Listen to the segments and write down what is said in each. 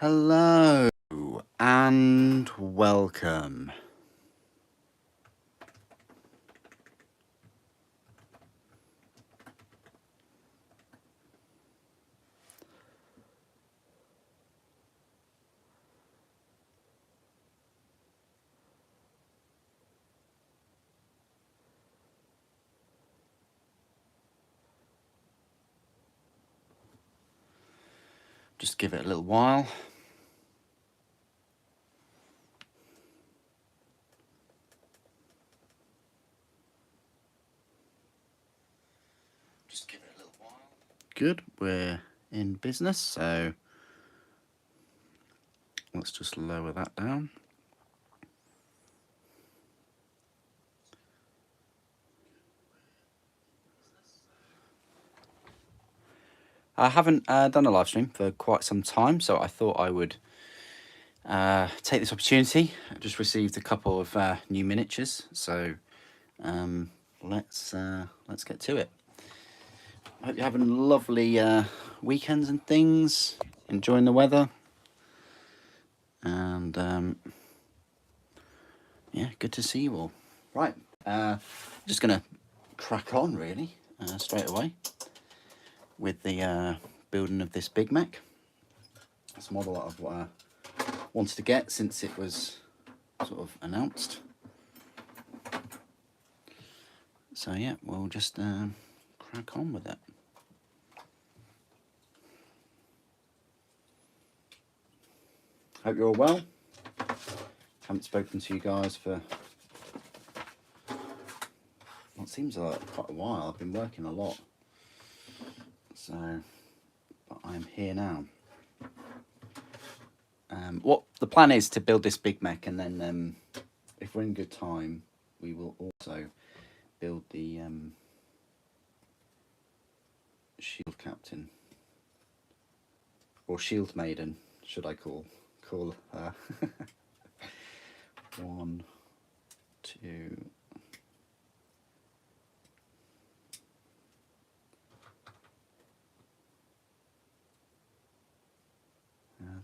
Hello and welcome. Just give it a little while. Just give it a little while. Good, we're in business, so let's just lower that down. I haven't done a live stream for quite some time, so I thought I would take this opportunity. I just received a couple of new miniatures, so let's get to it. I hope you're having lovely weekends and things, enjoying the weather, and yeah, good to see you all. Right, just gonna crack on really straight away with the building of this Big Mek. It's a model that I've wanted to get since it was sort of announced. So yeah, we'll just crack on with it. Hope you're all well. Haven't spoken to you guys for what seems like quite a while. I've been working a lot, so but I'm here now. What the plan is to build this Big Mek, and then if we're in good time, we will also build the Shield Captain, or Shield Maiden, should I call her. 1, 2,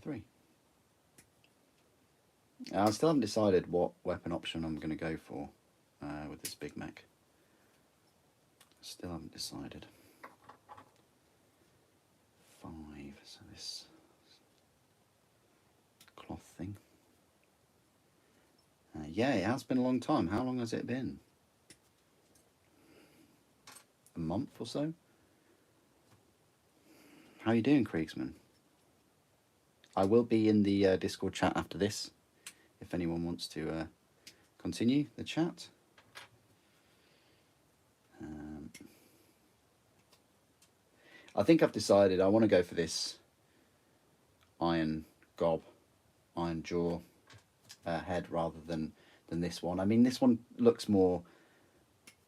3. I still haven't decided what weapon option I'm going to go for with this Big Mek. Still haven't decided. 5, so this cloth thing. Yeah, it has been a long time. How long has it been? A month or so? How are you doing, Kriegsman? I will be in the Discord chat after this, if anyone wants to continue the chat. I think I've decided I want to go for this iron gob, iron jaw head rather than this one. I mean, this one looks more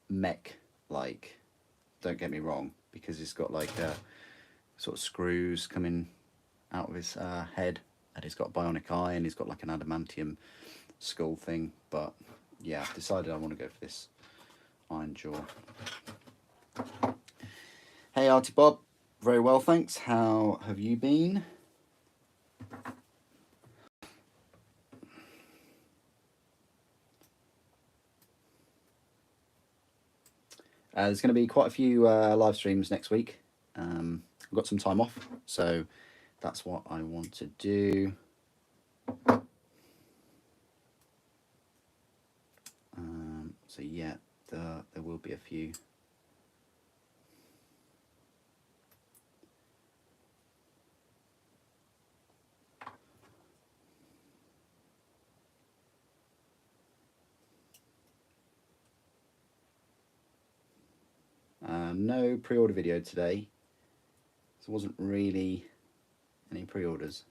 mech-like, don't get me wrong, because it's got like sort of screws coming out of his head, and he's got a bionic eye, and he's got like an adamantium skull thing. But yeah, I've decided I want to go for this iron jaw. Hey Artie Bob, very well thanks. How have you been? There's going to be quite a few live streams next week. I've got some time off, so that's what I want to do. So yeah, there will be a few. No pre-order video today. So there wasn't really any pre-orders.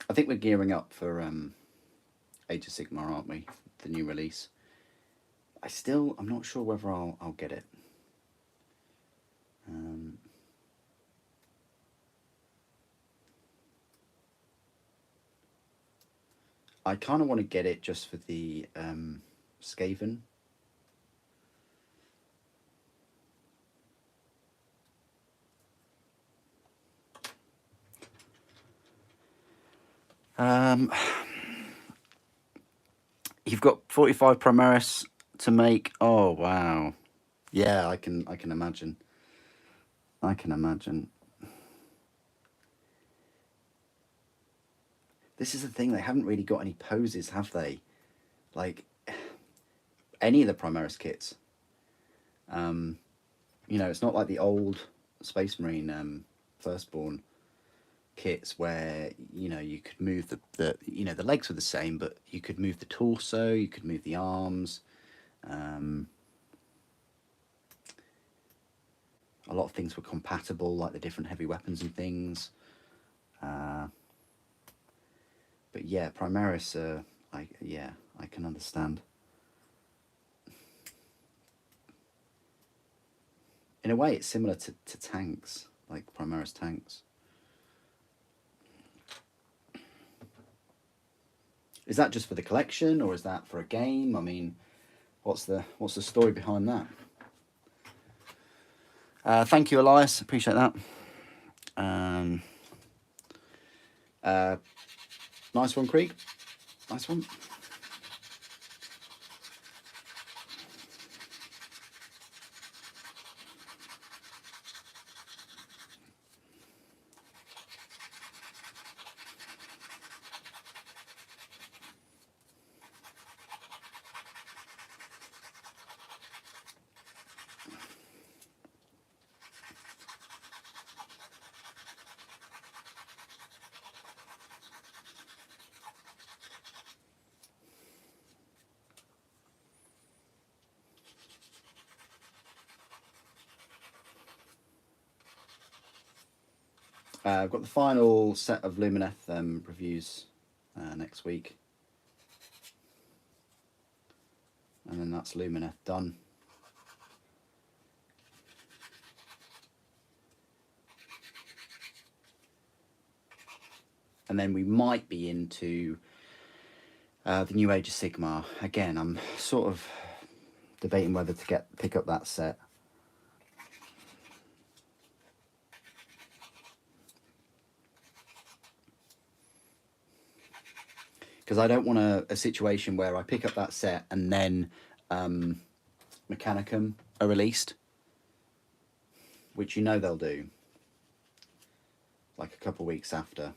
I think we're gearing up for Age of Sigmar, aren't we? The new release. I'm not sure whether I'll get it. I kind of want to get it just for the Skaven. Um, you've got 45 Primaris to make. Oh wow, yeah, I can imagine. I can imagine. This is the thing, they haven't really got any poses, have they? Like, any of the Primaris kits. You know, it's not like the old Space Marine Firstborn kits where, you know, you could move the you know, the legs were the same, but you could move the torso, you could move the arms. A lot of things were compatible, like the different heavy weapons and things. But yeah, Primaris, I can understand. In a way, it's similar to tanks, like Primaris tanks. Is that just for the collection, or is that for a game? I mean, what's the story behind that? Thank you, Elias. Appreciate that. Nice one, Krieg. Nice one. I've got the final set of Lumineth reviews next week. And then that's Lumineth done. And then we might be into the New Age of Sigmar. Again, I'm sort of debating whether to pick up that set. Because I don't want a situation where I pick up that set and then Mechanicum are released, which you know they'll do, like a couple of weeks after.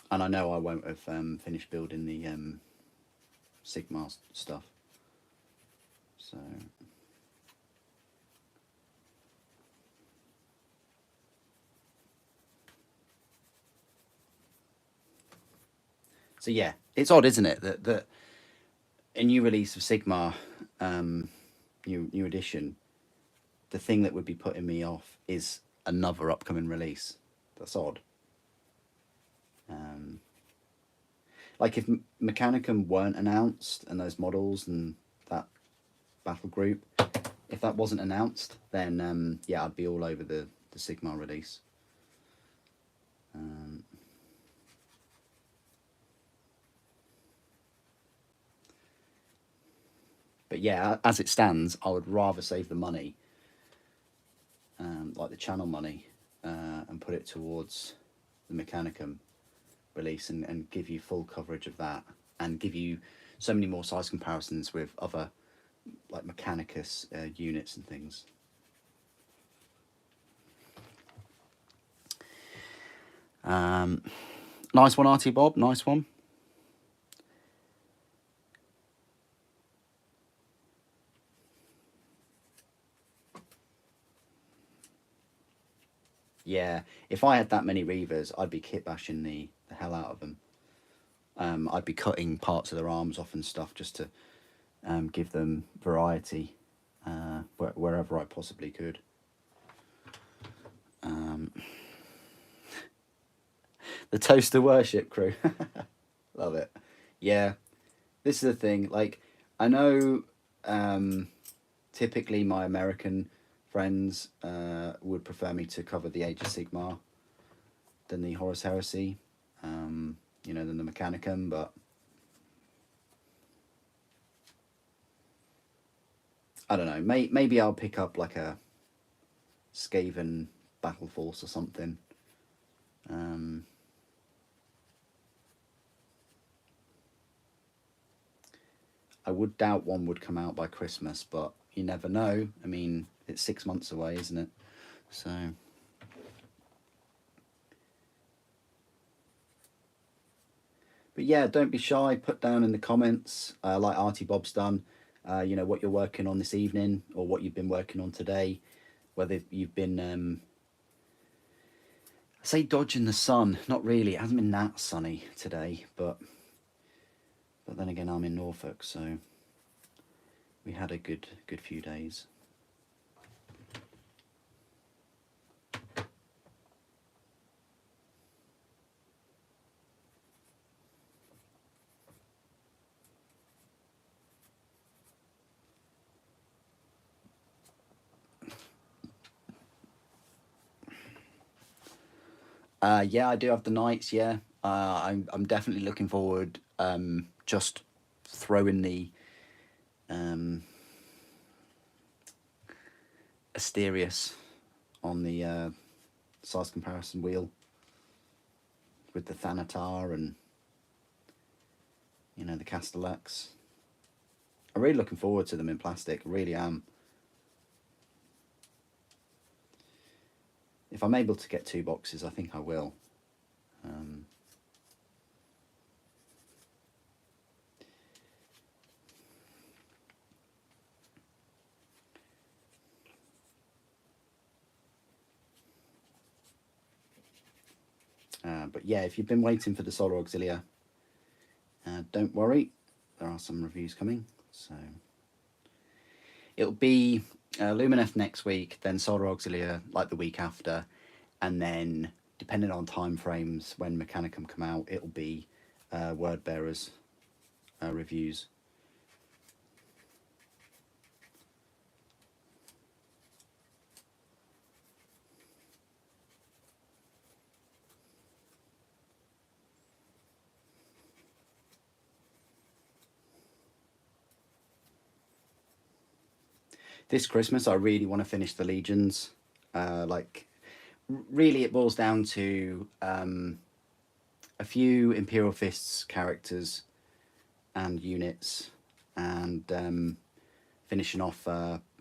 And I know I won't have finished building the Sigmar stuff. So... So yeah, it's odd, isn't it, that a new release of Sigmar, new edition, the thing that would be putting me off is another upcoming release. That's odd. Like if Mechanicum weren't announced and those models and that battle group, if that wasn't announced, then yeah, I'd be all over the Sigmar release. But yeah, as it stands, I would rather save the money, like the channel money, and put it towards the Mechanicum release and give you full coverage of that, and give you so many more size comparisons with other like Mechanicus units and things. Nice one, RT Bob. Nice one. Yeah, if I had that many Reavers, I'd be kit bashing the hell out of them. I'd be cutting parts of their arms off and stuff just to give them variety wherever I possibly could. The Toaster Worship crew. Love it. Yeah, this is the thing. Like, I know typically my American friends would prefer me to cover the Age of Sigmar than the Horus Heresy, you know, than the Mechanicum, but I don't know. Maybe I'll pick up like a Skaven battle force or something. I would doubt one would come out by Christmas, but you never know. I mean, it's 6 months away, isn't it? So. But yeah, don't be shy. Put down in the comments, like Artie Bob's done, you know, what you're working on this evening or what you've been working on today. Whether you've been, I say dodging the sun. Not really. It hasn't been that sunny today, but then again, I'm in Norfolk, so we had a good few days. Yeah, I do have the nights. Yeah, I'm definitely looking forward. Just throwing the Asterius on the size comparison wheel with the Thanatar and, you know, the Castellax. I'm really looking forward to them in plastic. I really am. If I'm able to get 2 boxes, I think I will. But yeah, if you've been waiting for the Solar Auxilia, don't worry, there are some reviews coming. So it'll be Lumineth next week, then Solar Auxilia like the week after, and then depending on time frames when Mechanicum come out, it'll be Word Bearers reviews. This Christmas, I really want to finish the Legions. Like, really, it boils down to a few Imperial Fists characters and units, and finishing off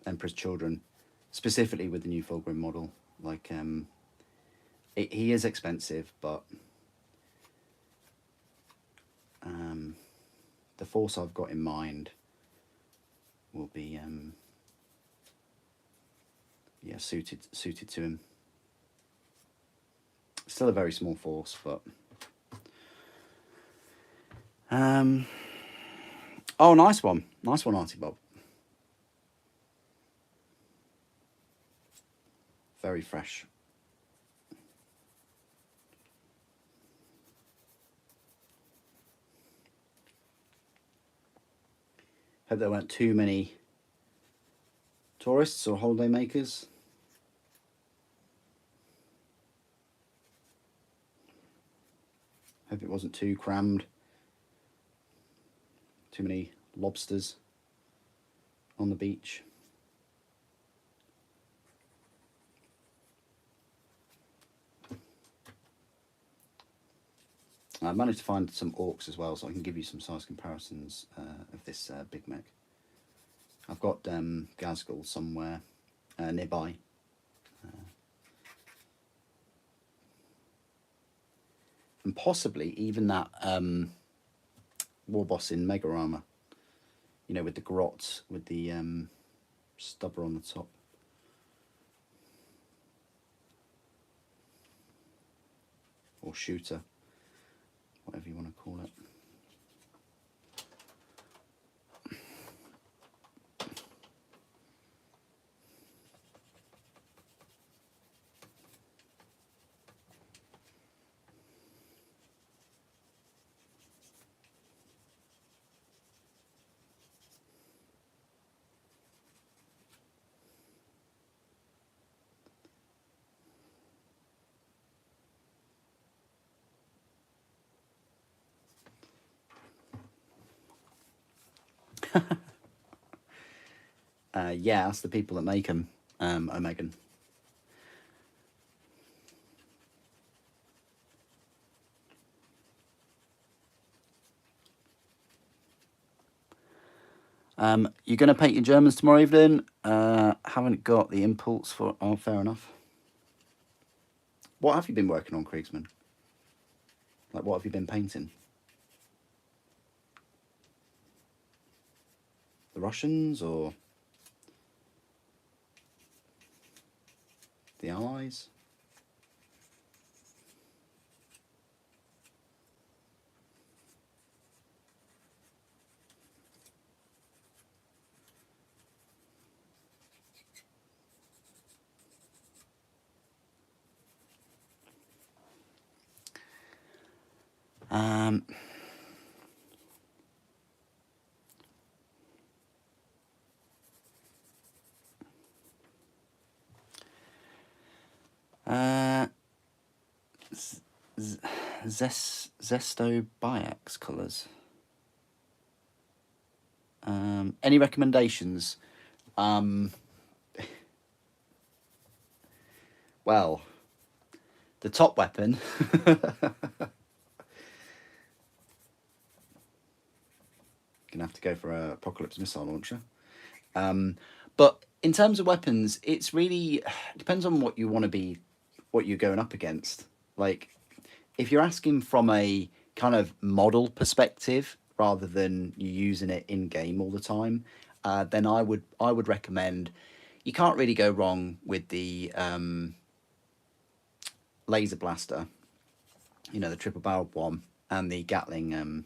Emperor's Children, specifically with the new Fulgrim model. Like, he is expensive, but the force I've got in mind will be yeah, suited to him. Still a very small force, but oh, nice one, Artie Bob. Very fresh. Hope there weren't too many tourists or holiday makers. Hope it wasn't too crammed. Too many lobsters on the beach. I managed to find some orcs as well, so I can give you some size comparisons of this Big Mek. I've got Gazgul somewhere nearby. And possibly even that war boss in Mega Armor. You know, with the grot, with the stubber on the top. Or shooter, whatever you want to call it. Yeah, that's the people that make them, Omegan. You're going to paint your Germans tomorrow evening. Haven't got the impulse for... Oh, fair enough. What have you been working on, Kriegsman? Like, what have you been painting? The Russians or the Allies? Zesto Biax colours. Any recommendations? Well, the top weapon. Gonna have to go for a Apocalypse missile launcher. But in terms of weapons, it's really depends on what you want to be, what you're going up against. Like, if you're asking from a kind of model perspective rather than you using it in game all the time, then I would recommend. You can't really go wrong with the laser blaster. You know, the triple barreled one and the Gatling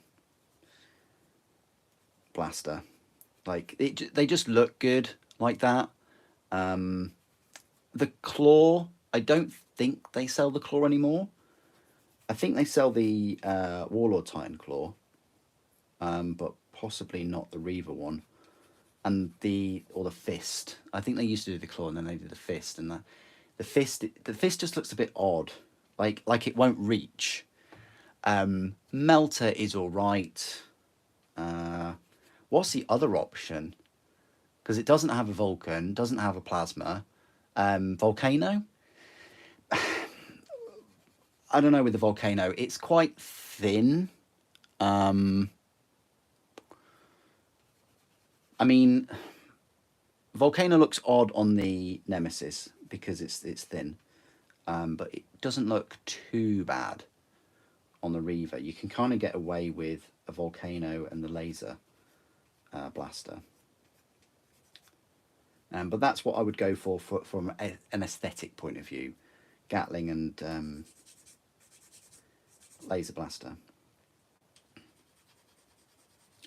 blaster. Like, they just look good like that. The claw, I don't think they sell the claw anymore. I think they sell the Warlord Titan claw, but possibly not the Reaver one. And the fist. I think they used to do the claw and then they did the fist, and the fist just looks a bit odd, like it won't reach. Melter is all right. What's the other option? Because it doesn't have a Vulcan, doesn't have a plasma. Volcano. I don't know with the Volcano. It's quite thin. I mean, Volcano looks odd on the Nemesis because it's thin, but it doesn't look too bad on the Reaver. You can kind of get away with a Volcano and the laser blaster. But that's what I would go for from an aesthetic point of view. Gatling and laser blaster.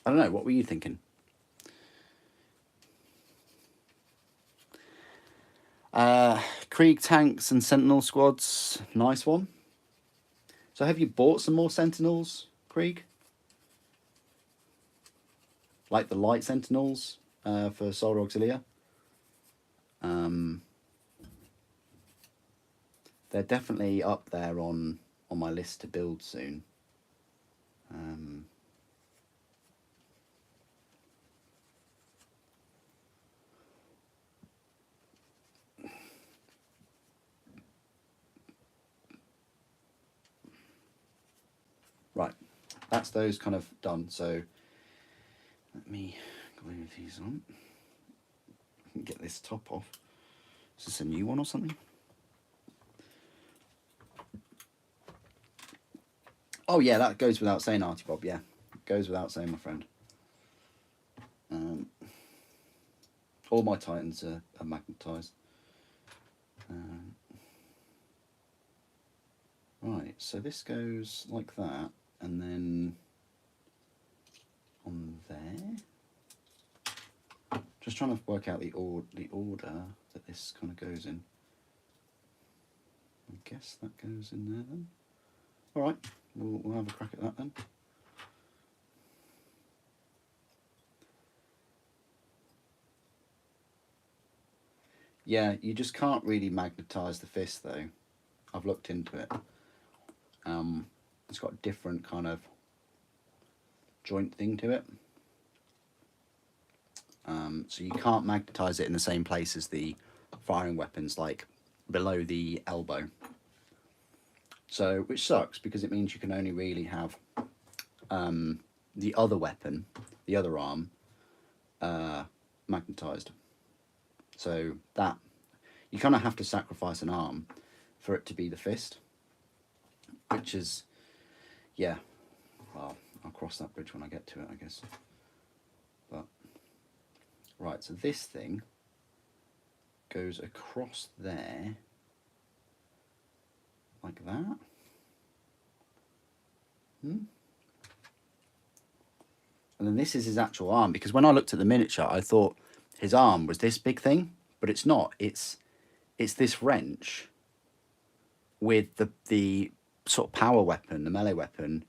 I don't know, what were you thinking? Krieg tanks and Sentinel squads, nice one. So have you bought some more Sentinels, Krieg? Like the light Sentinels for Solar Auxilia? They're definitely up there on my list to build soon. Right, that's those kind of done. So let me glue these on. I can get this top off. Is this a new one or something? Oh yeah, that goes without saying, Artie Bob. Yeah, goes without saying, my friend. All my Titans are magnetised. Right, so this goes like that, and then on there. Just trying to work out the order that this kind of goes in. I guess that goes in there then. All right, we'll have a crack at that then. Yeah, you just can't really magnetise the fist though. I've looked into it. It's got a different kind of joint thing to it. So you can't magnetise it in the same place as the firing weapons, like below the elbow. So, which sucks because it means you can only really have the other weapon, the other arm, magnetized. So that you kind of have to sacrifice an arm for it to be the fist, which is, yeah, well, I'll cross that bridge when I get to it, I guess. But right, so this thing goes across there like that. And then this is his actual arm, because when I looked at the miniature, I thought his arm was this big thing, but it's not. It's this wrench with the sort of power weapon, the melee weapon,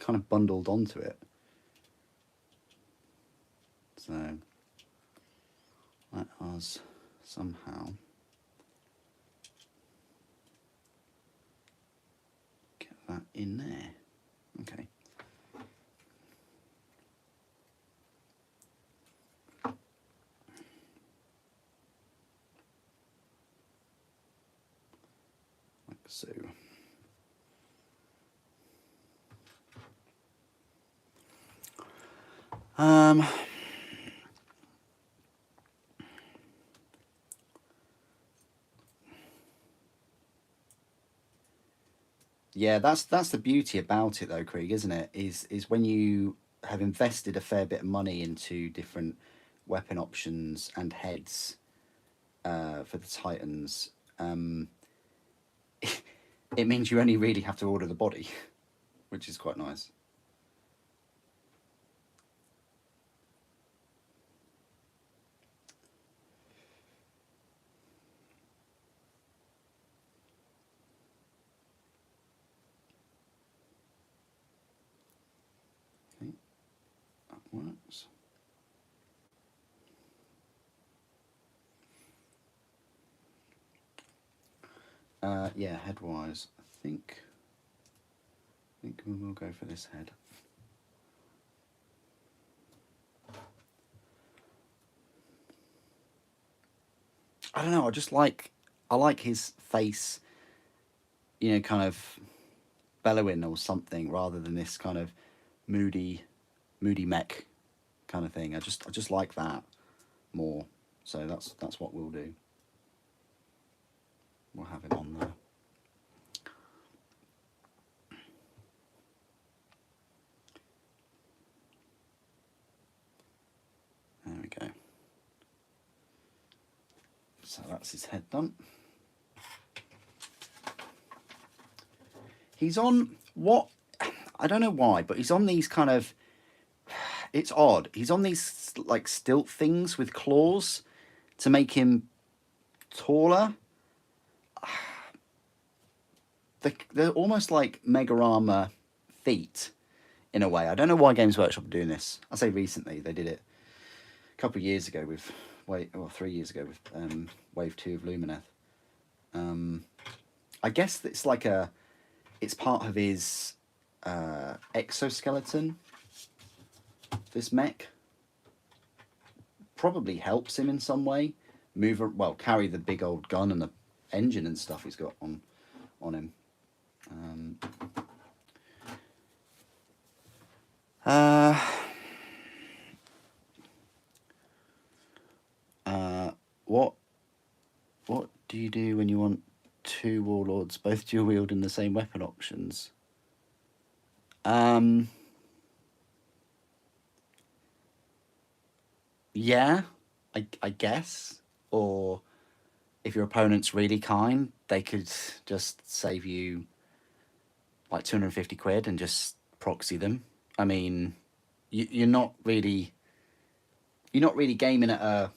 kind of bundled onto it. So let us somehow get that in there. Okay. Like so. Yeah, that's the beauty about it though, Krieg, isn't it? Is when you have invested a fair bit of money into different weapon options and heads for the Titans, it means you only really have to order the body, which is quite nice. Okay, that works. Yeah, head-wise, I think we will go for this head. I don't know, I like his face, you know, kind of bellowing or something, rather than this kind of moody mech kind of thing. I just like that more. So that's what we'll do. We'll have him on there. There we go. So that's his head done. He's on what, I don't know why, but he's on these kind of, it's odd. He's on these like stilt things with claws to make him taller. They're almost like Mega Armor feet in a way. I don't know why Games Workshop are doing this. I say recently, they did it a couple of years ago with, 3 years ago with Wave 2 of Lumineth. I guess it's like it's part of his exoskeleton. This mech probably helps him in some way carry the big old gun and the engine and stuff he's got on him. What do you do when you want 2 warlords both dual wielding the same weapon options? Yeah, I guess. Or if your opponent's really kind, they could just save you like 250 quid and just proxy them. I mean, you're not really gaming at a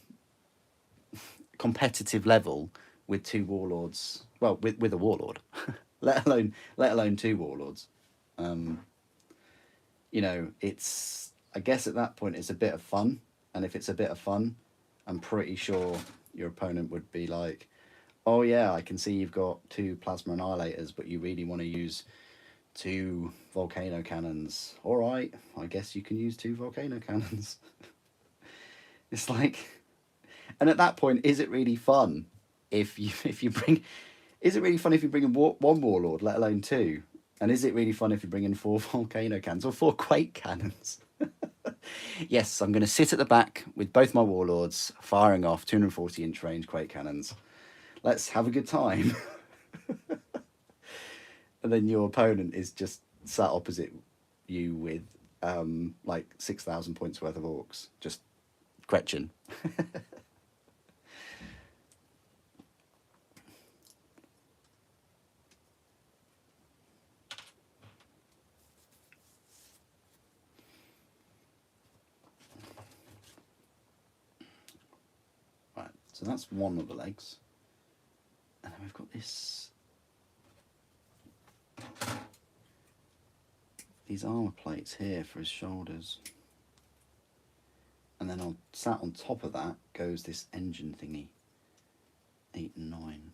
competitive level with 2 warlords. Well, with a warlord, let alone 2 warlords. You know, I guess at that point it's a bit of fun, and if it's a bit of fun, I'm pretty sure your opponent would be like, oh yeah, I can see you've got 2 plasma annihilators, but you really want to use 2 volcano cannons. All right, I guess you can use 2 volcano cannons. It's like, and at that point, is it really fun if you bring? Is it really fun if you bring in 1 warlord, let alone 2? And is it really fun if you bring in 4 volcano cannons or 4 quake cannons? Yes, I'm going to sit at the back with both my warlords firing off 240-inch range crate cannons. Let's have a good time. And then your opponent is just sat opposite you with like 6,000 points worth of orcs. Just Gretchen. Right, so that's one of the legs. And then we've got these armor plates here for his shoulders. And then sat on top of that goes this engine thingy. 8 and 9.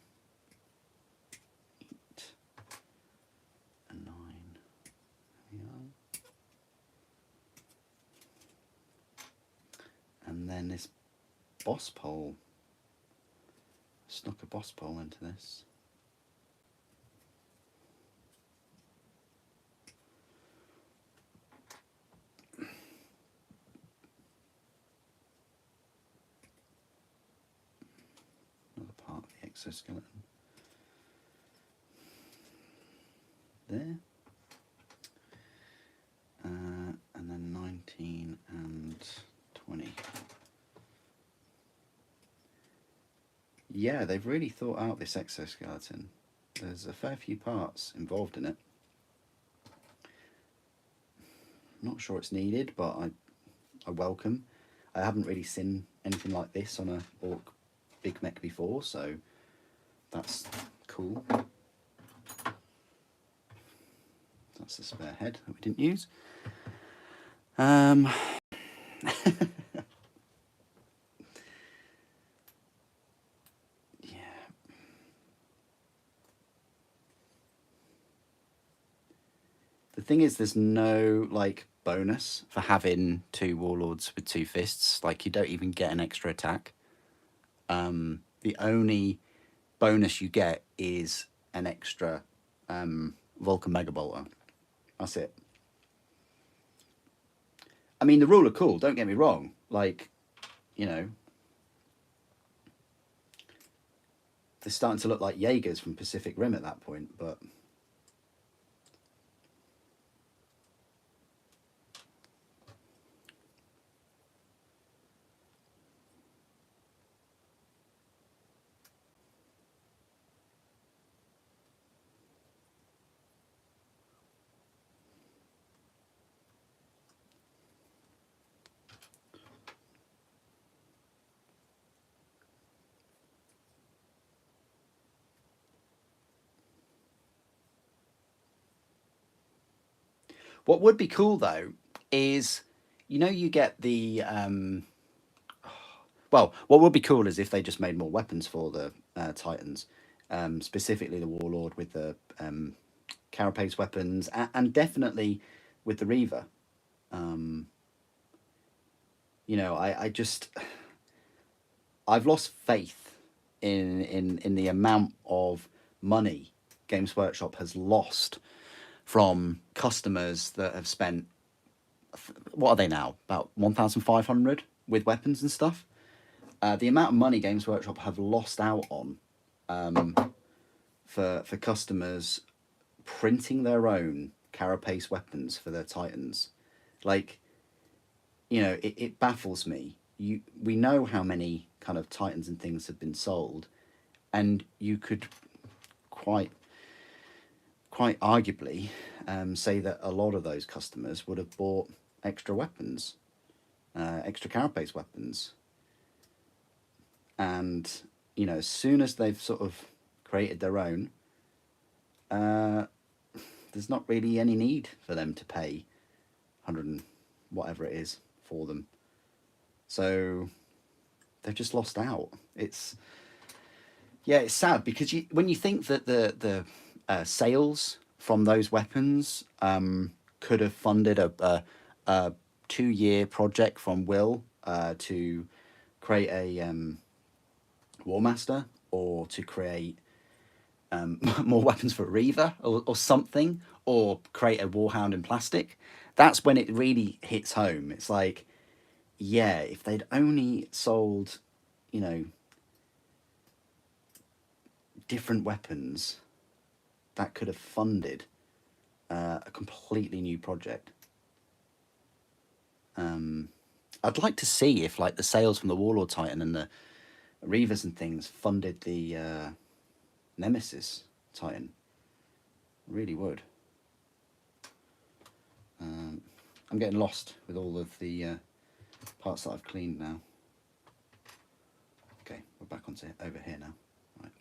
8 and 9. There we are. And then this boss pole. Snuck a boss pole into this. Another part of the exoskeleton. There. And then 19 and 20. Yeah, they've really thought out this exoskeleton. There's a fair few parts involved in it. I'm not sure it's needed, but I welcome. I haven't really seen anything like this on a Ork Big Mek before, so that's cool. That's the spare head that we didn't use. The thing is, there's no like bonus for having 2 warlords with 2 fists. Like, you don't even get an extra attack. The only bonus you get is an extra Vulcan Mega Bolter. That's it. I mean, the rule are cool, don't get me wrong. Like, you know, they're starting to look like Jaegers from Pacific Rim at that point, but... What would be cool, though, is, you know, you get the... well, what would be cool is if they just made more weapons for the Titans, specifically the Warlord with the Carapace weapons, and definitely with the Reaver. You know, I've lost faith in the amount of money Games Workshop has lost from customers that have spent, what are they now, about 1,500 with weapons and stuff. The amount of money Games Workshop have lost out on for customers printing their own Carapace weapons for their Titans. Like, you know, it baffles me. We know how many kind of Titans and things have been sold, and you could quite arguably say that a lot of those customers would have bought extra weapons, extra Carapace weapons. And, you know, as soon as they've sort of created their own, there's not really any need for them to pay 100 and whatever it is for them. So they've just lost out. It's sad, because when you think that the sales from those weapons could have funded a 2-year project from Will to create a War Master, or to create more weapons for Reaver, or something, or create a Warhound in plastic, that's when it really hits home. It's like, yeah, if they'd only sold, you know, different weapons, that could have funded a completely new project. I'd like to see if like the sales from the Warlord Titan and the Reavers and things funded the Nemesis Titan. Really would. I'm getting lost with all of the parts that I've cleaned now. Okay, we're back onto over here now. Right.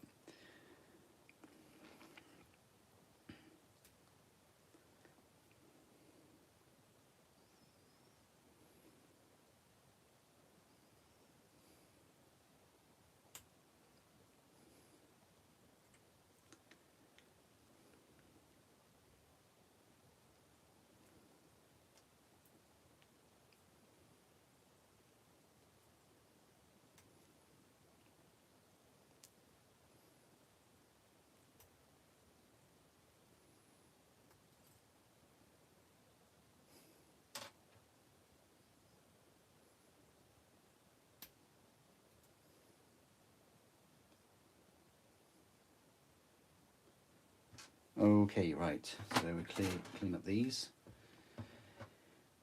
Okay, right. So we clean up these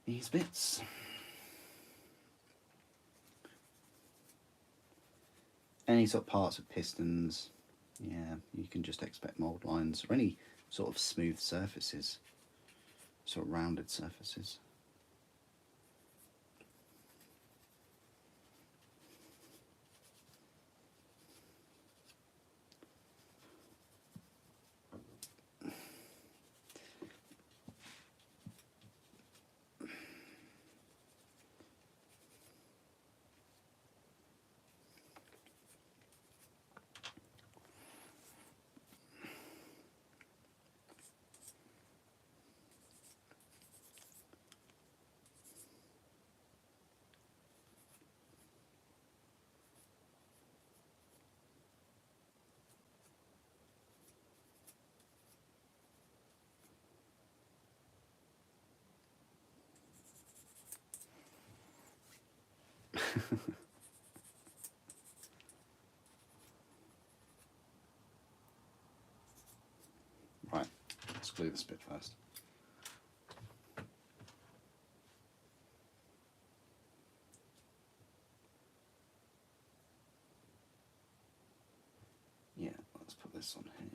bits. Any sort of parts of pistons, yeah, you can just expect mold lines or any sort of smooth surfaces, sort of rounded surfaces. Right, let's glue this bit first. Yeah, let's put this on here.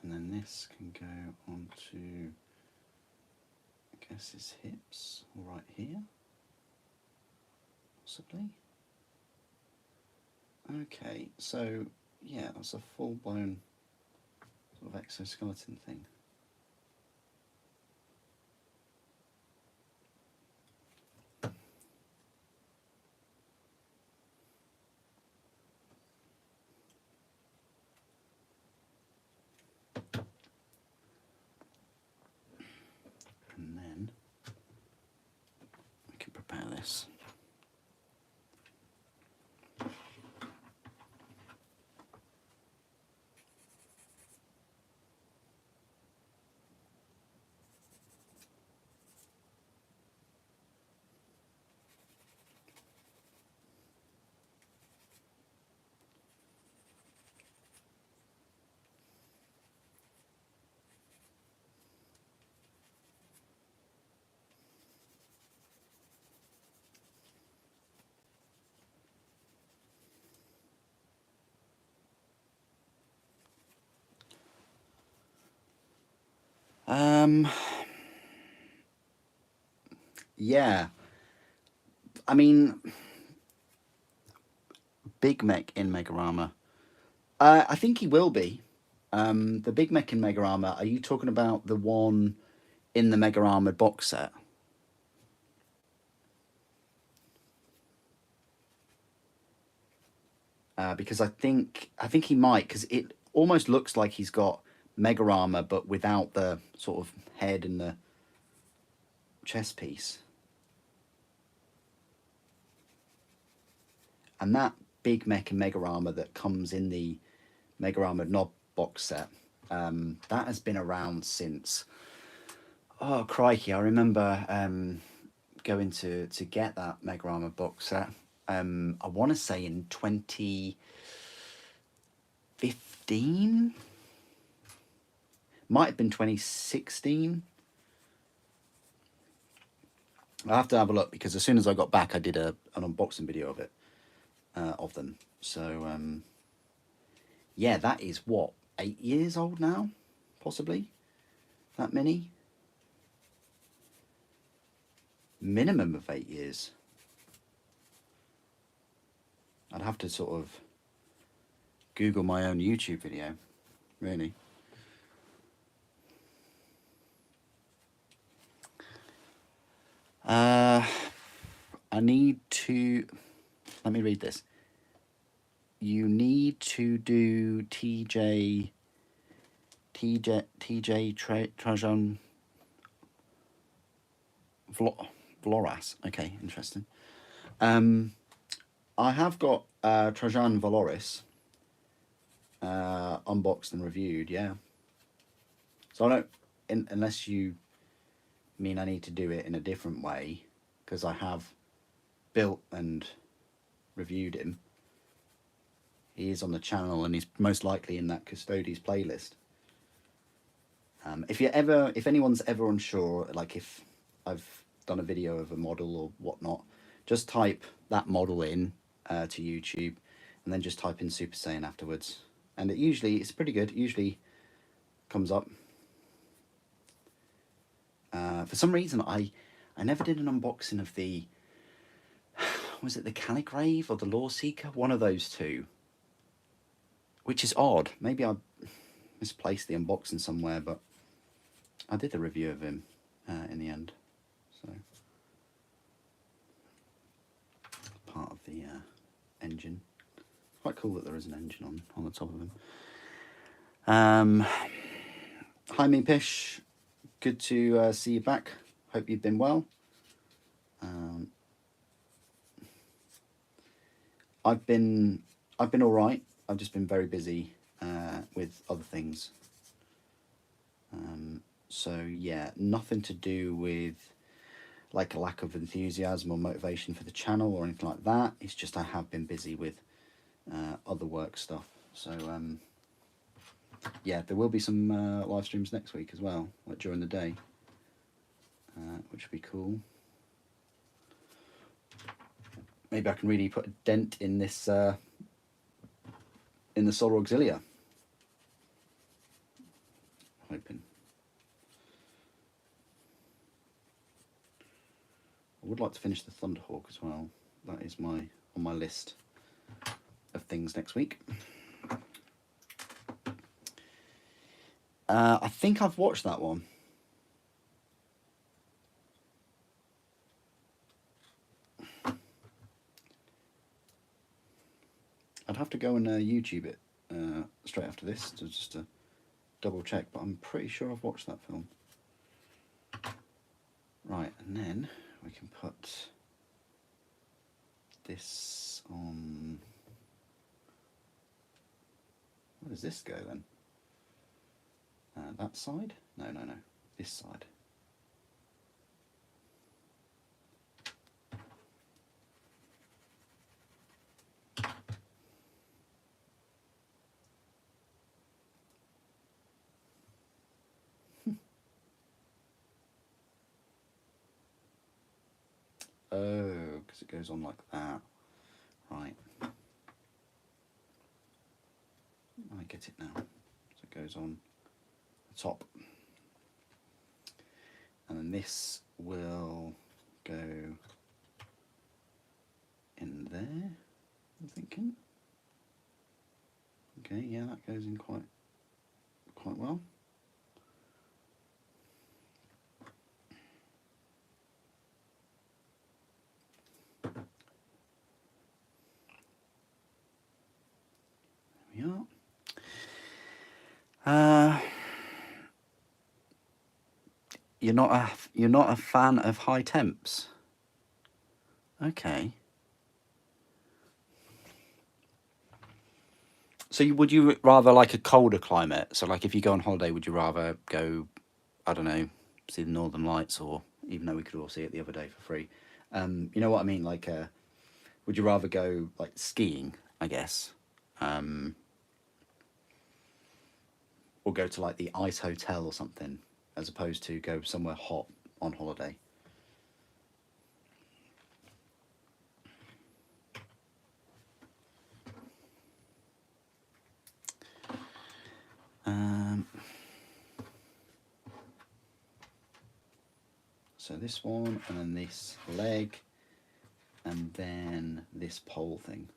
And then this can go onto, I guess, his hips, right here, possibly. Okay, so yeah, that's a full-blown sort of exoskeleton thing. And then we can prepare this. Yeah, I mean, Big Mek in Mega Armor. I think he will be. The Big Mek in Mega Armor. Are you talking about the one in the Mega Armor box set? Because I think he might, because it almost looks like he's got Mega Armor, but without the sort of head and the chest piece. And that Big Mek and Mega Armor that comes in the Mega Armor Knob box set, that has been around since, oh crikey, I remember going to get that Mega Armor box set. I want to say in 2015, might have been 2016. I have to have a look because as soon as I got back, I did an unboxing video of it, of them. So yeah, that is what, 8 years old now, possibly, that many. Minimum of 8 years. I'd have to sort of Google my own YouTube video, really. I need to, let me read this. You need to do TJ Trajan Valoras. Okay, interesting. I have got Trajan Valoris unboxed and reviewed, yeah. So I don't, unless you mean I need to do it in a different way, because I have built and reviewed him. He is on the channel and he's most likely in that Custodes playlist. If anyone's ever unsure, like if I've done a video of a model or whatnot, just type that model in to YouTube and then just type in Super Saiyan afterwards. And it's pretty good. It usually comes up. For some reason, I never did an unboxing of the, was it the Caligrave or the Law Seeker? One of those two. Which is odd. Maybe I misplaced the unboxing somewhere, but I did the review of him in the end. So part of the engine. Quite cool that there is an engine on the top of him. Hi, me Pish. Good to see you back. Hope you've been well. I've been all right. I've just been very busy with other things. So yeah, nothing to do with like a lack of enthusiasm or motivation for the channel or anything like that. It's just I have been busy with other work stuff. So yeah, there will be some live streams next week as well, like during the day, which would be cool. Maybe I can really put a dent in this in the Solar Auxilia. Hoping. I would like to finish the Thunderhawk as well. That is on my list of things next week. I think I've watched that one. I'd have to go and YouTube it straight after this just to double check, but I'm pretty sure I've watched that film. Right, and then we can put this on. Where does this go then? That side? No, this side. Oh, because it goes on like that. Right. I get it now. So it goes on the top. And then this will go in there, I'm thinking. Okay, yeah, that goes in quite well. There we are. You're not a fan of high temps? Okay. So would you rather like a colder climate? So like if you go on holiday, would you rather go, I don't know, see the Northern Lights, or even though we could all see it the other day for free, you know what I mean? Like, would you rather go like skiing, I guess, or go to like the ice hotel or something, as opposed to go somewhere hot on holiday? So this one, and then this leg, and then this pole thing.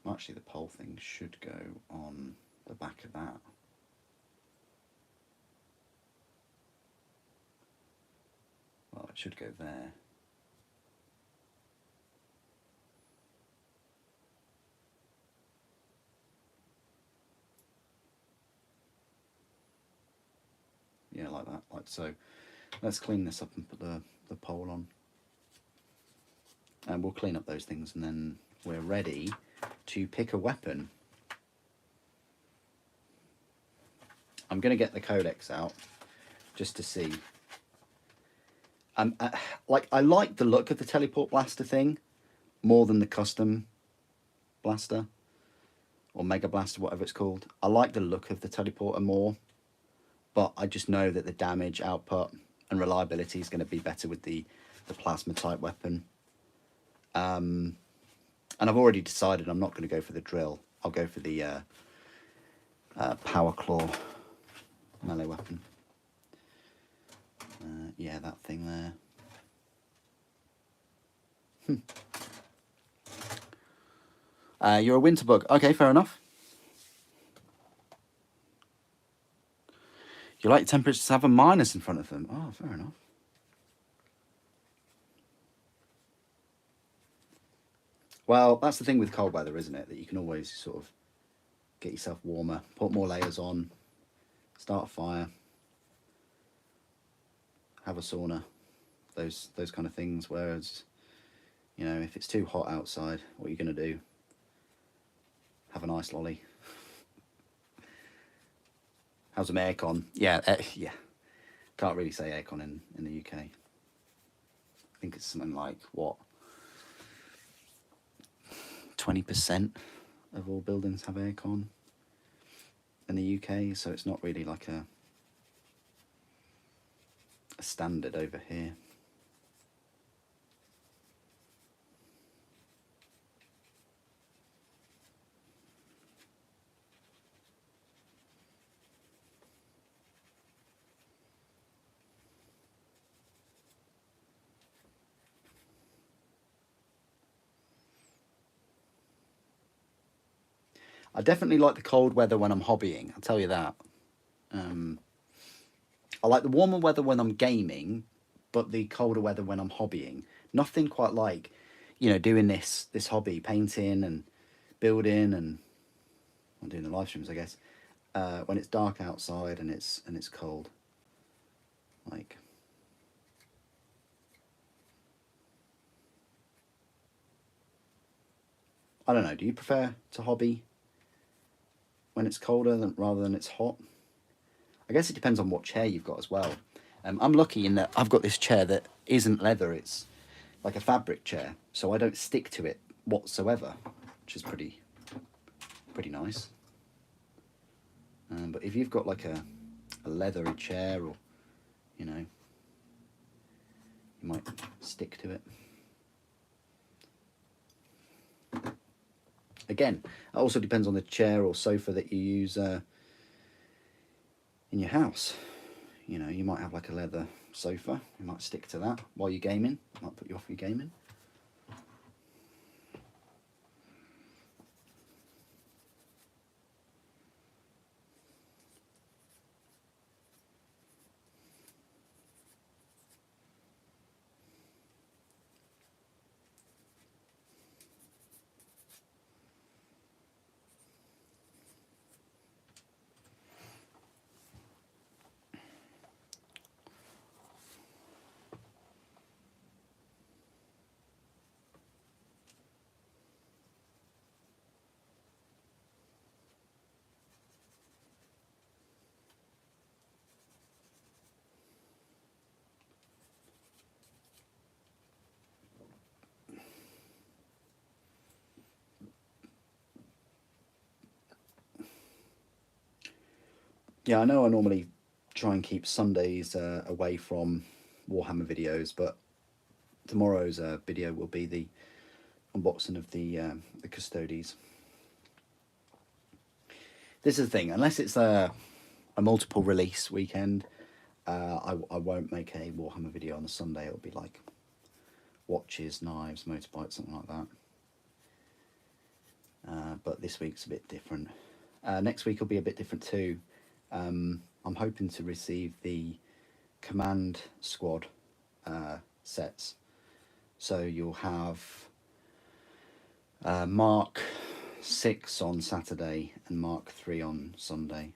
Actually, the pole thing should go on the back of that. Well, it should go there. Yeah, like that, like so. Let's clean this up and put the pole on. And we'll clean up those things, and then we're ready to pick a weapon. I'm going to get the codex out just to see. Like, I like the look of the teleport blaster thing more than the custom blaster or mega blaster, whatever it's called. I like the look of the teleporter more, but I just know that the damage output and reliability is going to be better with the plasma type weapon. And I've already decided I'm not going to go for the drill. I'll go for the power claw melee weapon. Yeah, that thing there. You're a winter bug. Okay, fair enough. You like temperatures to have a minus in front of them. Oh, fair enough. Well, that's the thing with cold weather, isn't it? That you can always sort of get yourself warmer, put more layers on, start a fire, have a sauna, those kind of things. Whereas, you know, if it's too hot outside, what are you going to do? Have an ice lolly. Have some aircon. Yeah, yeah. Can't really say aircon in the UK. I think it's something like, what, 20% of all buildings have aircon in the UK, so it's not really like a standard over here. I definitely like the cold weather when I'm hobbying, I'll tell you that. I like the warmer weather when I'm gaming, but the colder weather when I'm hobbying. Nothing quite like, you know, doing this hobby, painting and building, and I'm doing the live streams, I guess, when it's dark outside and it's cold. Like, I don't know, do you prefer to hobby when it's colder rather than it's hot? I guess it depends on what chair you've got as well. I'm lucky in that I've got this chair that isn't leather, it's like a fabric chair, so I don't stick to it whatsoever, which is pretty nice. But if you've got like a leathery chair, or, you know, you might stick to it. Again, it also depends on the chair or sofa that you use in your house. You know, you might have like a leather sofa, you might stick to that while you're gaming, it might put you off your gaming. Yeah, I know I normally try and keep Sundays away from Warhammer videos, but tomorrow's video will be the unboxing of the Custodes. This is the thing, unless it's a multiple release weekend, I won't make a Warhammer video on a Sunday. It'll be like watches, knives, motorbikes, something like that. But this week's a bit different. Next week will be a bit different too. I'm hoping to receive the Command Squad sets. So you'll have Mark 6 on Saturday and Mark 3 on Sunday.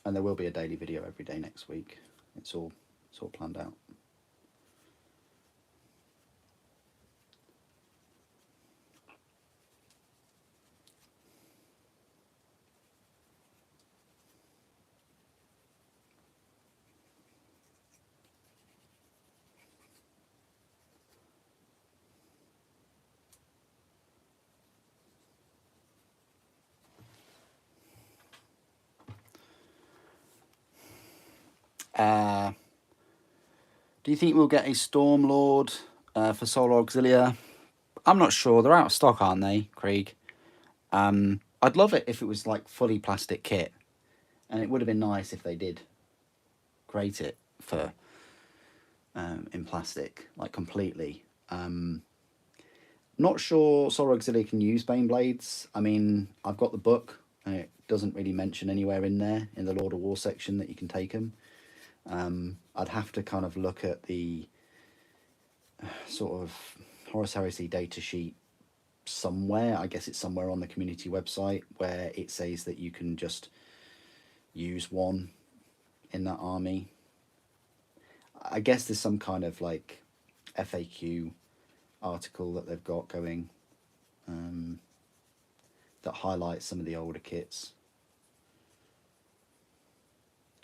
And there will be a daily video every day next week. It's all planned out. Do you think we'll get a Stormlord for Solar Auxilia? I'm not sure. They're out of stock, aren't they, Krieg? I'd love it if it was like fully plastic kit, and it would have been nice if they did create it for in plastic, like completely. Not sure Solar Auxilia can use Bane Blades. I mean, I've got the book, and it doesn't really mention anywhere in there in the Lord of War section that you can take them. I'd have to kind of look at the sort of Horus Heresy data sheet somewhere. I guess it's somewhere on the community website where it says that you can just use one in that army. I guess there's some kind of like FAQ article that they've got going that highlights some of the older kits.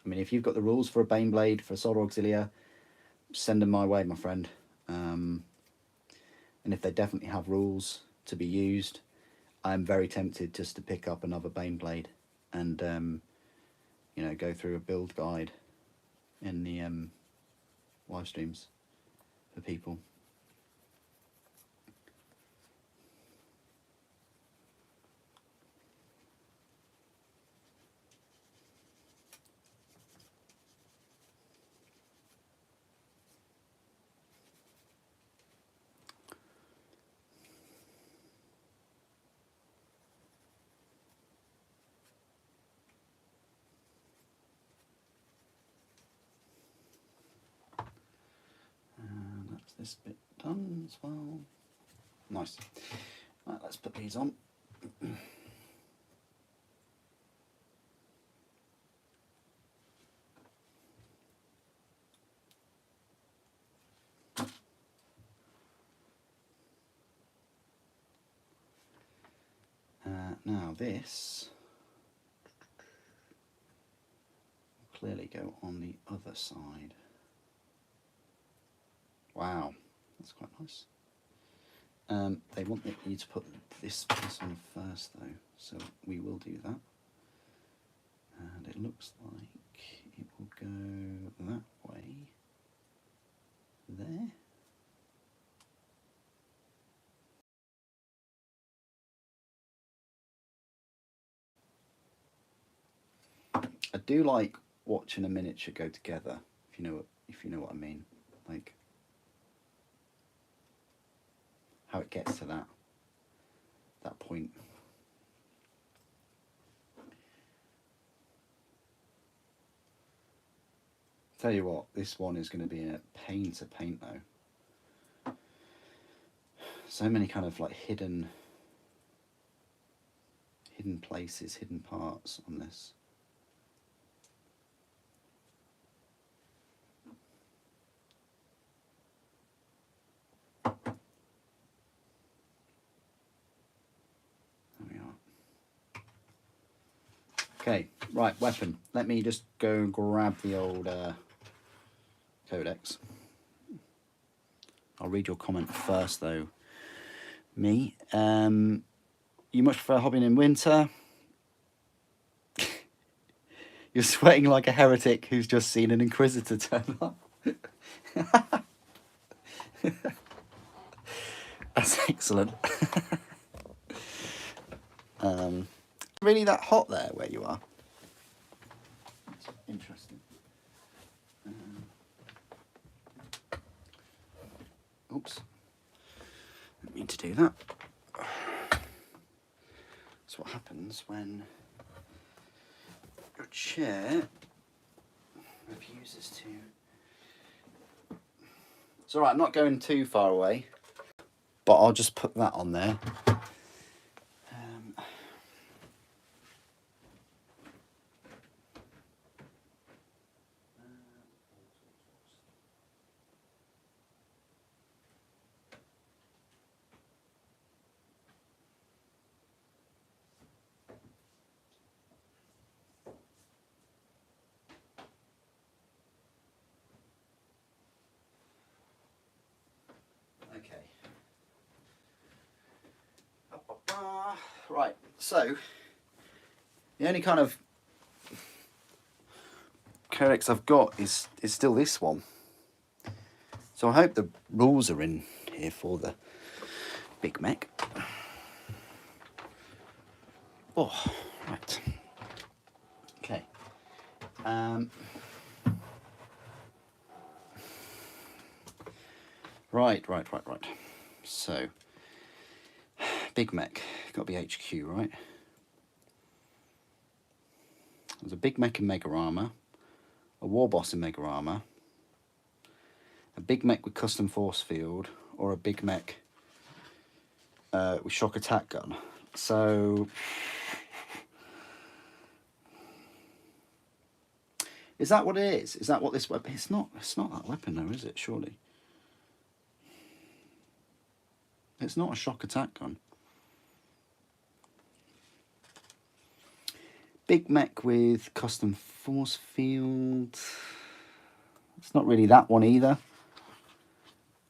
I mean, if you've got the rules for a Baneblade for Solar Auxilia, send them my way, my friend. And if they definitely have rules to be used, I'm very tempted just to pick up another Baneblade and you know, go through a build guide in the live streams for people. That's this bit done as well. Nice. Right, let's put these on. Now this will clearly go on the other side. Wow, that's quite nice. They want you to put this piece on first though, so we will do that. And it looks like it will go that way, there. I do like watching a miniature go together, if you know what I mean. Like how it gets to that point. Tell you what, this one is going to be a pain to paint though. So many kind of like hidden places, hidden parts on this. There we are. Okay, right, weapon. Let me just go and grab the old codex. I'll read your comment first, though. Me. You much prefer hobbying in winter? You're sweating like a heretic who's just seen an Inquisitor turn up. That's excellent. Really that hot there where you are? That's interesting. Oops. Didn't mean to do that. That's what happens when your chair refuses to... It's alright, I'm not going too far away, but I'll just put that on there. Okay. Right, so the only kind of codex I've got is still this one. So I hope the rules are in here for the Big Mek. Oh, right. Okay. Right. So, Big Mek, got to be HQ, right? There's a Big Mek in Mega Armor, a War Boss in Mega Armor, a Big Mek with custom force field, or a Big Mek with shock attack gun. So, is that what it is? Is that what this weapon? It's not that weapon though, is it? Surely. It's not a shock attack gun. Big Mek with custom force field. It's not really that one either.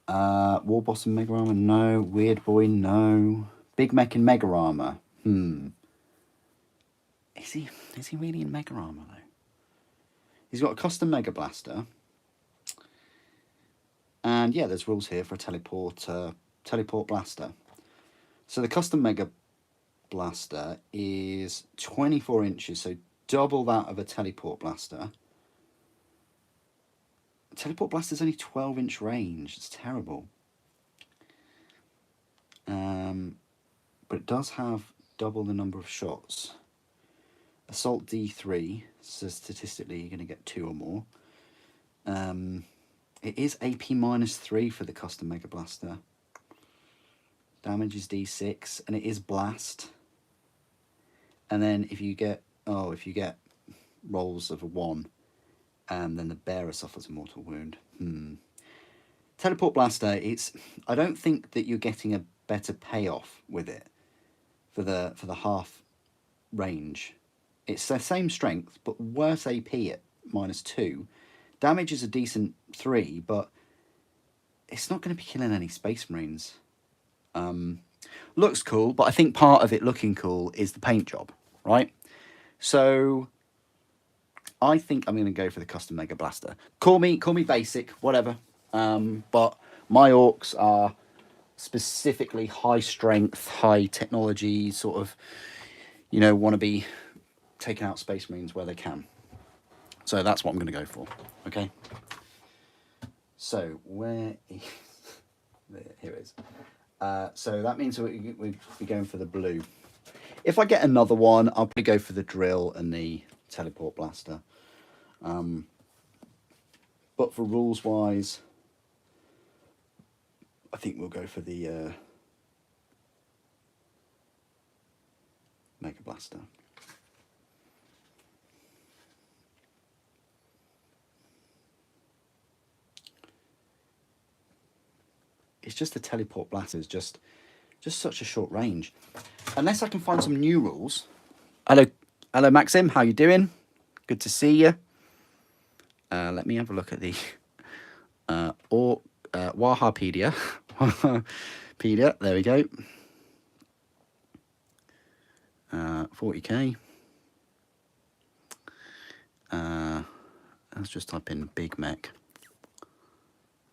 War Boss in Mega Armor, no. Weird Boy, no. Big Mek in Mega Armor. Is he really in Mega Armor though? He's got a custom Mega Blaster. And yeah, there's rules here for a teleport blaster. So the custom Mega Blaster is 24 inches, so double that of a teleport blaster. A teleport blaster is only 12-inch range. It's terrible. But it does have double the number of shots. Assault D3, so statistically you're going to get 2 or more. It is AP -3 for the custom Mega Blaster. Damage is D6, and it is blast. And then if you get rolls of a 1, then the bearer suffers a mortal wound. Teleport blaster. I don't think that you're getting a better payoff with it for the half range. It's the same strength, but worse AP at -2. Damage is a decent 3, but it's not going to be killing any Space Marines. Looks cool, but I think part of it looking cool is the paint job, right? So I think I'm going to go for the custom Mega Blaster. Call me basic, whatever. But my orcs are specifically high strength, high technology, sort of, want to be taking out Space Marines where they can. So that's what I'm going to go for. Okay. So where is here it is. So that means we'd be going for the blue. If I get another one, I'll probably go for the drill and the teleport blaster. But for rules wise, I think we'll go for the Mega Blaster. It's just the teleport blaster is just such a short range. Unless I can find some new rules. Hello, Hello, Maxim. How you doing? Good to see you. Let me have a look at the Wahapedia. Wahapedia. There we go. 40k. Let's just type in Big Mek.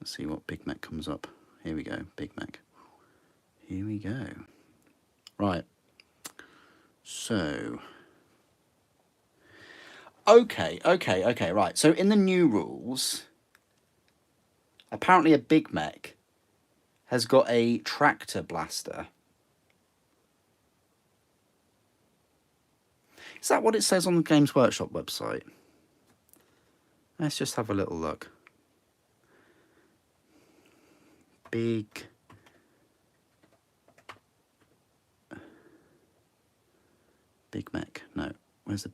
Let's see what Big Mek comes up. Here we go. Big Mek. Here we go. Right. So. Okay, right. So in the new rules, apparently a Big Mek has got a tractor blaster. Is that what it says on the Games Workshop website? Let's just have a little look. Big Mek. No, where's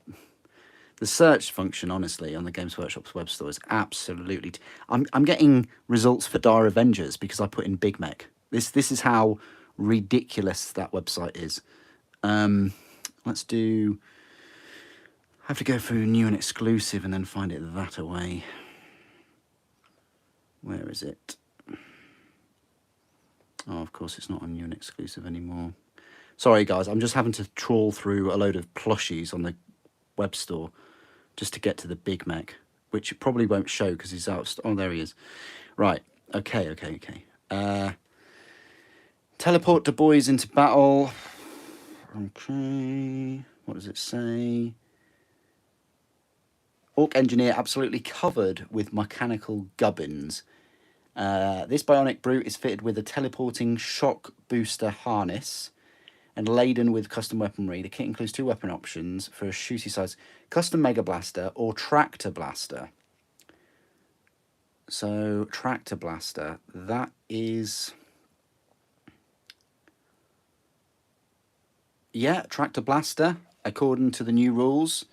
the search function? Honestly, on the Games Workshop's web store is absolutely. I'm getting results for Dire Avengers because I put in Big Mek. This is how ridiculous that website is. Let's do. I have to go through new and exclusive and then find it that away. Where is it? Oh, of course it's not on new and exclusive anymore. Sorry guys, I'm just having to trawl through a load of plushies on the web store just to get to the Big Mek, which probably won't show because he's out. Oh, there he is. Right, okay. Teleport the boys into battle. Okay, what does it say? Ork engineer absolutely covered with mechanical gubbins. This bionic brute is fitted with a teleporting shock booster harness and laden with custom weaponry. The kit includes 2 weapon options for a shooty size custom mega blaster or tractor blaster. So tractor blaster, that is, yeah, tractor blaster according to the new rules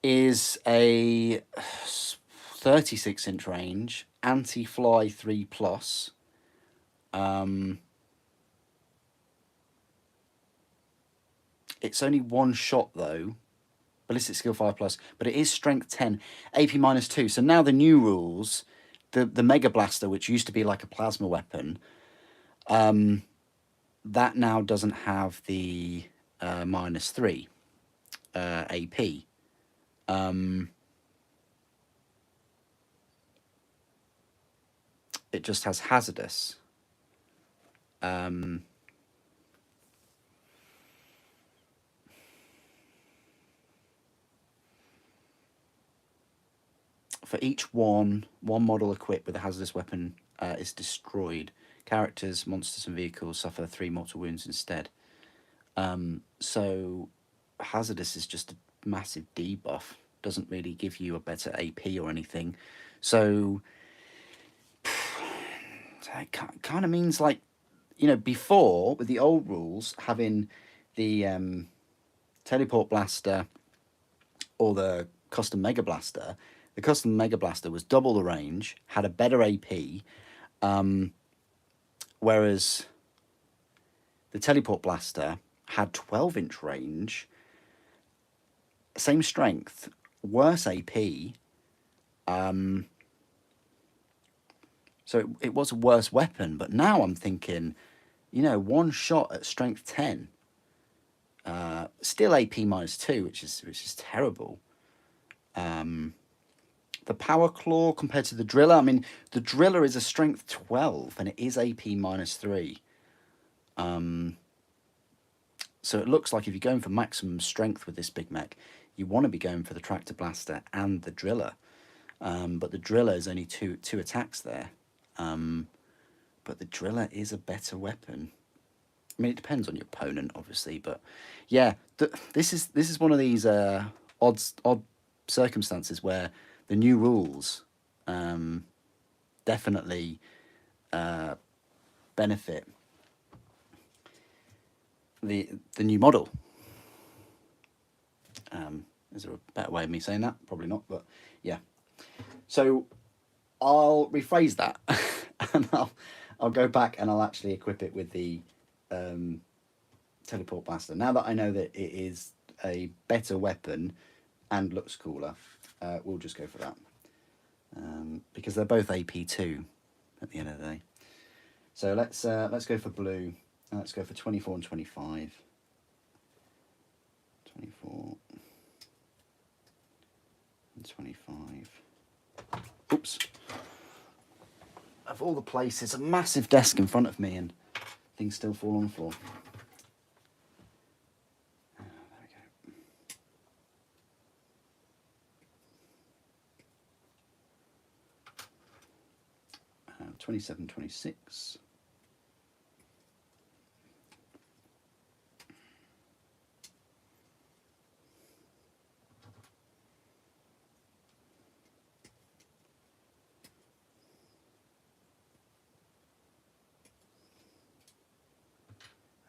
is a 36-inch range, anti-fly 3+. It's only 1 shot though, ballistic skill 5+, but it is strength 10, AP -2. So now the new rules, the mega blaster, which used to be like a plasma weapon, that now doesn't have the -3 AP. It just has hazardous. For each one model equipped with a hazardous weapon is destroyed. Characters, monsters, and vehicles suffer 3 mortal wounds instead. So hazardous is just a massive debuff. Doesn't really give you a better AP or anything. So it kind of means, like, you know, before with the old rules, having the teleport blaster or the custom mega blaster, the custom mega blaster was double the range, had a better AP, whereas the teleport blaster had 12-inch range, same strength, worse AP. So it was a worse weapon. But now I'm thinking, you know, 1 shot at strength 10, still AP -2, which is terrible. The power claw compared to the driller, I mean, the driller is a strength 12 and it is AP -3. So it looks like if you're going for maximum strength with this Big Mek, you want to be going for the tractor blaster and the driller. But the driller is only two attacks there. But the driller is a better weapon. I mean, it depends on your opponent, obviously, but yeah, this is one of these odd circumstances where the new rules definitely benefit the new model. Is there a better way of me saying that? Probably not, but yeah. So I'll rephrase that and I'll go back and I'll actually equip it with the teleport blaster. Now that I know that it is a better weapon and looks cooler, we'll just go for that. Because they're both AP2 at the end of the day. So let's go for blue. Let's go for 24 and 25. 24 and 25. Oops. Of all the places, a massive desk in front of me and things still fall on the floor. There we go. 27, 26.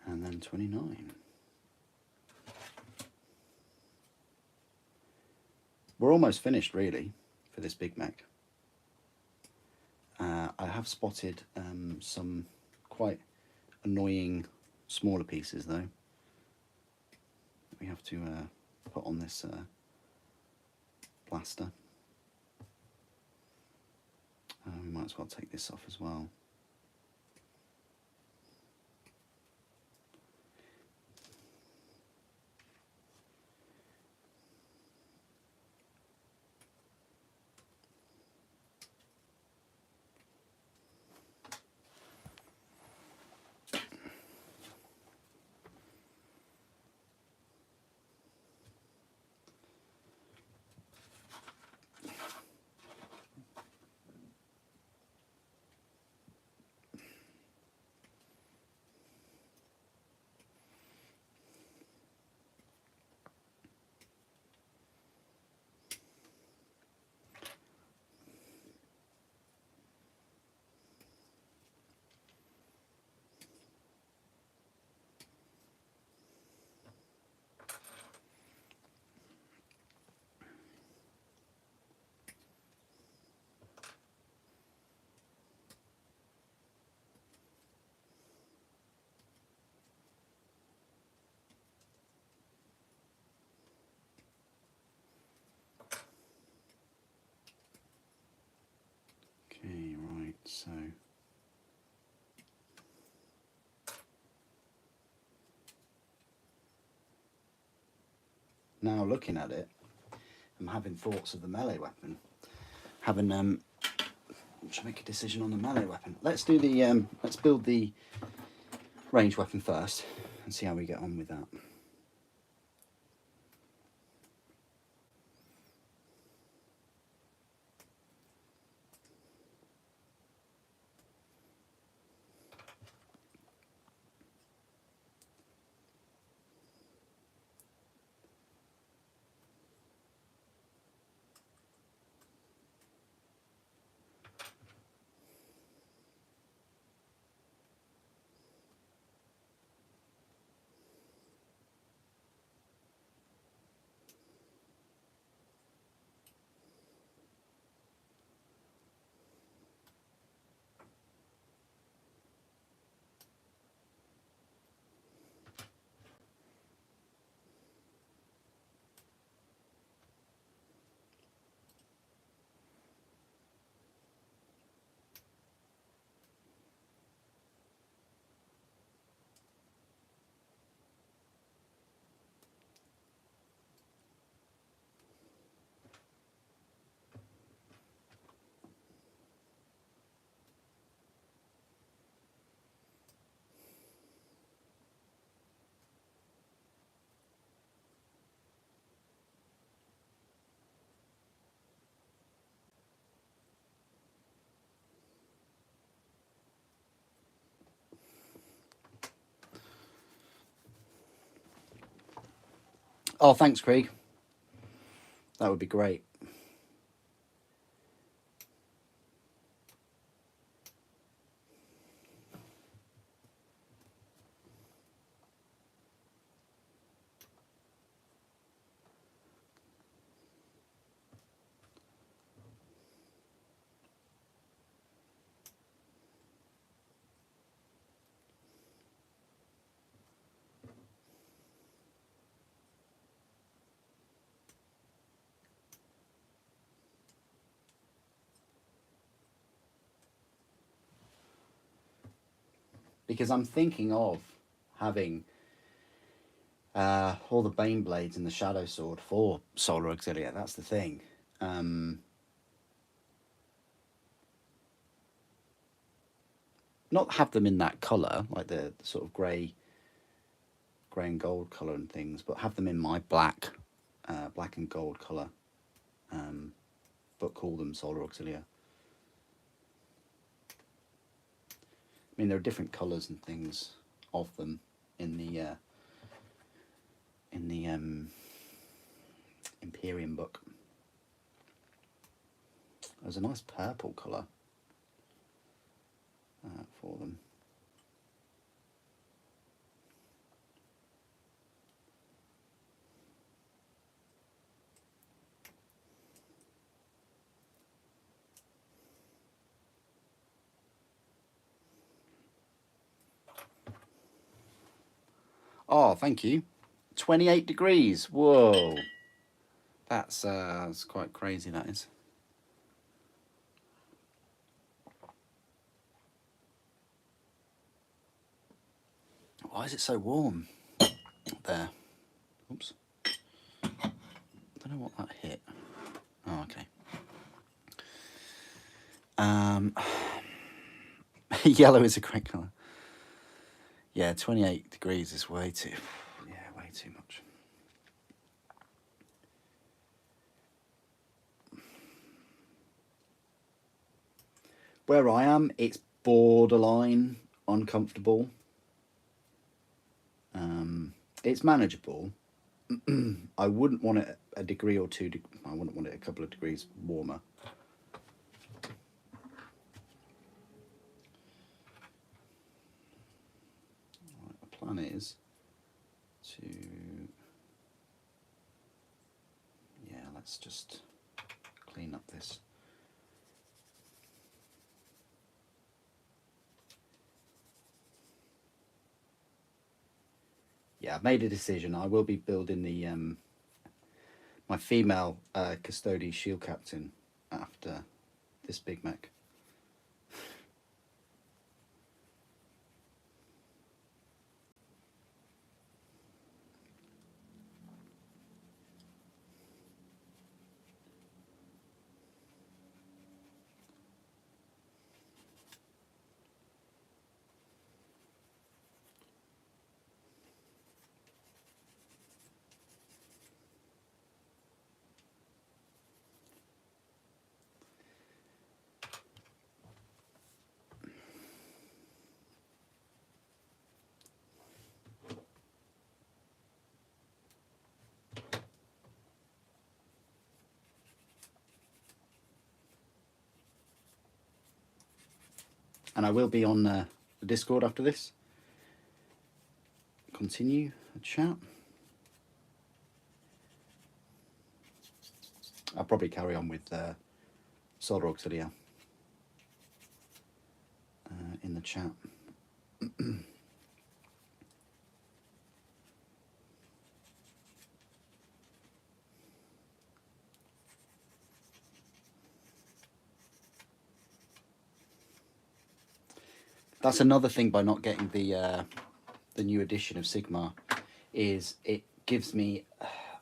And then 29. We're almost finished, really, for this Big Mek. I have spotted some quite annoying smaller pieces, though. We have to put on this blaster. We might as well take this off as well. Okay, right, so now looking at it, I'm having thoughts of the melee weapon. Should make a decision on the melee weapon. Let's do the let's build the range weapon first and see how we get on with that. Oh, thanks, Craig. That would be great. because I'm thinking of having all the Bane Blades and the Shadow Sword for Solar Auxilia. That's the thing. Not have them in that colour, like the sort of grey and gold colour and things, but have them in my black and gold colour, but call them Solar Auxilia. I mean, there are different colours and things of them in the Imperium book. There's a nice purple colour for them. Oh, thank you. 28 degrees. Whoa. That's quite crazy, that is. Why is it so warm? There. Oops. I don't know what that hit. Oh, okay. Yellow is a great colour. Yeah, 28 degrees is way too much. Where I am, it's borderline uncomfortable. It's manageable. I wouldn't want it a degree or two. I wouldn't want it a couple of degrees warmer. Right, the plan is to, yeah, let's just clean up this. Yeah, I've made a decision. I will be building the my female Custody Shield Captain after this Big Mek. And I will be on the Discord after this. Continue the chat. I'll probably carry on with Solar Auxilia in the chat. That's another thing by not getting the new edition of Sigmar, is it gives me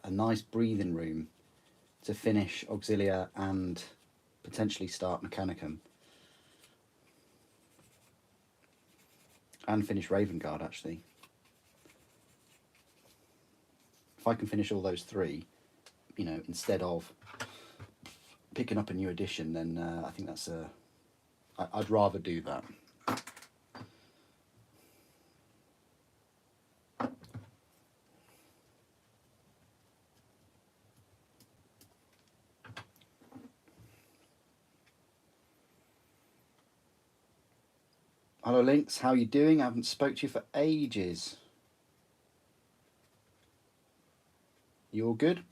a nice breathing room to finish Auxilia and potentially start Mechanicum. And finish Raven Guard, actually. If I can finish all those three, you know, instead of picking up a new edition, then I think that's I'd rather do that. Hello Lynx, how you doing? I haven't spoke to you for ages. You all good?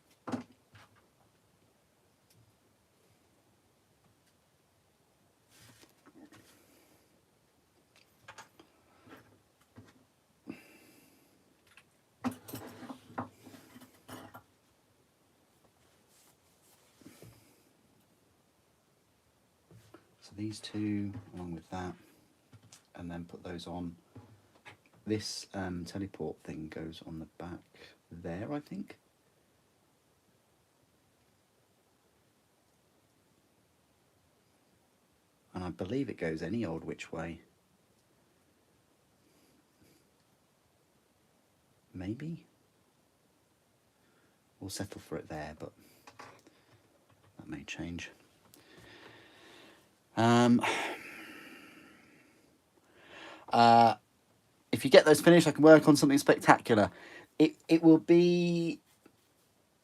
So these two along with that, and then put those on this teleport thing goes on the back there, I think. And I believe it goes any old which way. Maybe? We'll settle for it there, but that may change. If you get those finished, I can work on something spectacular. It will be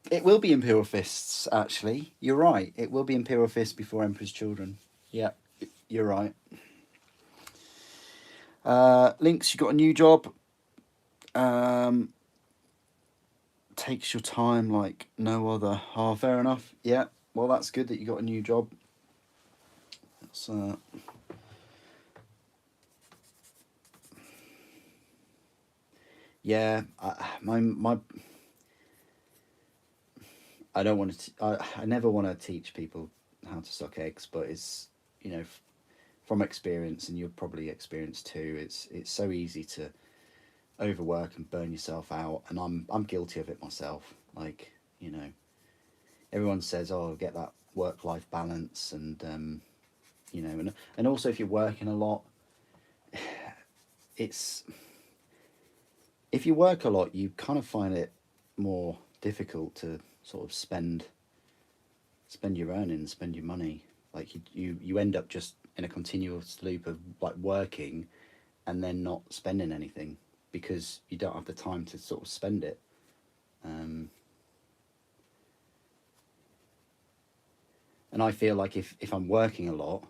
Imperial Fists, actually. You're right. It will be Imperial Fists before Emperor's Children. Yeah, you're right. Lynx, you got a new job. Takes your time like no other. Oh, fair enough. Yeah. Well, that's good that you got a new job. That's yeah. My I don't want to. I never want to teach people how to suck eggs, but it's, you know, from experience, and you've probably experienced too. It's so easy to overwork and burn yourself out, and I'm guilty of it myself. Like, you know, everyone says, "Oh, get that work-life balance," and you know, and also if you're working a lot, it's if you work a lot, you kind of find it more difficult to sort of spend your earnings, spend your money. Like you end up just in a continuous loop of like working and then not spending anything because you don't have the time to sort of spend it. And I feel like if I'm working a lot,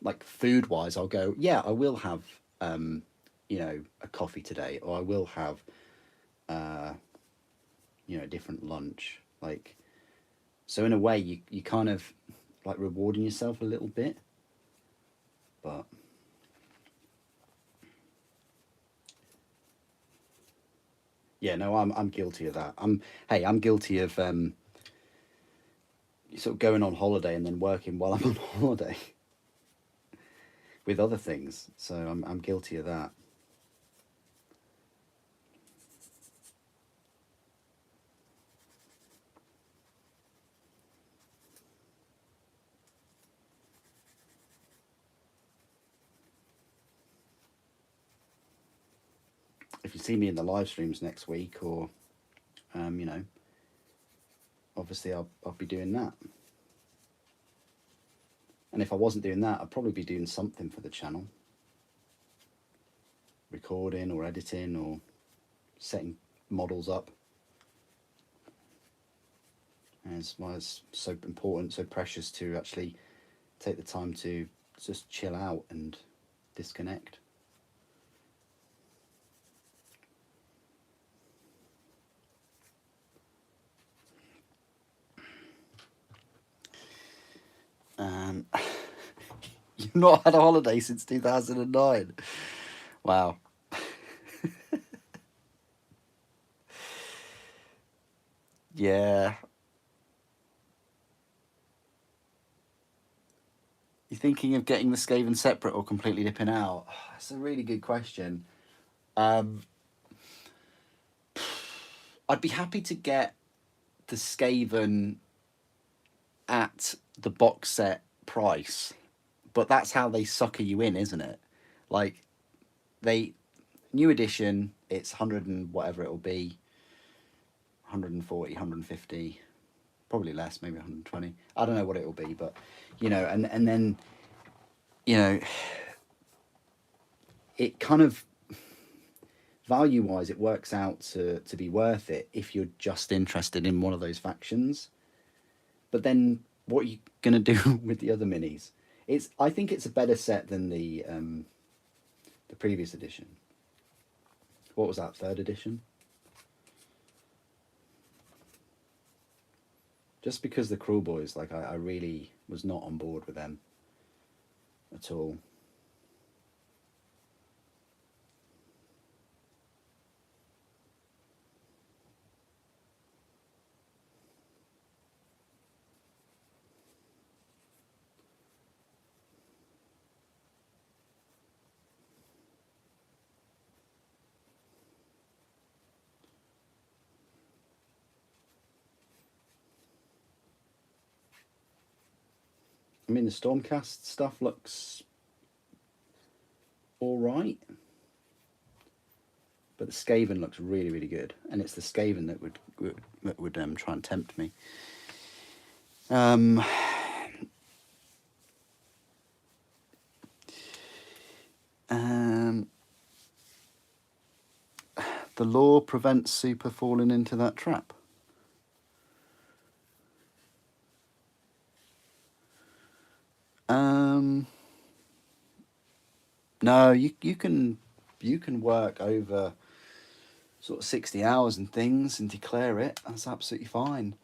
like food wise, I'll go, yeah, I will have, you know, a coffee today, or I will have, you know, a different lunch. Like, so in a way, you kind of like rewarding yourself a little bit, but yeah, no, I'm guilty of that. I'm guilty of sort of going on holiday and then working while I'm on holiday with other things. So I'm guilty of that. If you see me in the live streams next week, or you know, obviously I'll be doing that. And if I wasn't doing that, I'd probably be doing something for the channel, recording or editing or setting models up. And it's why it's so important, so precious to actually take the time to just chill out and disconnect. You've not had a holiday since 2009. Wow. Yeah. You thinking of getting the Skaven separate or completely dipping out? That's a really good question. I'd be happy to get the Skaven at the box set price, but that's how they sucker you in, isn't it? Like, they new edition, it's 100 and whatever it'll be, 140, 150, probably less, maybe 120. I don't know what it'll be, but you know, and then, you know, it kind of value wise, it works out to be worth it if you're just interested in one of those factions. But then what are you gonna do with the other minis? I think it's a better set than the previous edition. What was that, third edition? Just because the Cruel Boys, like I really was not on board with them at all. mean, the Stormcast stuff looks all right, but the Skaven looks really, really good, and it's the Skaven that would try and tempt me. The law prevents Super falling into that trap. No, you can work over sort of 60 hours and things and declare it. That's absolutely fine.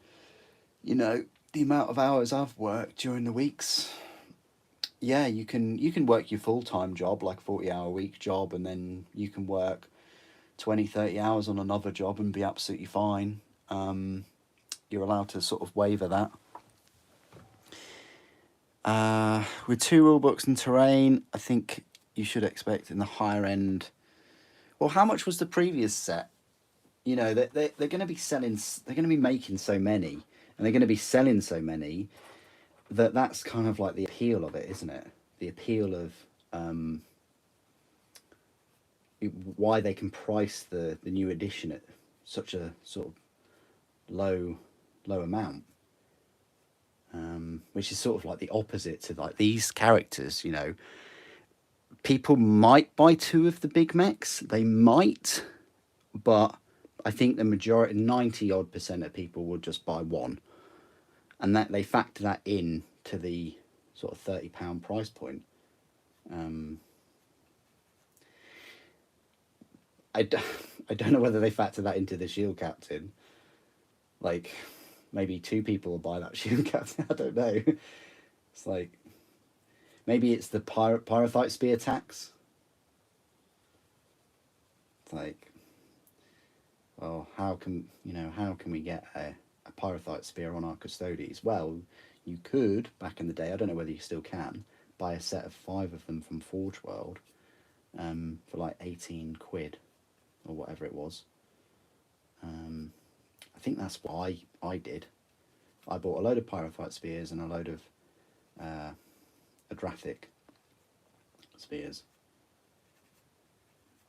You know, the amount of hours I've worked during the weeks, yeah, you can work your full-time job, like 40-hour week job, and then you can work 20, 30 hours on another job and be absolutely fine. You're allowed to sort of waiver that. With 2 rule books and terrain, I think you should expect in the higher end. Well, how much was the previous set? You know, they're going to be selling, they're going to be making so many, and they're going to be selling so many, that's kind of like the appeal of it, isn't it? The appeal of why they can price the new edition at such a sort of low amount. Which is sort of like the opposite to like these characters, you know. People might buy 2 of the Big Meks, they might, but I think the majority, 90% of people would just buy 1, and that they factor that in to the sort of £30 price point. I don't know whether they factor that into the Shield Captain. Like, maybe 2 people will buy that Shield Captain. I don't know. It's like, maybe it's the Pyrothite Spear tax. It's like, well, how can we get a Pyrothite Spear on our Custodes? Well, you could, back in the day, I don't know whether you still can, buy a set of 5 of them from Forge World for like 18 quid or whatever it was. I think that's what I did. I bought a load of Pyrothite Spears and a load of Adrathic Spears.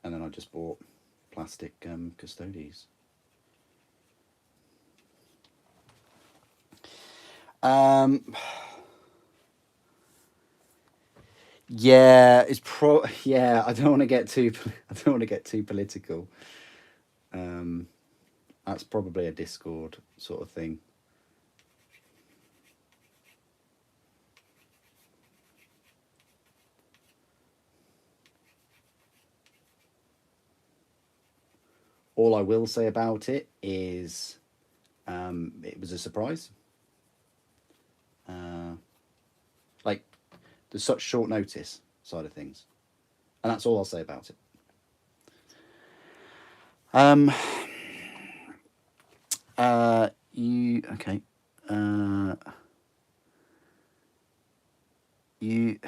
And then I just bought plastic Custodes. Yeah, yeah. I don't want to get too political. That's probably a Discord sort of thing. All I will say about it is it was a surprise. Like, there's such short notice side of things. And that's all I'll say about it. Okay. You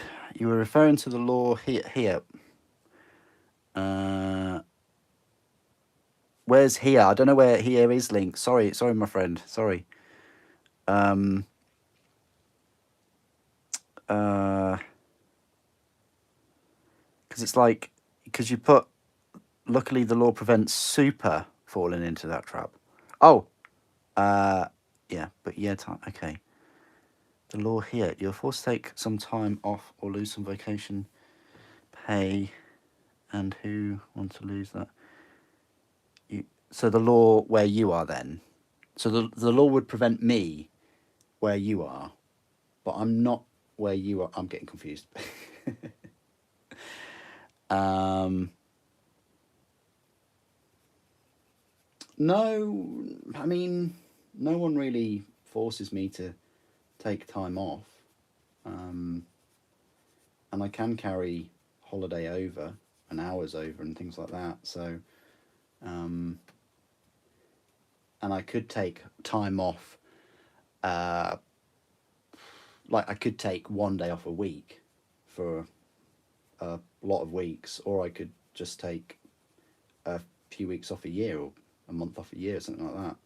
were referring to the law here. Where's here? I don't know where here is linked. Sorry, my friend. Sorry. Because it's like, because you put, luckily the law prevents Super falling into that trap. Oh, yeah, but yeah, okay. The law here, you're forced to take some time off or lose some vacation pay, and who wants to lose that? So the law where you are then, so the law would prevent me where you are, but I'm not where you are. I'm getting confused. No, I mean, no one really forces me to take time off. And I can carry holiday over and hours over and things like that. So, and I could take time off, like I could take 1 day off a week for a lot of weeks, or I could just take a few weeks off a year or a month off a year, something like that.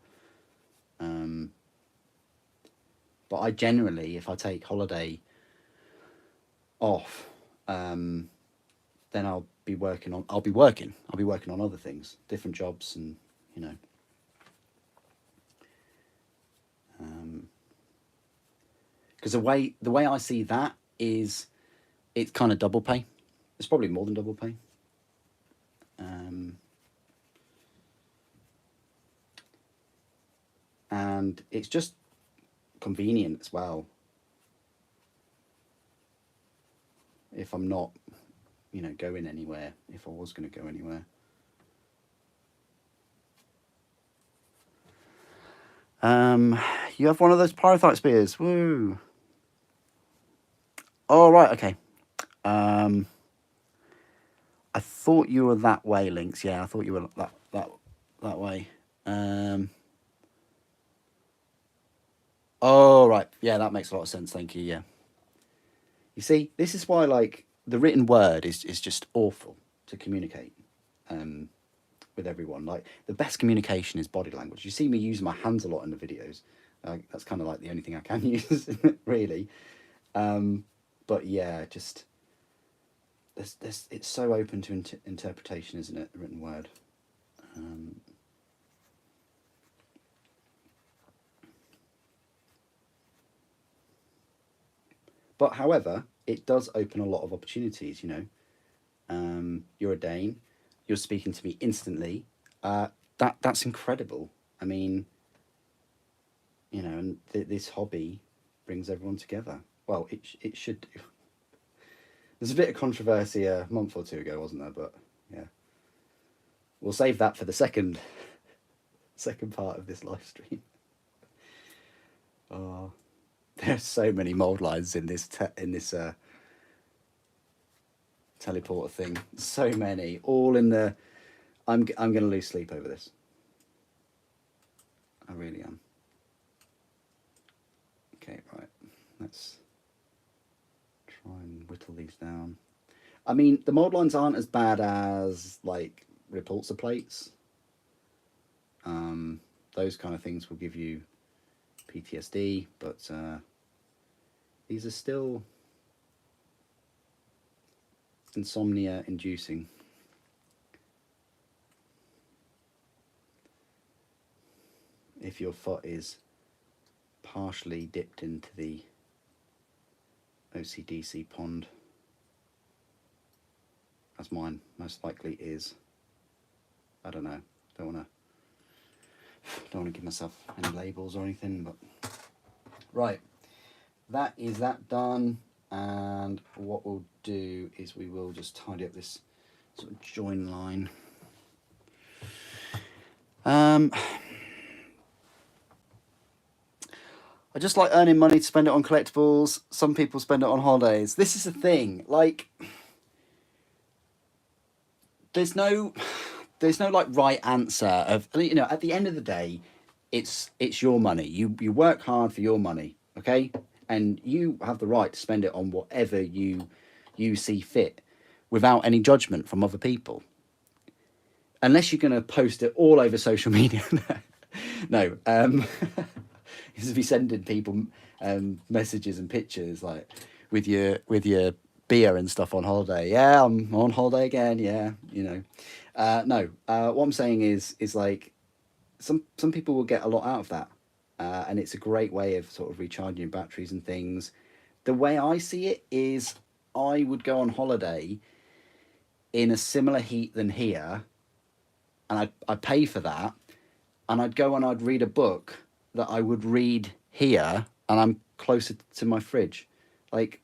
But I generally, if I take holiday off, then I'll be working on other things, different jobs, and you know. Because the way I see that is, it's kind of double pay. It's probably more than double pay. And it's just convenient as well. If I'm not, going anywhere, if I was going to go anywhere. You have one of those pyrothite spears. Woo. Oh, right, okay. I thought you were that way, Lynx. Yeah, I thought you were that way. Oh, right. Yeah, that makes a lot of sense. Thank you. Yeah. You see, this is why, like, the written word is just awful to communicate with everyone. Like, the best communication is body language. You see me use my hands a lot in the videos. That's kind of like the only thing I can use, really. But yeah, just it's so open to interpretation, isn't it? The written word. But however, it does open a lot of opportunities. You're a Dane. You're speaking to me instantly. That's incredible. I mean, and this hobby brings everyone together. Well, it should do. There's a bit of controversy a month or two ago, wasn't there? But yeah, we'll save that for the second part of this live stream. Oh, there's so many mold lines in this teleporter thing. So many, all in the. I'm gonna lose sleep over this. I really am. Okay, right. Let's try and whittle these down. I mean, the mold lines aren't as bad as like repulsor plates. Those kind of things will give you PTSD, but these are still insomnia inducing. If your foot is partially dipped into the OCDC pond, as mine most likely is. I don't know. Don't want to give myself any labels or anything, but right, that is that done. And what we'll do is we will just tidy up this sort of join line. I just like earning money to spend it on collectibles. Some people spend it on holidays. This is the thing, like, there's no like right answer of, at the end of the day, it's your money. You work hard for your money, okay? And you have the right to spend it on whatever you see fit without any judgment from other people. Unless you're going to post it all over social media. No, is to be sending people messages and pictures like with your beer and stuff on holiday. Yeah, I'm on holiday again. Yeah, no. What I'm saying is like some people will get a lot out of that, and it's a great way of sort of recharging your batteries and things. The way I see it is, I would go on holiday in a similar heat than here, and I'd pay for that, and I'd go and I'd read a book that I would read here, and I'm closer to my fridge, like.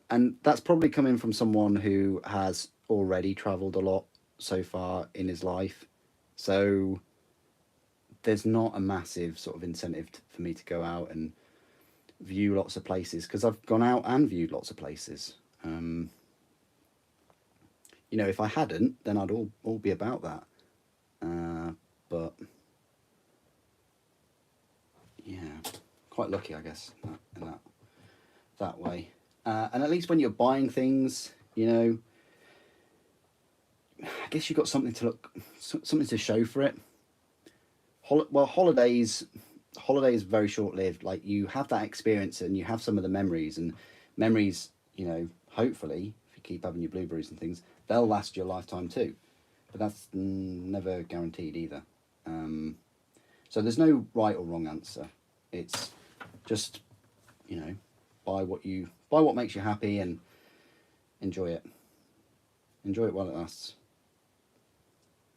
And that's probably coming from someone who has already travelled a lot so far in his life, so there's not a massive sort of incentive for me to go out and view lots of places, because I've gone out and viewed lots of places. If I hadn't, then I'd all be about that. But yeah, quite lucky, I guess, in that way. And at least when you're buying things, I guess you've got something to show for it. Holidays are very short-lived. Like, you have that experience and you have some of the memories, and Memories, you know, hopefully, if you keep having your blueberries and things, they'll last your lifetime too. But that's never guaranteed either. So there's no right or wrong answer. It's just, you know, buy what makes you happy and enjoy it. Enjoy it while it lasts,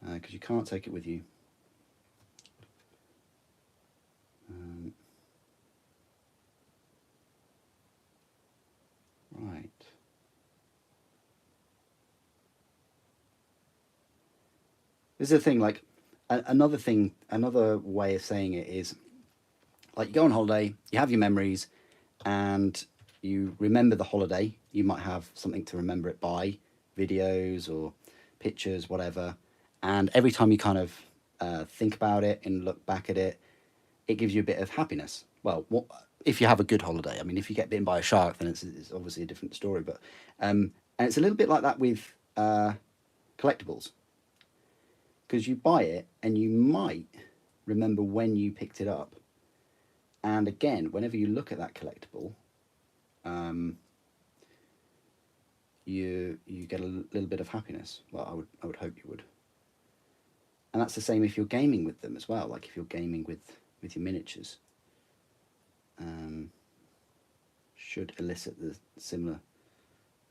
because you can't take it with you. Right. This is the thing. Like another thing, another way of saying it is like you go on holiday, you have your memories, and you remember the holiday. You might have something to remember it by, videos or pictures, whatever. And every time you kind of think about it and look back at it, it gives you a bit of happiness. Well, what, if you have a good holiday? I mean, if you get bitten by a shark, then it's obviously a different story. But and it's a little bit like that with collectibles, because you buy it and you might remember when you picked it up. And again, whenever you look at that collectible, you get a little bit of happiness. Well, I would hope you would. And that's the same if you're gaming with them as well. Like if you're gaming with your miniatures, should elicit the similar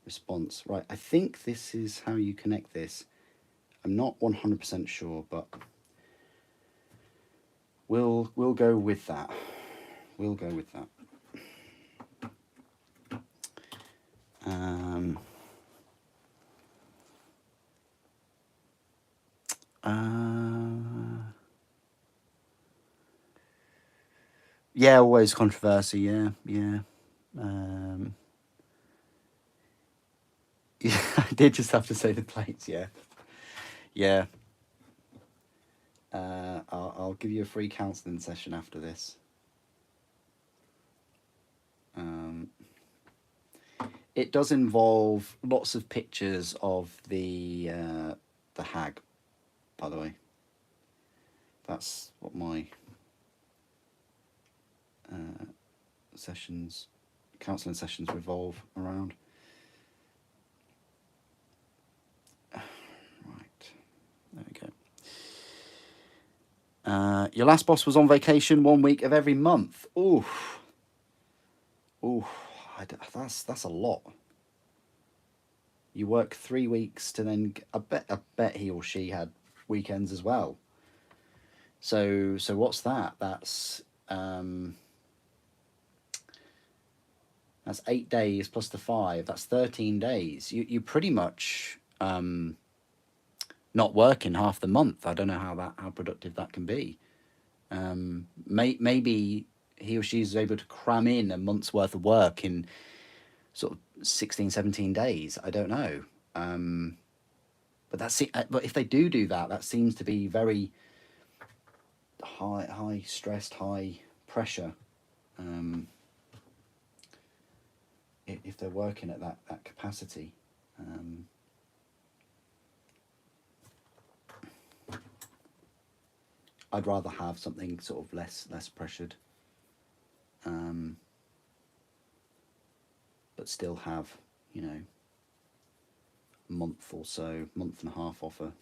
response. Right, I think this is how you connect this. I'm not 100% sure, but we'll go with that. We'll go with that. Yeah, always controversy. Yeah, yeah. Yeah, I did just have to say the plates. Yeah, yeah. I'll give you a free counselling session after this. It does involve lots of pictures of the hag, by the way. That's what my counselling sessions revolve around. Right, there we go. Your last boss was on vacation 1 week of every month. Ooh, ooh, that's a lot. You work 3 weeks to then. I bet he or she had weekends as well. So what's that? That's 8 days plus the 5. That's 13 days. You pretty much not working half the month. I don't know how productive that can be. Maybe he or she is able to cram in a month's worth of work in sort of 16, 17 days. I don't know. But if they do that, that seems to be very high stressed, high pressure. If they're working at that capacity. I'd rather have something sort of less pressured, but still have, you know, a month or so, month and a half off a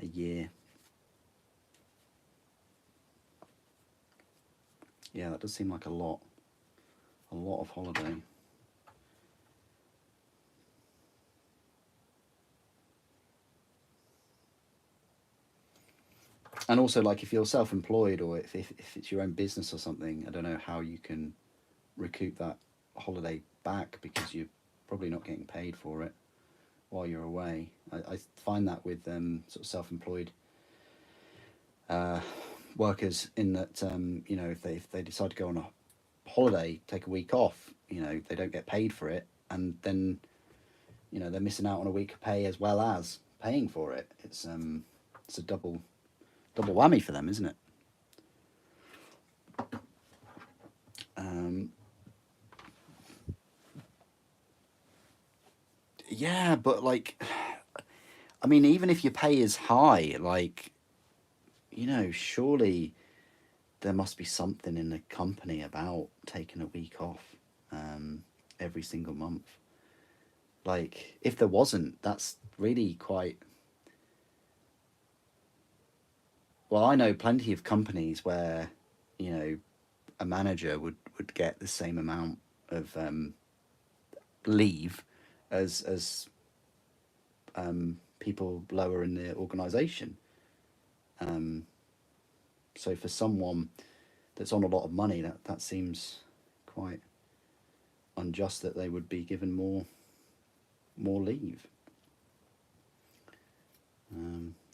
year. Yeah, that does seem like a lot of holiday. And also, like, if you're self-employed or if it's your own business or something, I don't know how you can recoup that holiday back, because you're probably not getting paid for it while you're away. I find that with sort of self-employed workers, in that you know, if they decide to go on a holiday, take a week off, you know, they don't get paid for it, and then, you know, they're missing out on a week of pay as well as paying for it. It's a double whammy for them, isn't it? Yeah, but like, I mean, even if your pay is high, like, you know, surely there must be something in the company about taking a week off. every single month. Like, if there wasn't, that's really quite. Well, I know plenty of companies where, you know, a manager would get the same amount of leave as people lower in the organisation. Um, so for someone that's on a lot of money, that seems quite unjust that they would be given more leave.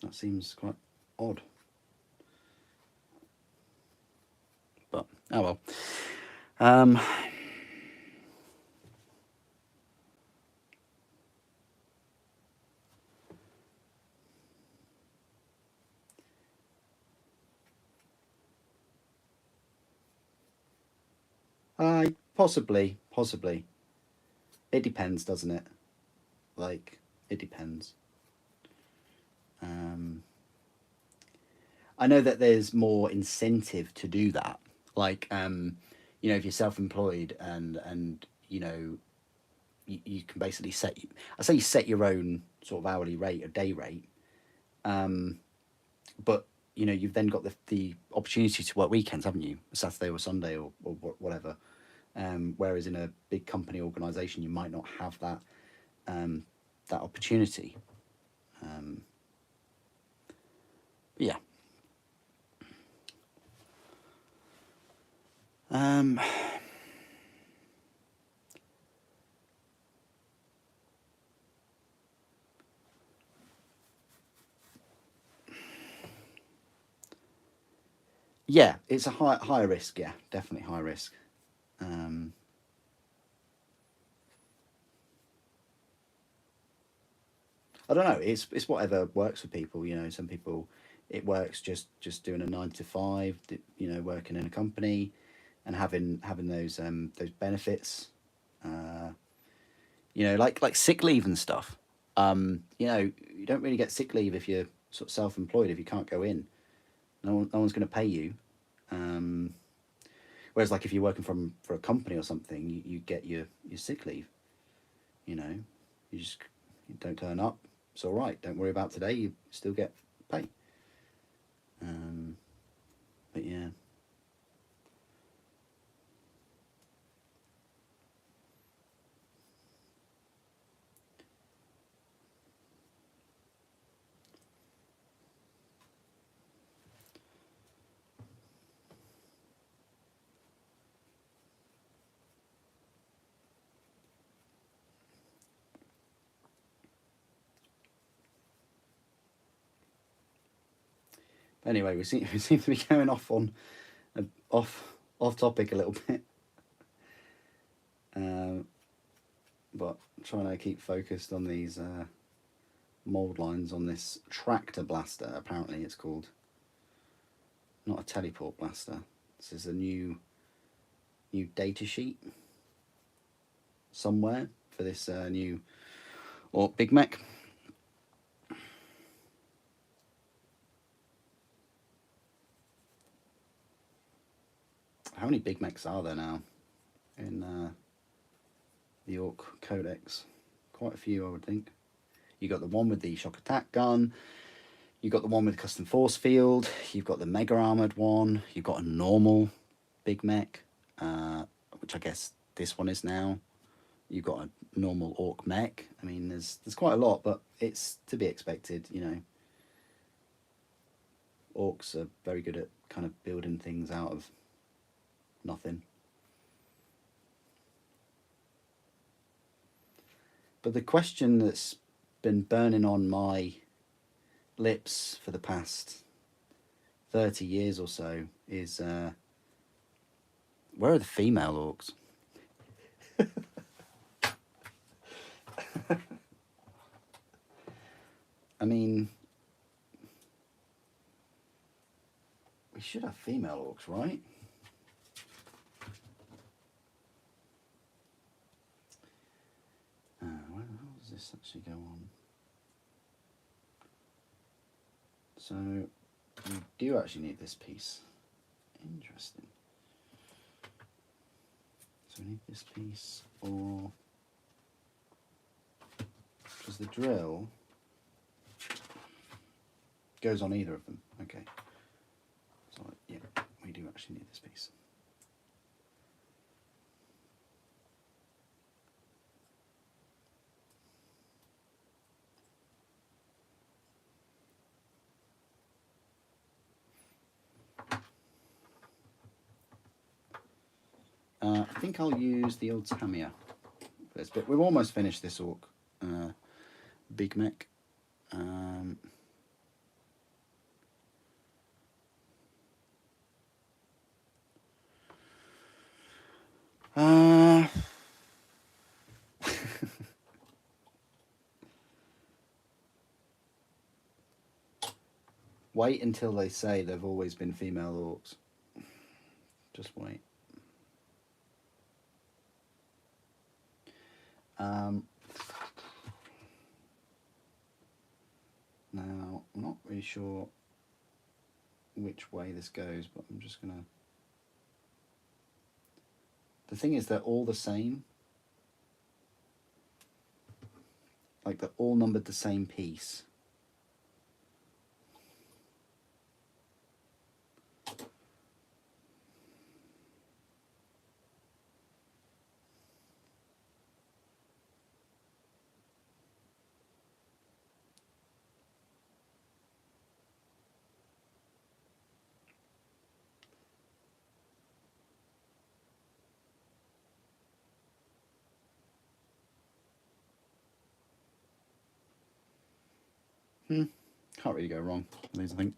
That seems quite odd. But oh well. Um, possibly. It depends, doesn't it? Like, it depends. Um, I know that there's more incentive to do that. Like, you know, if you're self-employed and you know, you can basically I say you set your own sort of hourly rate or day rate, um, but you know, you've then got the opportunity to work weekends, haven't you? Saturday or Sunday or whatever. Whereas in a big company organisation, you might not have um, that opportunity. Um, yeah. Um, yeah, it's a high risk. Yeah, definitely high risk. Um, I don't know. It's whatever works for people. You know, some people it works just doing a 9 to 5. You know, working in a company and having those benefits. Uh, you know, like sick leave and stuff. You know, you don't really get sick leave if you're sort of self-employed if you can't go in. No one's going to pay you. Um, Whereas, like, if you're working for a company or something, you get your sick leave. You know, you don't turn up. It's all right. Don't worry about today. You still get pay. Um, but yeah. Anyway, we seem to be going off on off topic a little bit. Um, but trying to keep focused on these mold lines on this tractor blaster. Apparently, it's called, not a teleport blaster. This is a new data sheet somewhere for this new Orks Big Mek. How many Big Meks are there now in the Ork Codex? Quite a few, I would think. You got the one with the shock attack gun. You got the one with custom force field. You've got the mega armored one. You've got a normal Big Mek, which I guess this one is now. You've got a normal Ork Mek. I mean, there's quite a lot, but it's to be expected. You know, orcs are very good at kind of building things out of nothing. But the question that's been burning on my lips for the past 30 years or so is where are the female orcs? I mean, we should have female orcs, right? Where the hell does this actually go on? So, we do actually need this piece. Interesting. So we need this piece, or because the drill goes on either of them. Okay. So yeah, we do actually need this piece. I think I'll use the old Tamiya for this bit. We've almost finished this Ork Big Mek. Wait until they say they've always been female orcs. Just wait. Now, I'm not really sure which way this goes, but I'm just gonna... The thing is, they're all the same. Like, they're all numbered the same piece. Can't really go wrong with these, I think.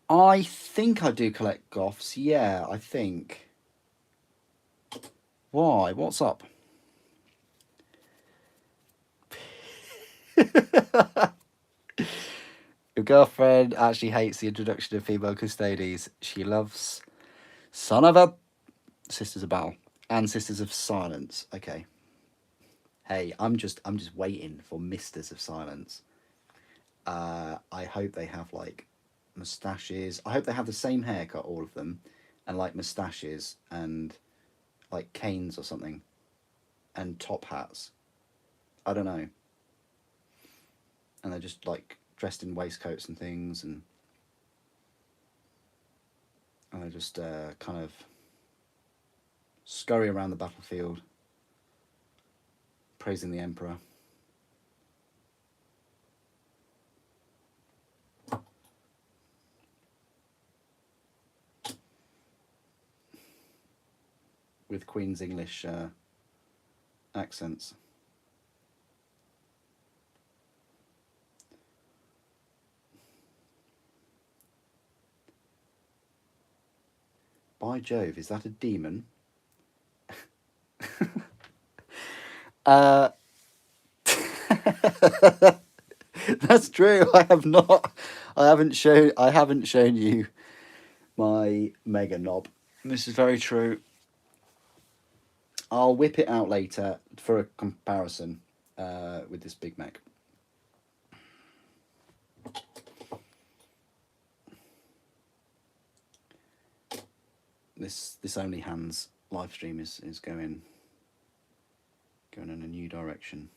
I think I do collect goths. Yeah, I think. Why? What's up? Your girlfriend actually hates the introduction of female custodies. She loves Son of a Sisters of Battle and Sisters of Silence. Okay. Hey, I'm just waiting for Misters of Silence. I hope they have like moustaches. I hope they have the same haircut, all of them, and like moustaches and like canes or something, and top hats. I don't know. And they're just like dressed in waistcoats and things, and they just kind of scurry around the battlefield, praising the Emperor. With Queen's English accents. By Jove, is that a demon? That's true. I haven't shown you my mega knob. This is very true. I'll whip it out later for a comparison with this Big Mek. This Only Hands live stream is going in a new direction.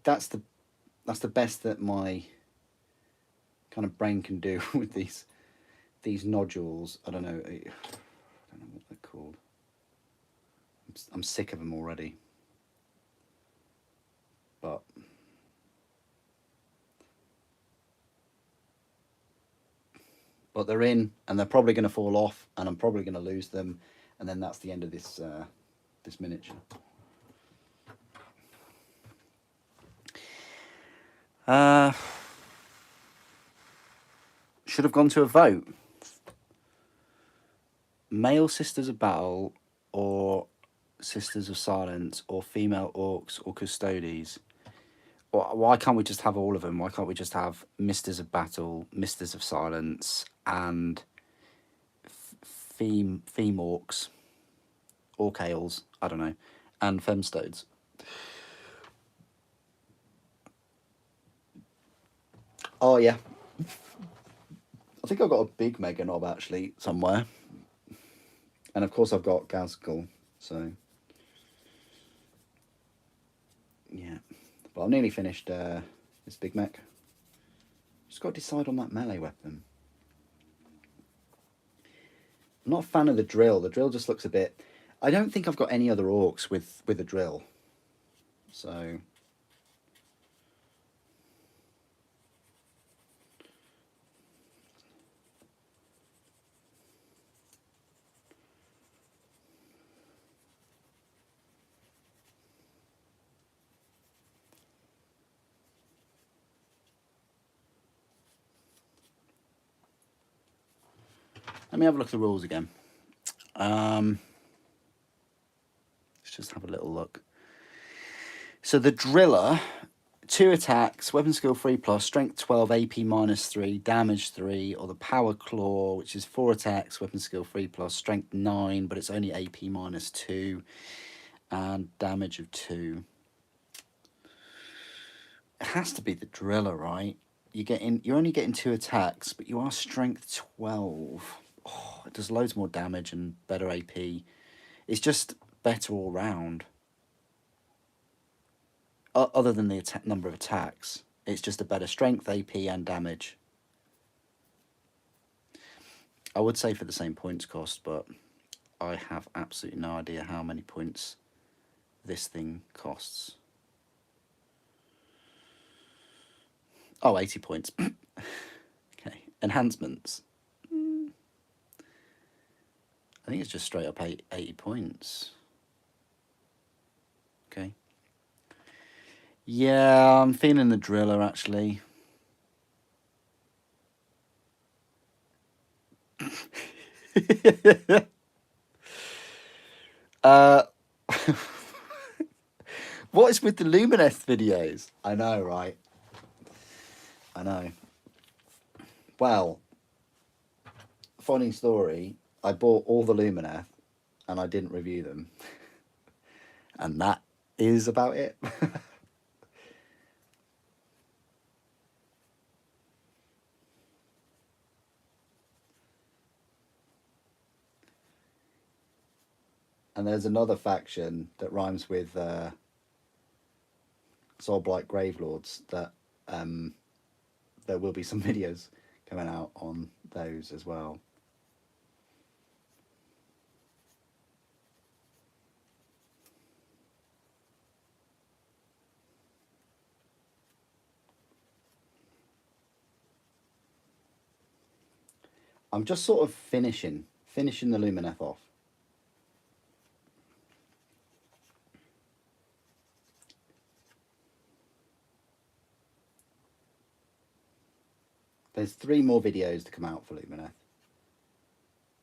That's the best that my kind of brain can do with these nodules. I don't know what they're called. I'm sick of them already. But they're in, and they're probably going to fall off, and I'm probably going to lose them, and then that's the end of this this miniature. Should have gone to a vote. Male Sisters of Battle, or Sisters of Silence, or female Orcs, or Custodes, Why can't we just have all of them? Why can't we just have Misters of Battle, Misters of Silence, and Theme Orcs, Orc Ales, I don't know, and Femstodes? Oh yeah, I think I've got a big Mega Knob actually somewhere, and of course I've got Gazgul, so yeah. But I'm nearly finished this Big Mek. Just got to decide on that melee weapon. I'm not a fan of the drill. The drill just looks a bit... I don't think I've got any other orcs with a drill. So... Let me have a look at the rules again. Let's just have a little look. So the driller, 2 attacks, weapon skill 3+, strength 12, AP -3, damage 3, or the power claw, which is 4 attacks, weapon skill 3+, strength 9, but it's only AP -2, and damage of 2. It has to be the driller, right? You're only getting 2 attacks, but you are strength 12. Oh, it does loads more damage and better AP. It's just better all round. Other than the number of attacks, it's just a better strength, AP, and damage. I would say for the same points cost, but I have absolutely no idea how many points this thing costs. Oh, 80 points. Okay. Enhancements. I think it's just straight up 80 points. Okay. Yeah, I'm feeling the driller, actually. What is with the Lumineth videos? I know, right? I know. Well, funny story, I bought all the Lumineth and I didn't review them. And that is about it. And there's another faction that rhymes with Soulblight Gravelords that there will be some videos coming out on those as well. I'm just sort of finishing the Lumineth off. There's 3 more videos to come out for Lumineth.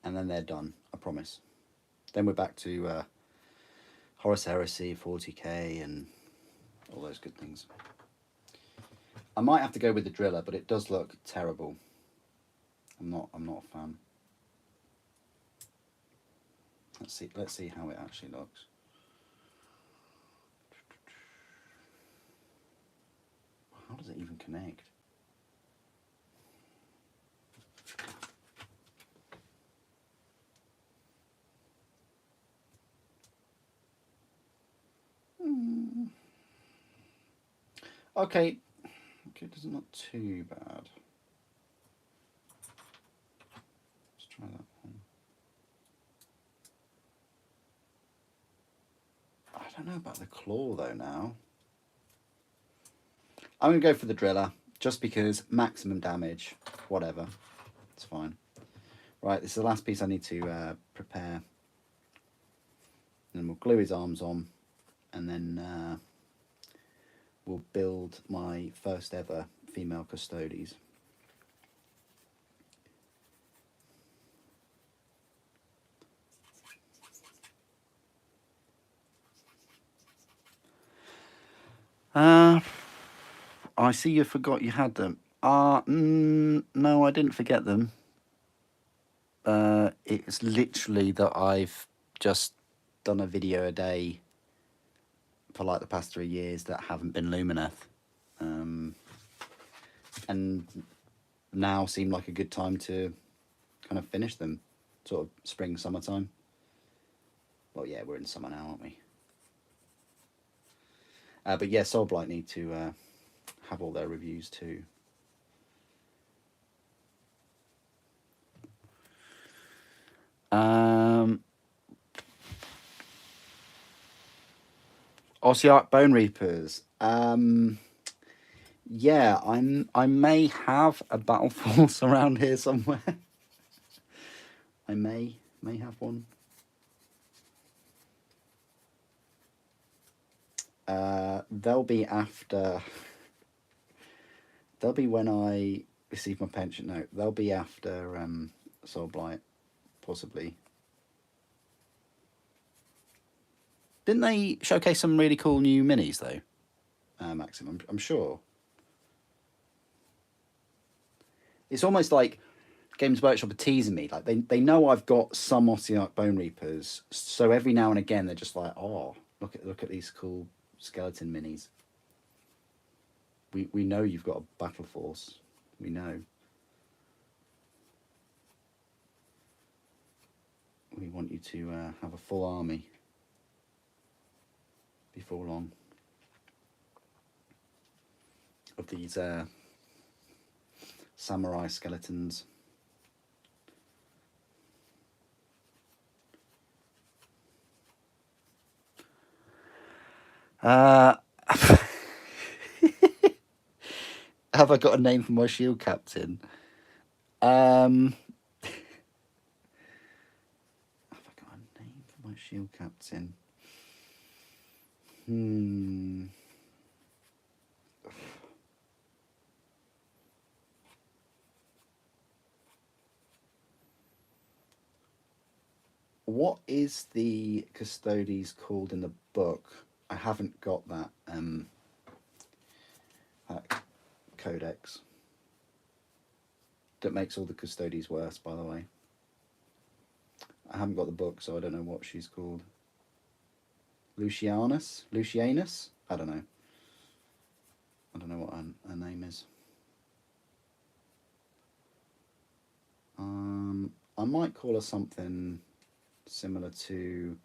And then they're done, I promise. Then we're back to Horus Heresy, 40k, and all those good things. I might have to go with the driller, but it does look terrible. I'm not a fan. Let's see how it actually looks. How does it even connect? Okay, it doesn't look too bad. Let's try that one. I don't know about the claw though now. I'm going to go for the driller, just because maximum damage, whatever, it's fine. Right, this is the last piece I need to prepare. And then we'll glue his arms on, and then we'll build my first ever female Custodes. I see you forgot you had them. No, I didn't forget them. It's literally that I've just done a video a day for like the past 3 years that haven't been Lumineth. And now seemed like a good time to kind of finish them, sort of spring, summertime. Well, yeah, we're in summer now, aren't we? But yeah, Soulblight need to have all their reviews too. Ossiarch Bone Reapers. Yeah, I may have a Battle Force around here somewhere. I may have one. They'll be after. They'll be when I receive my pension note. They'll be after Soulblight, possibly. Didn't they showcase some really cool new minis though, Maxim? I'm sure. It's almost like Games Workshop are teasing me. Like they know I've got some Ossiarch Bone Reapers, so every now and again they're just like, oh, look at these cool skeleton minis. We know you've got a Battle Force. We know. We want you to have a full army before long of these samurai skeletons. Have I got a name for my shield captain? Have I got a name for my shield captain? What is the Custodes called in the book? I haven't got that codex. That makes all the Custodes worse, by the way. I haven't got the book, so I don't know what she's called. Lucianus? I don't know. I don't know what her name is. I might call her something similar to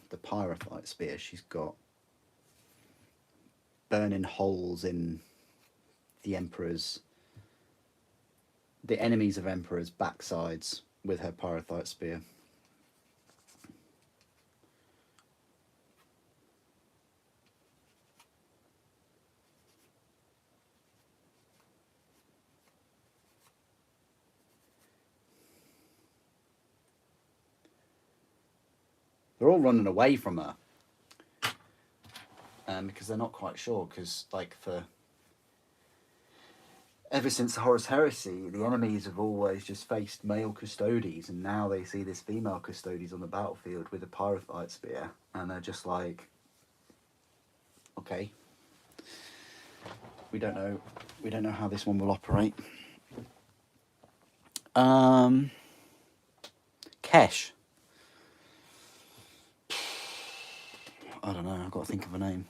the Pyrophite spear. She's got burning holes in the enemies of Emperor's backsides with her Pyrophite spear. They're all running away from her because they're not quite sure. Because ever since the Horus Heresy, the enemies have always just faced male Custodes, and now they see this female Custodes on the battlefield with a Pyrophite spear, and they're just like, okay, we don't know how this one will operate. Kesh. I don't know, I've got to think of a name.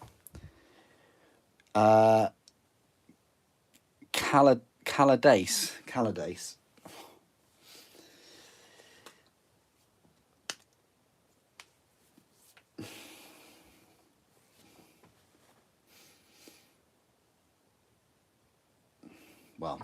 Caladace. Well,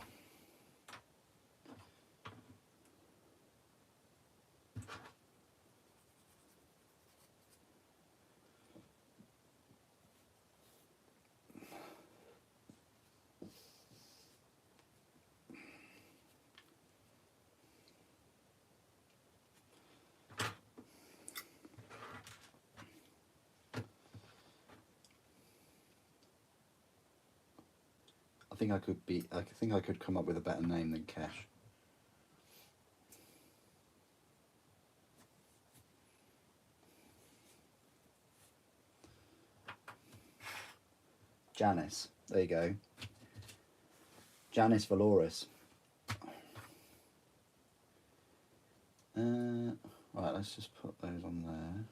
I think I could come up with a better name than Kesh. Janice. There you go. Janice Valoris. Right, let's just put those on there.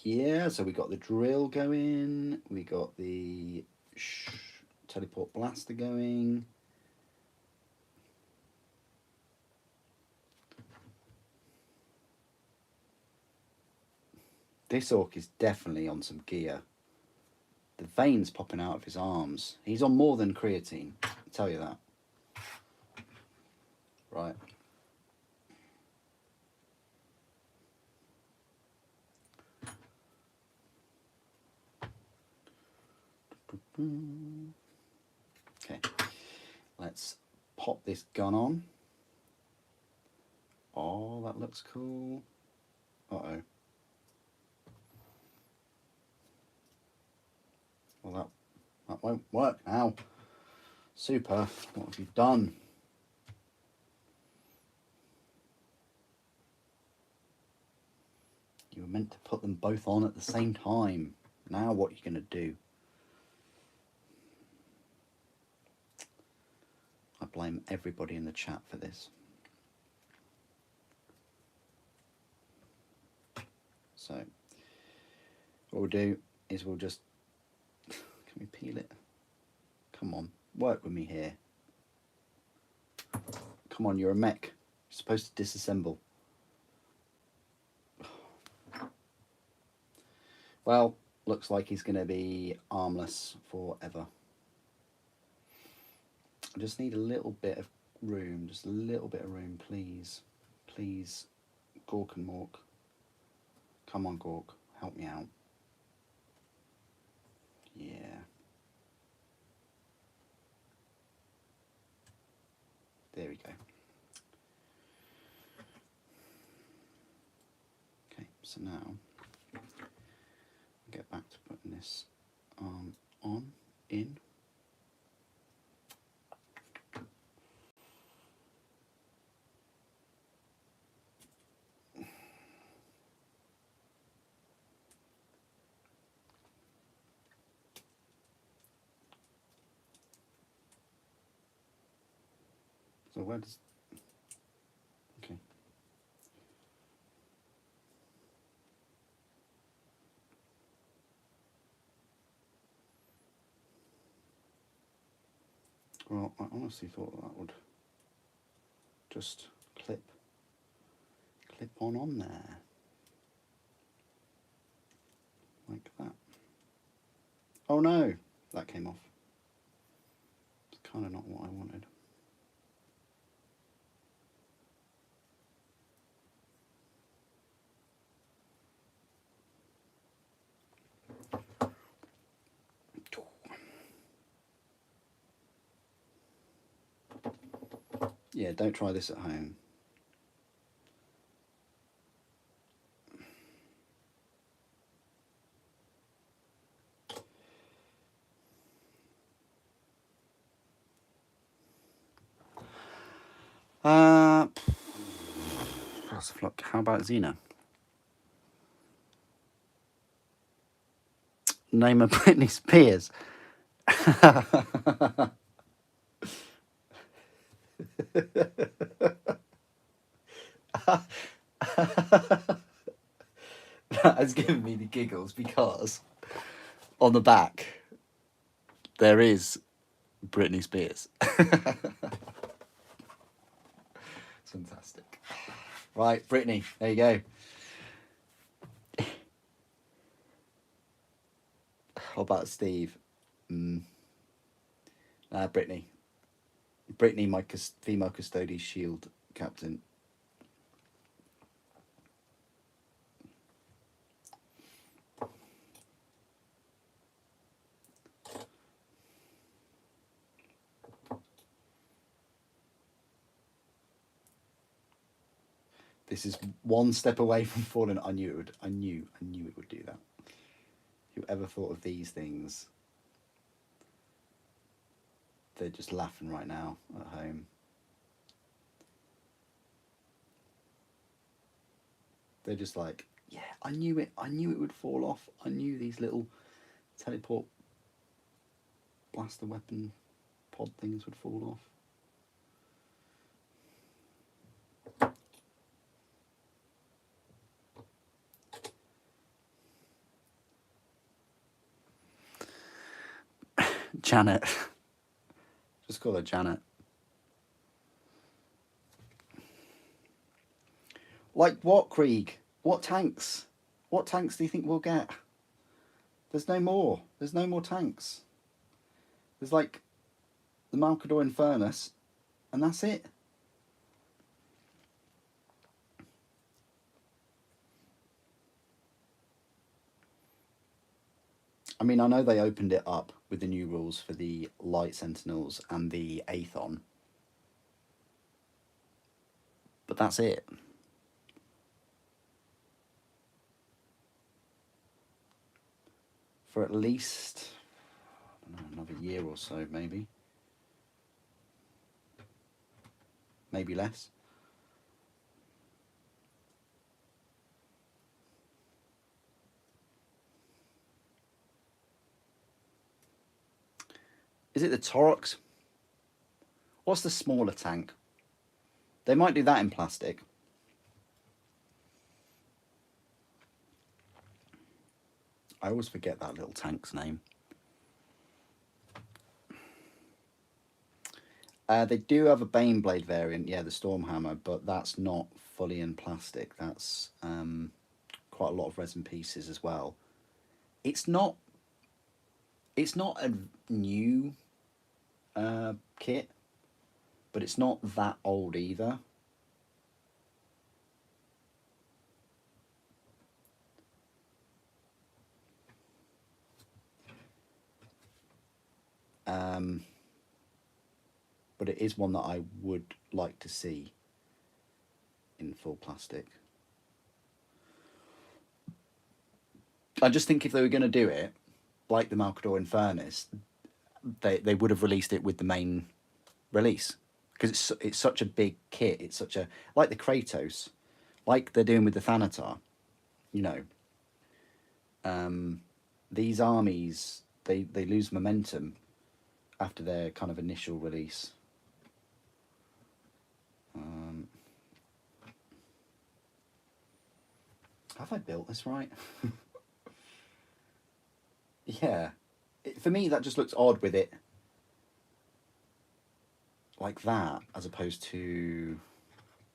Yeah, so we got the drill going, we got the teleport blaster going. This orc is definitely on some gear. The veins popping out of his arms. He's on more than creatine, I'll tell you that. Right. Okay, let's pop this gun on. Oh, that looks cool. Uh-oh. Well, that won't work now. Super, what have you done? You were meant to put them both on at the same time. Now what are you going to do? I blame everybody in the chat for this. So, what we'll do is we'll just... Can we peel it? Come on, work with me here. Come on, you're a mech. You're supposed to disassemble. Well, looks like he's going to be armless forever. I just need a little bit of room, just a little bit of room, please. Please, Gork and Mork. Come on, Gork, help me out. Yeah. There we go. Okay, so now get back to putting this on, in. So where does... Okay. Well, I honestly thought that would just clip on there. Like that. Oh no, that came off. It's kind of not what I wanted. Yeah, don't try this at home. Look, how about Xena? Name of Britney Spears. That has given me the giggles because on the back there is Britney Spears. It's fantastic. Right, Britney, there you go. What about Steve? Britney. Britney, my female Custodes shield captain. This is one step away from falling. I knew it would. I knew it would do that. Whoever thought of these things? they're just laughing right now at home. They're just like, yeah, I knew it. I knew it would fall off. I knew these little teleport blaster weapon pod things would fall off. Janet. Just call her Janet. Like what, Krieg? What tanks? What tanks do you think we'll get? There's no more. There's no more tanks. There's like the Malcador Infernus, and that's it. I mean, I know they opened it up with the new rules for the Light Sentinels and the Aethon, but that's it. For at least, I don't know, another year or so, maybe. Maybe less. Is it the Torox? What's the smaller tank? They might do that in plastic. I always forget that little tank's name. They do have a Baneblade variant, yeah, the Stormhammer, but that's not fully in plastic. That's quite a lot of resin pieces as well. It's not a new kit, but it's not that old either. But it is one that I would like to see in full plastic. I just think if they were going to do it, like the Malcador Infernus, they would have released it with the main release, because it's such a big kit. It's such a, like the Kratos, like they're doing with the Thanatar, you know. These armies, they lose momentum after their kind of initial release. Have I built this right? Yeah. For me, that just looks odd with it like that, as opposed to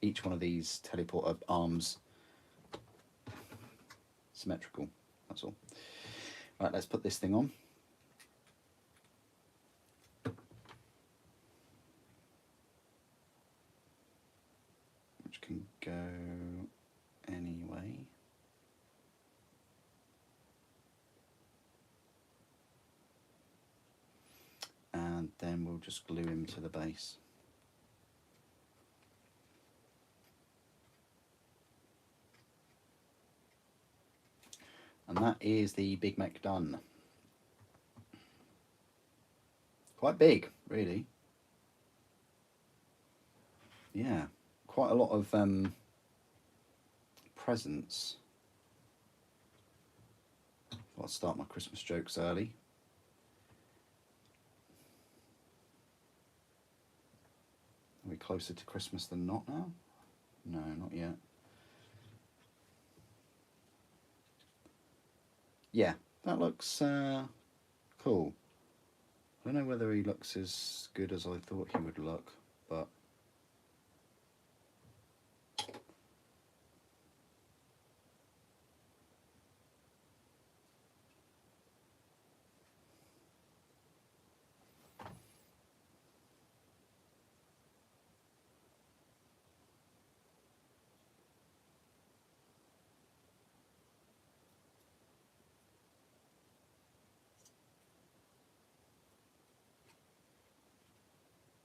each one of these teleporter arms symmetrical. That's all. Right, let's put this thing on. Which can go anyway. And then we'll just glue him to the base. And that is the Big Mek done. Quite big, really. Yeah, quite a lot of presents. I'll start my Christmas jokes early. Are we closer to Christmas than not now? No, not yet. Yeah, that looks cool. I don't know whether he looks as good as I thought he would look, but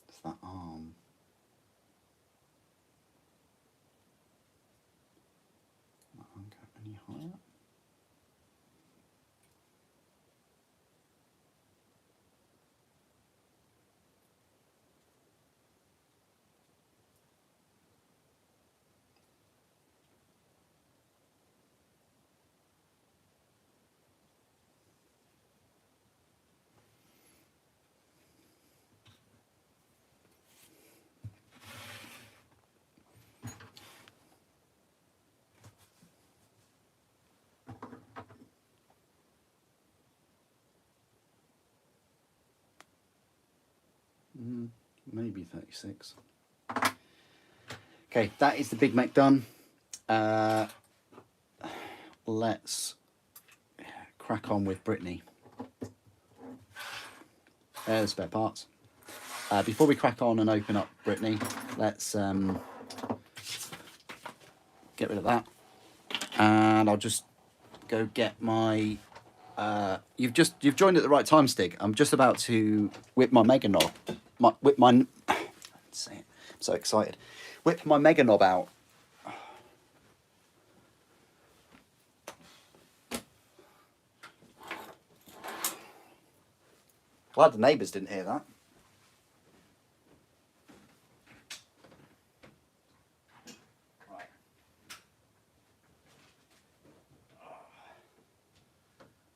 it's that arm. That arm go any higher? maybe 36. Okay, that is the Big Mek done. Let's crack on with Brittany. There's the spare parts. Before we crack on and open up Brittany, let's get rid of that. And I'll just go get my... You've joined at the right time, Stig. I'm just about to whip my mega knob. I'm so excited. Whip my mega knob out. Glad the neighbours didn't hear that. Right.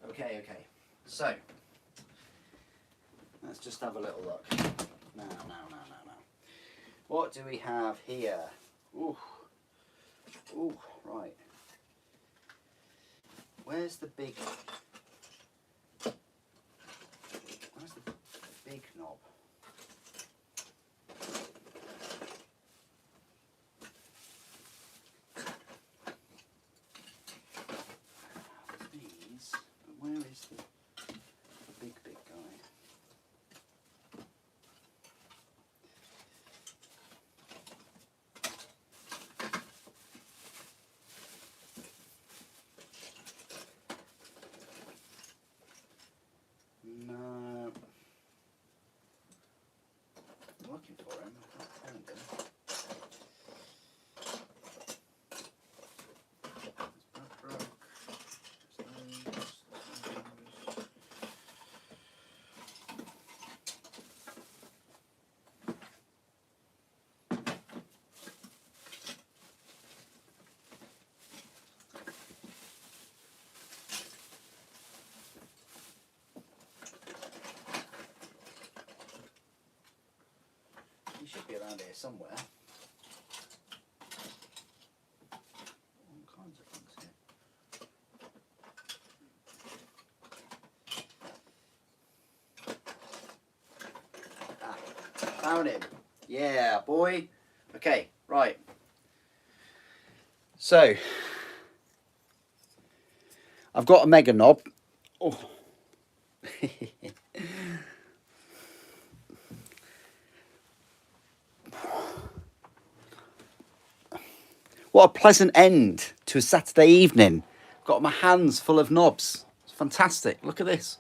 Okay. So, let's just have a little look. Now. What do we have here? Ooh, right. Where's the big knob? These, but where is the big guy? No. I'm looking for him. I can't find him. He should be around here somewhere. All kinds of things here. Found him. Yeah, boy. Okay, right. So, I've got a mega knob. Oh. What a pleasant end to a Saturday evening. I've got my hands full of knobs. It's fantastic. Look at this.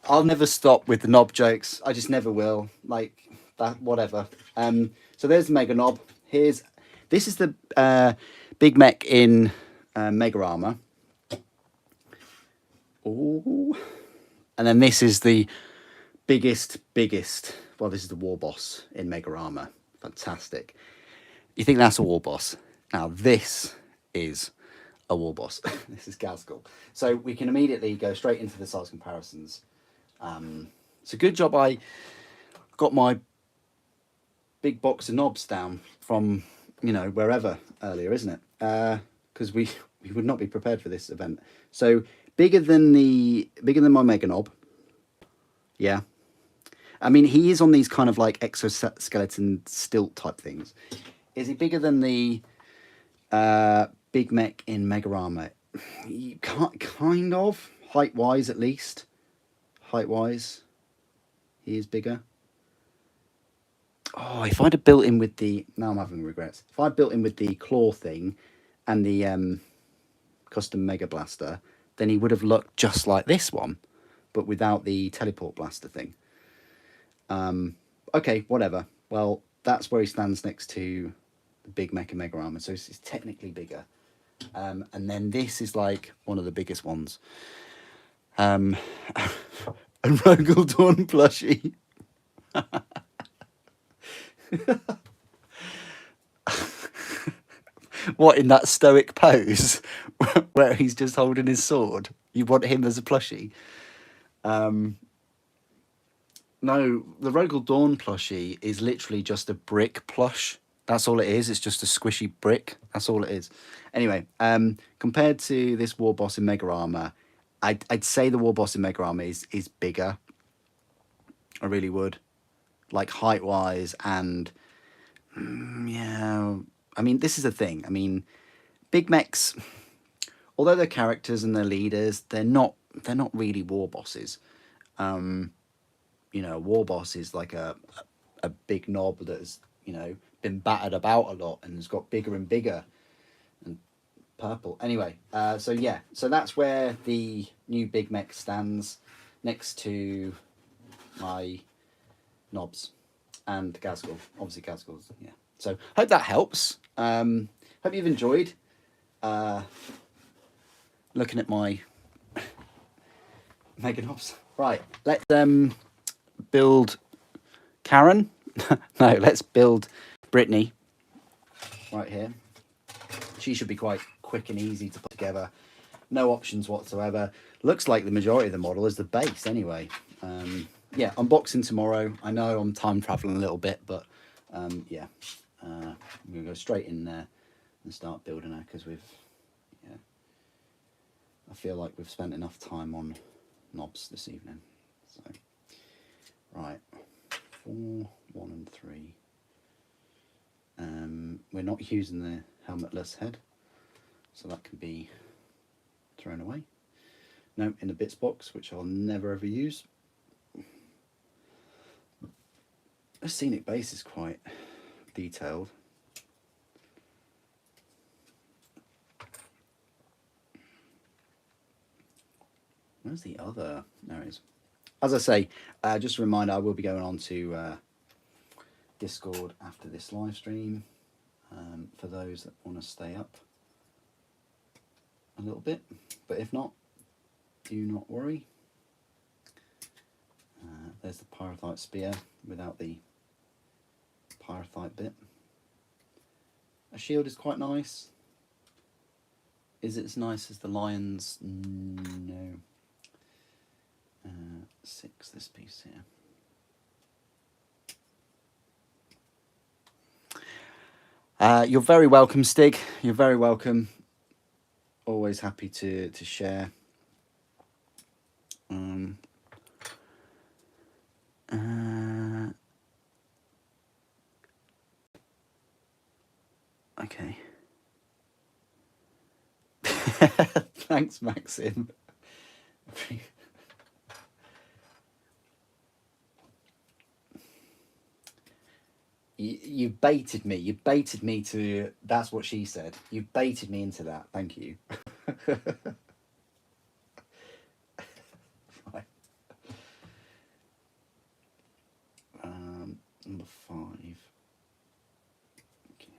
I'll never stop with the knob jokes. I just never will. Like that, whatever. So there's the mega knob. This is the Big Mek in Mega Armor. Ooh. And then this is the biggest. Well, this is the War Boss in Mega Armor. Fantastic. You think that's a War Boss? Now this is a War Boss. This is Gazgul. So we can immediately go straight into the size comparisons. It's a good job I got my big box of knobs down from, wherever earlier, isn't it? Because we would not be prepared for this event. So bigger than my mega knob. Yeah. I mean, he is on these kind of like exoskeleton stilt type things. Is he bigger than the Big Mek in Mega Armor? You can't, kind of, height-wise at least. Height-wise, he is bigger. Oh, if I'd have built in with the... Now I'm having regrets. If I'd built in with the claw thing and the custom Mega Blaster, then he would have looked just like this one, but without the teleport blaster thing. Okay, whatever. Well, that's where he stands next to the Big Mek and Mega Armor, so it's technically bigger. And then this is like one of the biggest ones. A Rogel Dawn plushie. What, in that stoic pose where he's just holding his sword? You want him as a plushie? No, the Rogel Dawn plushie is literally just a brick plush. That's all it is. It's just a squishy brick. That's all it is. Anyway, compared to this War Boss in Mega Armor, I'd say the war boss in Mega Army is bigger. I really would, like height wise, and yeah. I mean, this is the thing. I mean, Big Mechs, although they're characters and they're leaders, they're not really war bosses. You know, a war boss is like a big knob that's, you know, been battered about a lot and has got bigger and bigger and purple. Anyway, so yeah, so that's where the new Big Mek stands next to my knobs and Gazgul. Obviously, Gazgul's, yeah. So hope that helps. Hope you've enjoyed looking at my Mega knobs. Right, let's build Karen. No, let's build Brittany right here. She should be quite quick and easy to put together. No options whatsoever. Looks like the majority of the model is the base anyway. Yeah, unboxing tomorrow. I know I'm time traveling a little bit, but yeah, I'm gonna go straight in there and start building her because yeah, I feel like we've spent enough time on knobs this evening. So, right, 4, 1 and 3. We're not using the helmetless head, so that can be thrown away. No, in the bits box, which I'll never ever use. The scenic base is quite detailed. Where's the other? There it is. As I say, just a reminder, I will be going on to Discord after this live stream for those that want to stay up a little bit, but if not, do not worry. There's the Pyrothite spear without the Pyrothite bit. A shield is quite nice. Is it as nice as the lion's? No. 6, this piece here. You're very welcome, Stig. You're very welcome. Always happy to share. Okay. Thanks, Maxim. You baited me. You baited me to. That's what she said. You baited me into that. Thank you. Right. Number 5. Okay.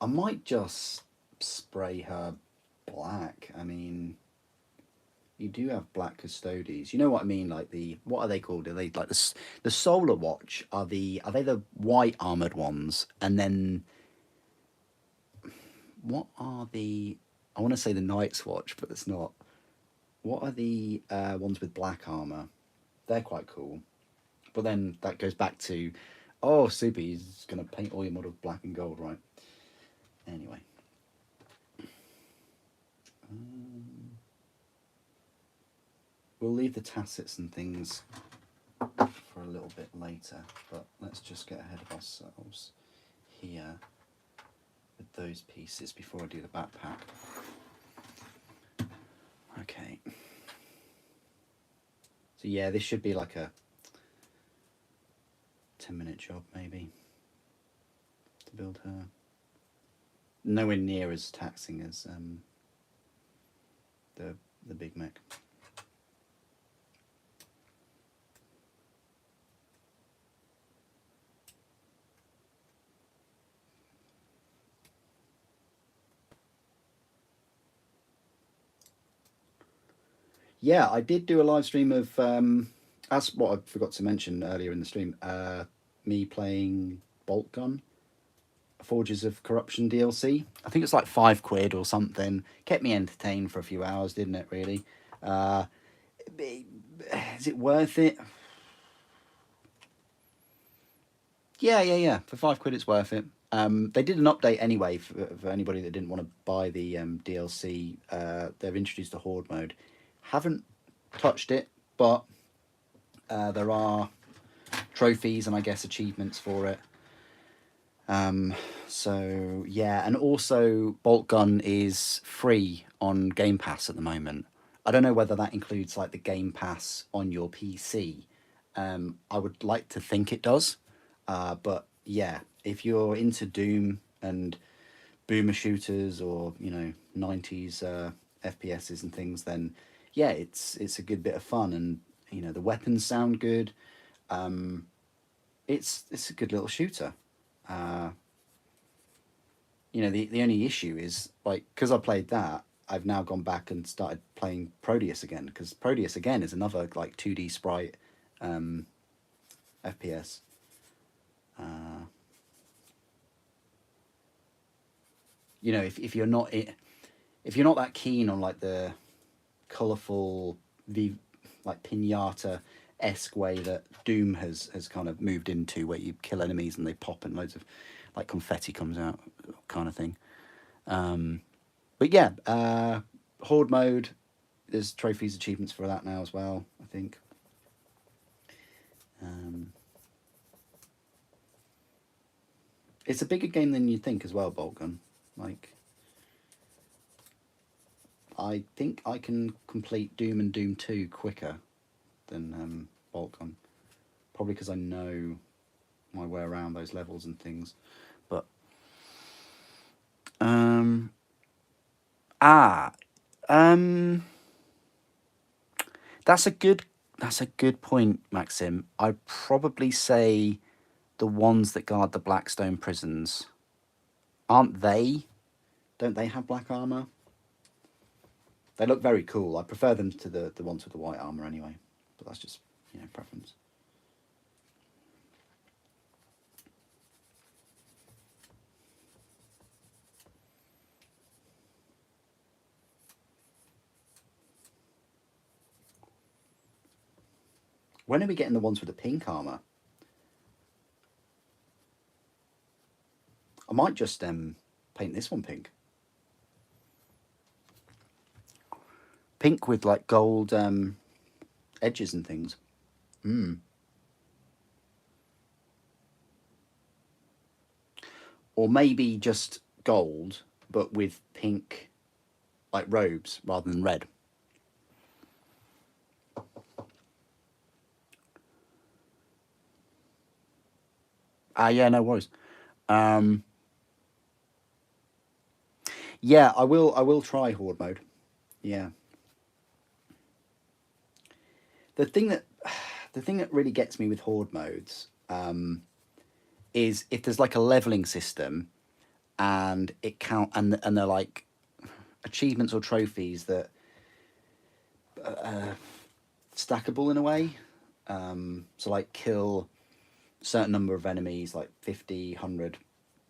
I might just spray her black. I mean, you do have black custodies. You know what I mean? Like what are they called? Are they like the Solar Watch? Are they the white armored ones? And then what are the? I want to say the Night's Watch, but it's not. What are the ones with black armor? They're quite cool. But then that goes back to, oh, super, he's gonna paint all your models black and gold, right? Anyway. We'll leave the tassets and things for a little bit later, but let's just get ahead of ourselves here with those pieces before I do the backpack. Okay. So yeah, this should be like a 10-minute job maybe to build her. Nowhere near as taxing as the Big Mek. Yeah, I did do a live stream of, that's what I forgot to mention earlier in the stream, me playing Bolt Gun, Forges of Corruption DLC. I think it's like £5 or something. Kept me entertained for a few hours, didn't it, really? Is it worth it? Yeah. For £5 it's worth it. They did an update anyway for anybody that didn't want to buy the DLC. They've introduced a horde mode. Haven't touched it, but there are trophies and I guess achievements for it. So yeah, and also Bolt Gun is free on Game Pass at the moment. I don't know whether that includes like the Game Pass on your PC. I would like to think it does, but yeah, if you're into Doom and boomer shooters or '90s FPSs and things, then yeah, it's a good bit of fun, and the weapons sound good. It's a good little shooter. Uh, the only issue is like because I played that, I've now gone back and started playing Proteus again because Proteus again is another like 2D sprite FPS. Uh, if you're not if you're not that keen on like the colourful like pinata esque way that Doom has kind of moved into, where you kill enemies and they pop and loads of like confetti comes out, kind of thing. But yeah, horde mode. There's trophies, achievements for that now as well, I think. It's a bigger game than you think as well, Bolt Gun. Like, I think I can complete Doom and Doom 2 quicker than Bolt Gun. Probably because I know my way around those levels and things. But ah, um, that's a good point, Maxim. I'd probably say the ones that guard the Blackstone prisons. Aren't they? Don't they have black armor? They look very cool. I prefer them to the ones with the white armor anyway. But that's just preference. When are we getting the ones with the pink armor? I might just paint this one pink. Pink with like gold edges and things. Or maybe just gold, but with pink like robes rather than red. Yeah, no worries. Yeah, I will try horde mode. Yeah. The thing that really gets me with horde modes is if there's like a leveling system and it count and they're like achievements or trophies that stackable in a way. So like kill a certain number of enemies, like 50, 100,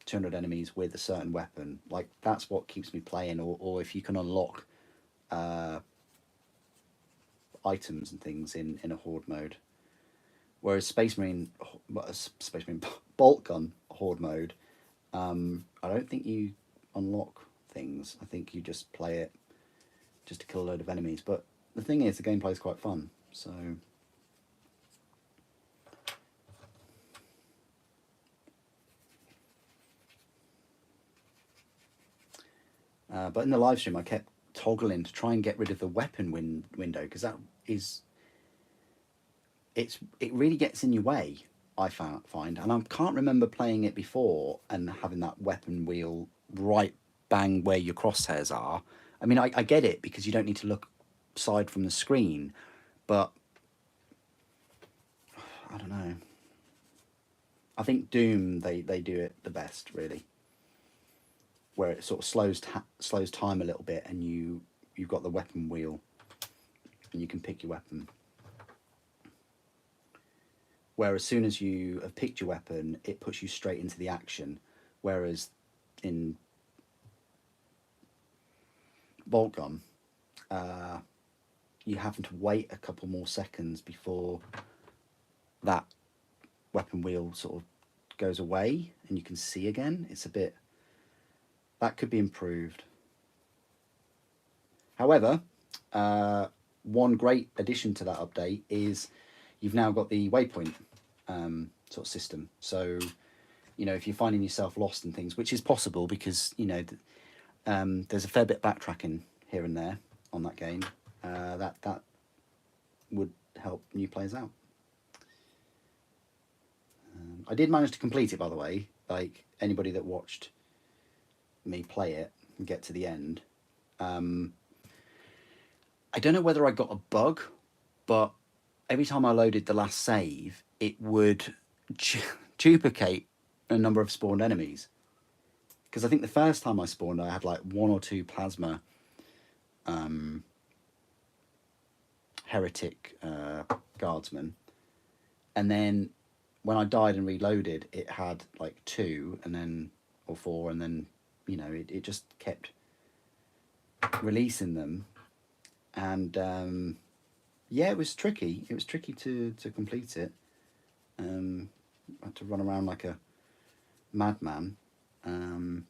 200 enemies with a certain weapon. Like that's what keeps me playing. Or if you can unlock items and things in a horde mode. Whereas Space Marine Bolt Gun horde mode, I don't think you unlock things. I think you just play it just to kill a load of enemies. But the thing is, the gameplay is quite fun. So but in the live stream, I kept toggling to try and get rid of the weapon window because that is it really gets in your way. I find, and I can't remember playing it before and having that weapon wheel right bang where your crosshairs are. I mean, I get it because you don't need to look side from the screen, but I don't know. I think Doom they do it the best really, where it sort of slows time a little bit, and you've got the weapon wheel, and you can pick your weapon. Where as soon as you have picked your weapon, it puts you straight into the action. Whereas in Bolt Gun, you having to wait a couple more seconds before that weapon wheel sort of goes away and you can see again. It's a bit, that could be improved. However, one great addition to that update is you've now got the waypoint sort of system. So, you know, if you're finding yourself lost and things, which is possible because, you know, there's a fair bit of backtracking here and there on that game, that would help new players out. I did manage to complete it, by the way. Like, anybody that watched me play it and get to the end, I don't know whether I got a bug, but every time I loaded the last save, it would duplicate a number of spawned enemies. Because I think the first time I spawned, I had like 1 or 2 plasma heretic guardsmen, and then when I died and reloaded, it had like 2 and then or 4, and then, you know, it just kept releasing them, and yeah, it was tricky. It was tricky to complete it. I had to run around like a madman, and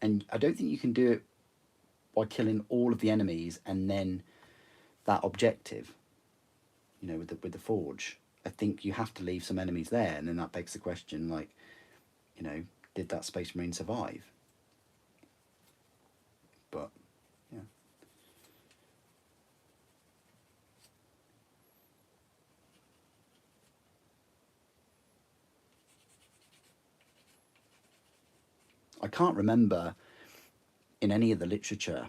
I don't think you can do it by killing all of the enemies and then that objective, you know, with the forge. I think you have to leave some enemies there, and then that begs the question, like, you know, did that Space Marine survive? But yeah. I can't remember in any of the literature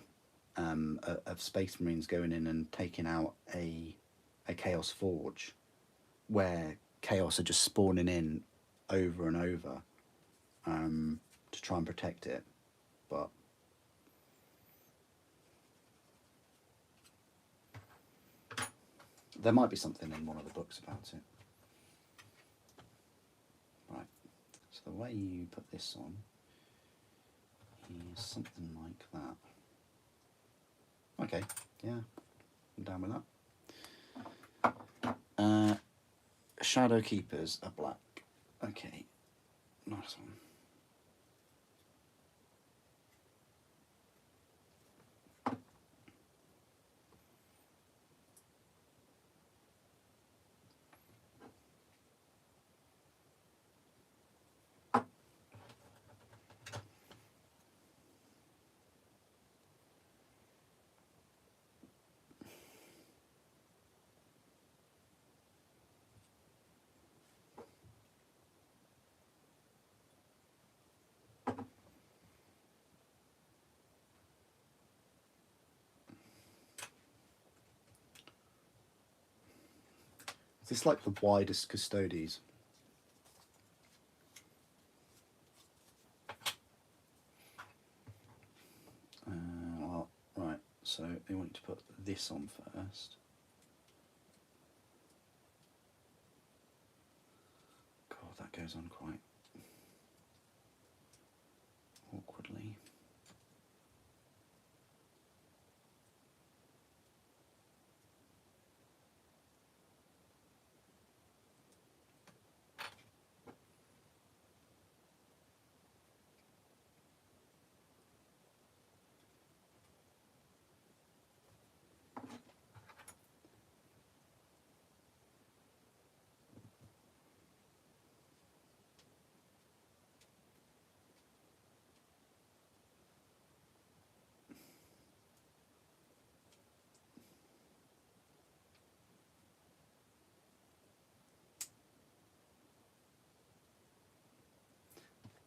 of Space Marines going in and taking out a Chaos Forge where Chaos are just spawning in over and over to try and protect it. But there might be something in one of the books about it. Right, so the way you put this on is something like that. Okay, yeah, I'm down with that. Shadow Keepers are black. Okay, nice one. Is this like the widest Custodes? Well, right, so they want to put this on first. God, that goes on quite awkwardly.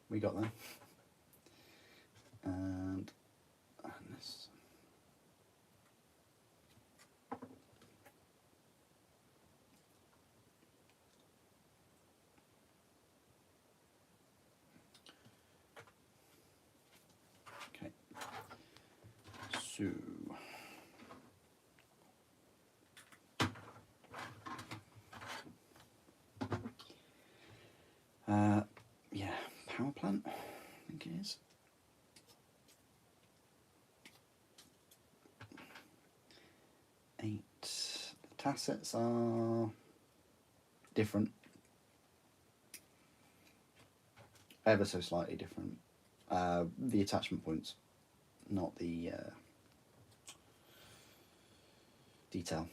We got them. And this. Okay. So. Yeah, power plant, I think it is. The tassets are different. ever so slightly different. The attachment points, not the detail.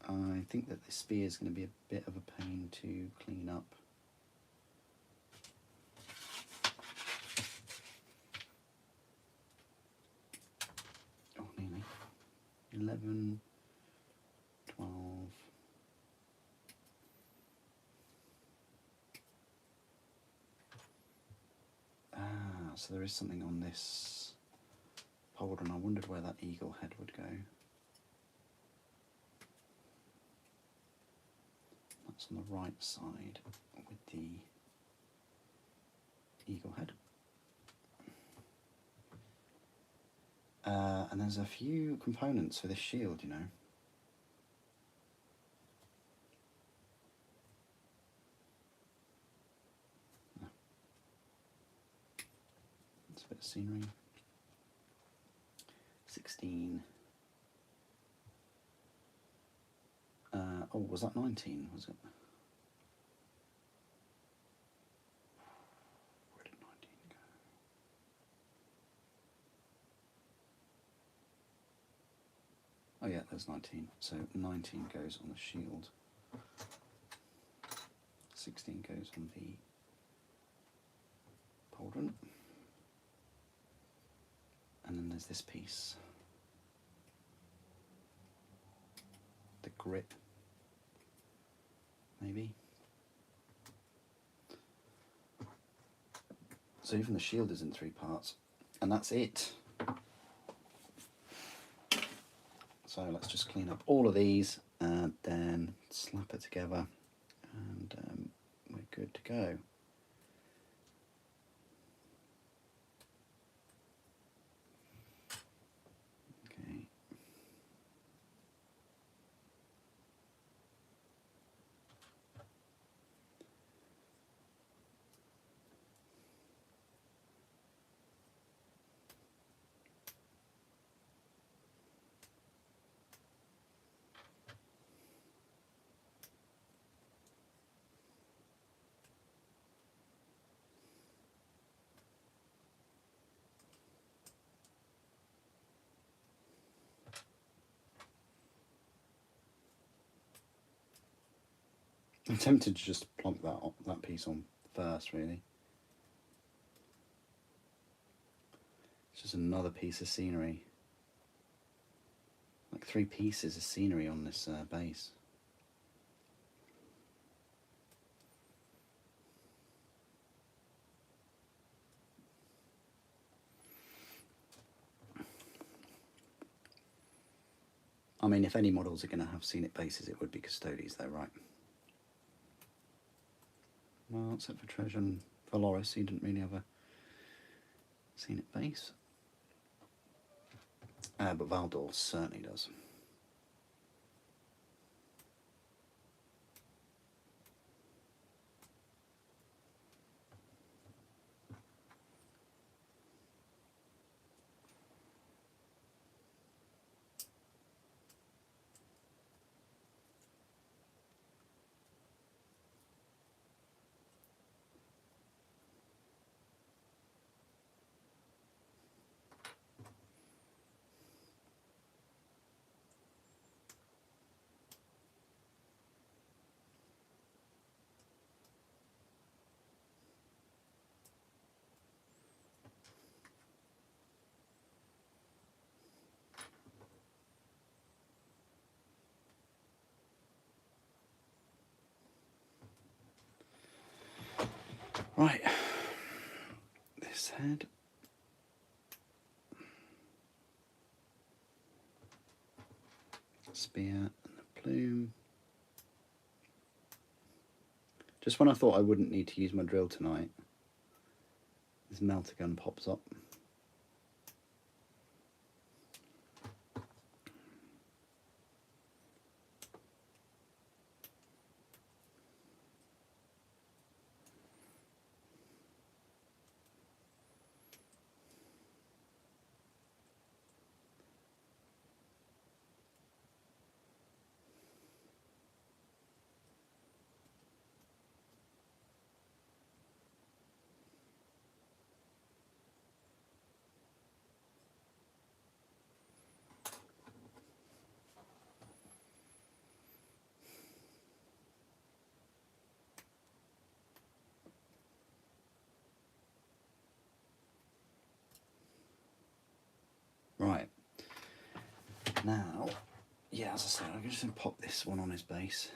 I think that this spear is going to be a bit of a pain to clean up. Oh, nearly. 11, 12. So there is something on this pole, and I wondered where that eagle head would go. That's on the right side with the eagle head. And there's a few components for this shield, you know. It's a bit of scenery. 16. Oh, was that 19? Was it? Where did 19 go? Oh yeah, there's 19. So 19 goes on the shield. 16 goes on the pauldron. And then there's this piece. The grip, maybe. So even the shield is in 3 parts, and that's it. So let's just clean up all of these and then slap it together, and we're good to go. Okay. I'm tempted to just plonk that piece on first, really. It's just another piece of scenery. Like 3 pieces of scenery on this base. I mean, if any models are going to have scenic bases, it would be Custodes, though, right? Well, except for Treasure and Valoris, he didn't really have a scenic base. But Valdor certainly does. Right, this head. Spear and the plume. Just when I thought I wouldn't need to use my drill tonight, this melter gun pops up. Now, yeah, as I said, I'm just going to pop this one on his base.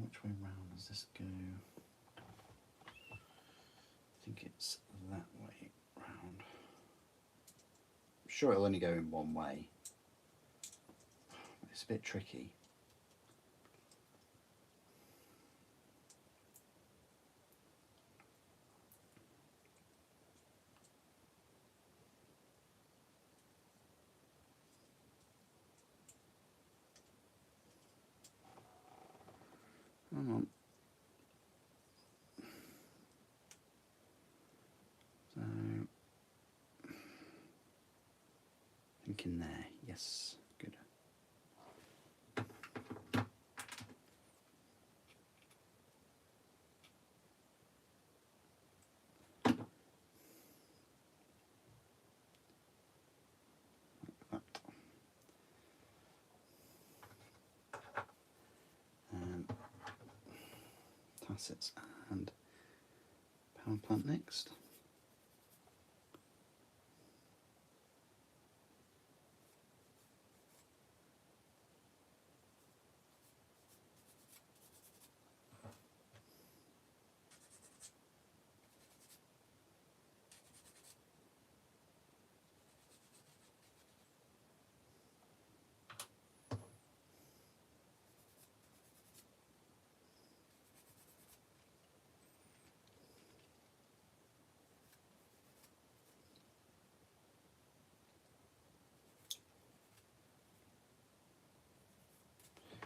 Which way round does this go? I think it's that way round. I'm sure it'll only go in one way. It's a bit tricky. Come on. So, I think in there, yes, good. Like that. And tassets and power plant next.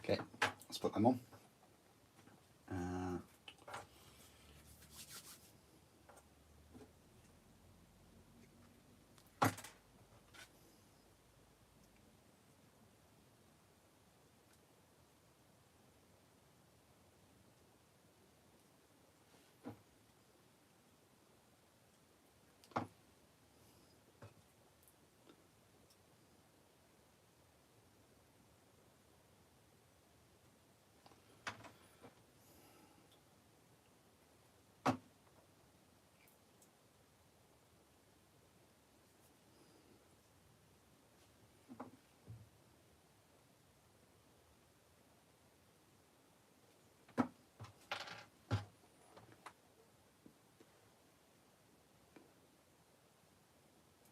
Okay, let's put them on.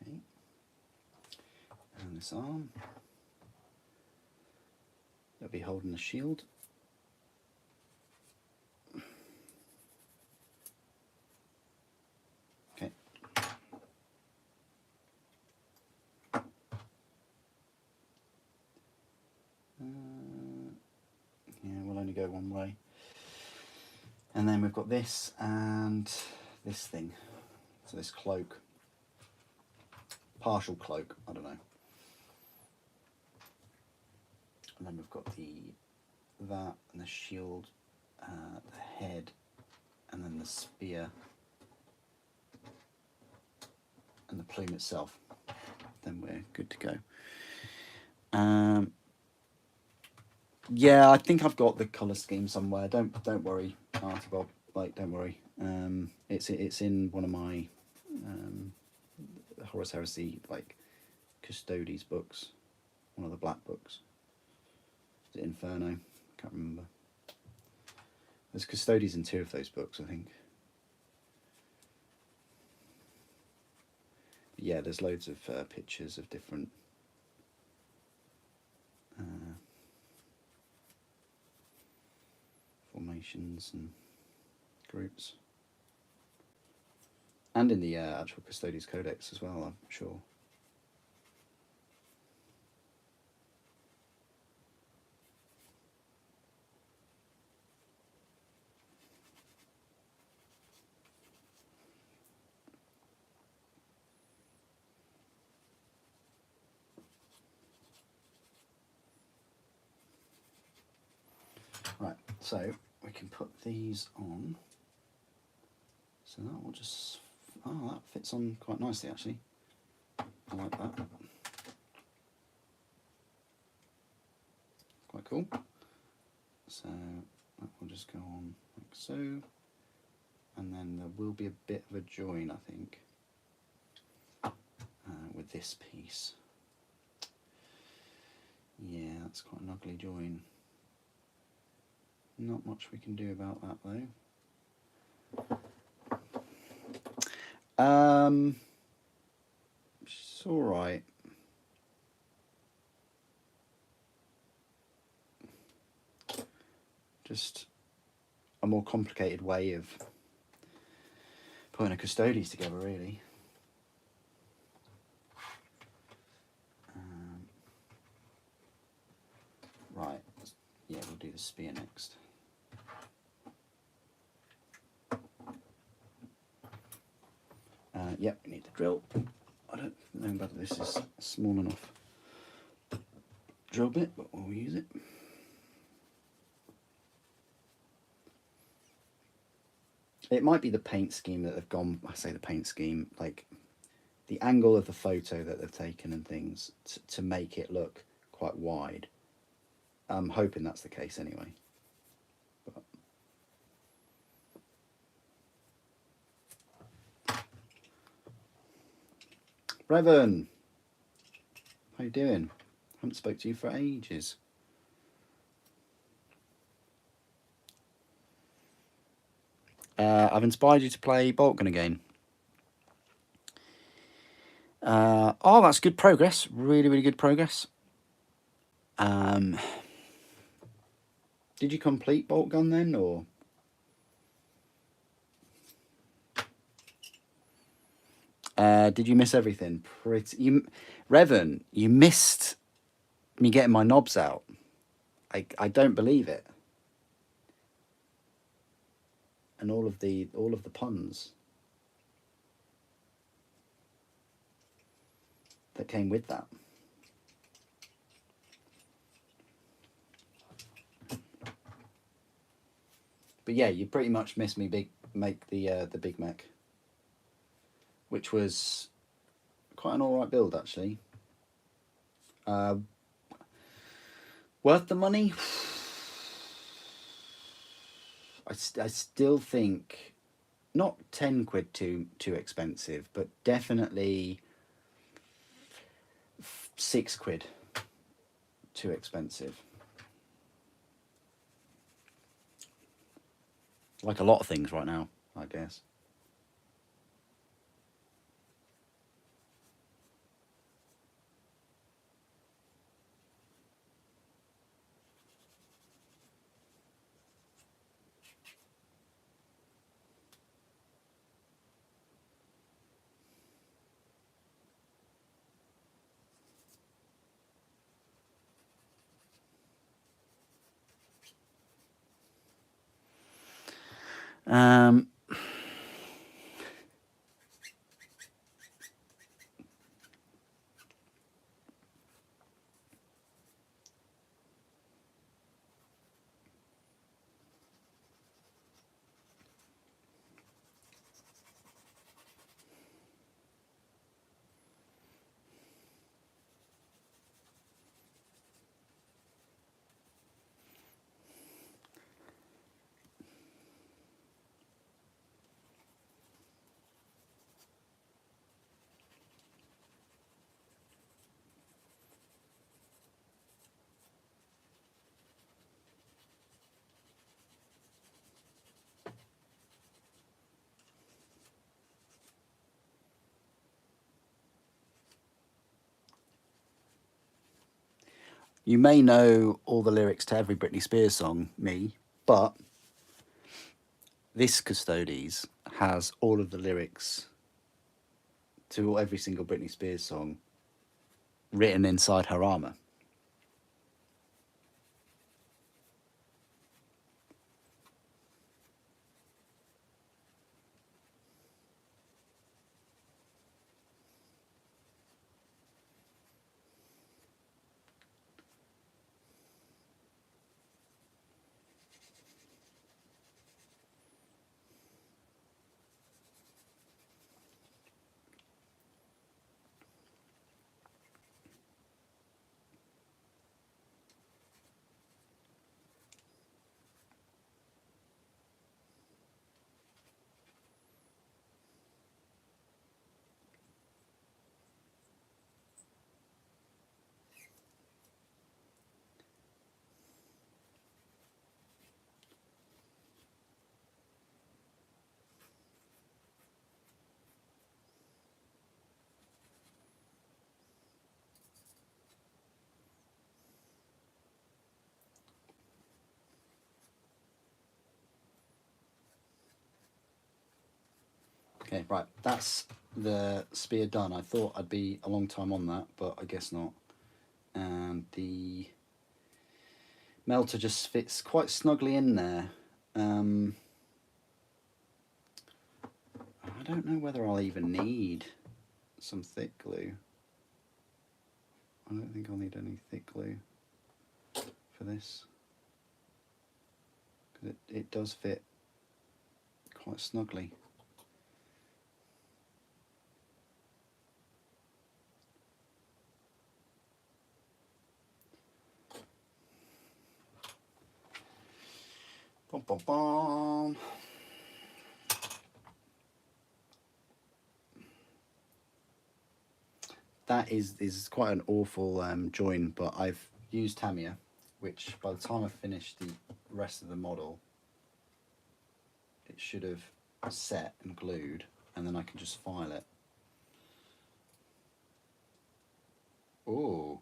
Okay. And this arm, they'll be holding the shield. Okay. Yeah, we'll only go one way. And then we've got this and this thing. So this cloak. Partial cloak, I don't know. And then we've got that and the shield, the head, and then the spear and the plume itself. Then we're good to go. Yeah, I think I've got the colour scheme somewhere. Don't worry, Artie Bob. Like, don't worry. It's in one of my Horus Heresy like Custodes books, one of the black books. Is it Inferno? Can't remember. There's Custodes in 2 of those books, I think. But yeah, there's loads of pictures of different formations and groups, and in the actual Custodes Codex as well, I'm sure. Right, so we can put these on. So that will just, oh, that fits on quite nicely actually. I like that. Quite quite cool. So that will just go on like so, and then there will be a bit of a join, I think, with this piece. Yeah, that's quite an ugly join. Not much we can do about that though. It's all right. Just a more complicated way of putting a custodies together, really. Right, yeah, we'll do the spear next. Yep, we need the drill. I don't know whether this is small enough drill bit, but we'll use it. It might be the paint scheme that they've gone, I say the paint scheme, like the angle of the photo that they've taken and things to make it look quite wide. I'm hoping that's the case anyway. Brevin, how you doing? Haven't spoke to you for ages. I've inspired you to play Boltgun again. Oh, that's good progress. Really, really good progress. Did you complete Boltgun then, or? Did you miss everything? Revan, you missed me getting my knobs out. I don't believe it. And all of the puns that came with that. But yeah, you pretty much missed me make the Big Mek, which was quite an alright build actually. Worth the money? I still think not 10 quid too expensive, but definitely 6 quid too expensive. Like a lot of things right now, I guess. You may know all the lyrics to every Britney Spears song, me, but this Custodies has all of the lyrics to every single Britney Spears song written inside her armour. Okay, right, that's the spear done. I thought I'd be a long time on that, but I guess not. And the melter just fits quite snugly in there. I don't know whether I'll even need some thick glue. I don't think I'll need any thick glue for this, because it does fit quite snugly. Bum, bum, bum. That is quite an awful join, but I've used Tamiya, which by the time I finish the rest of the model, it should have set and glued, and then I can just file it. Oh,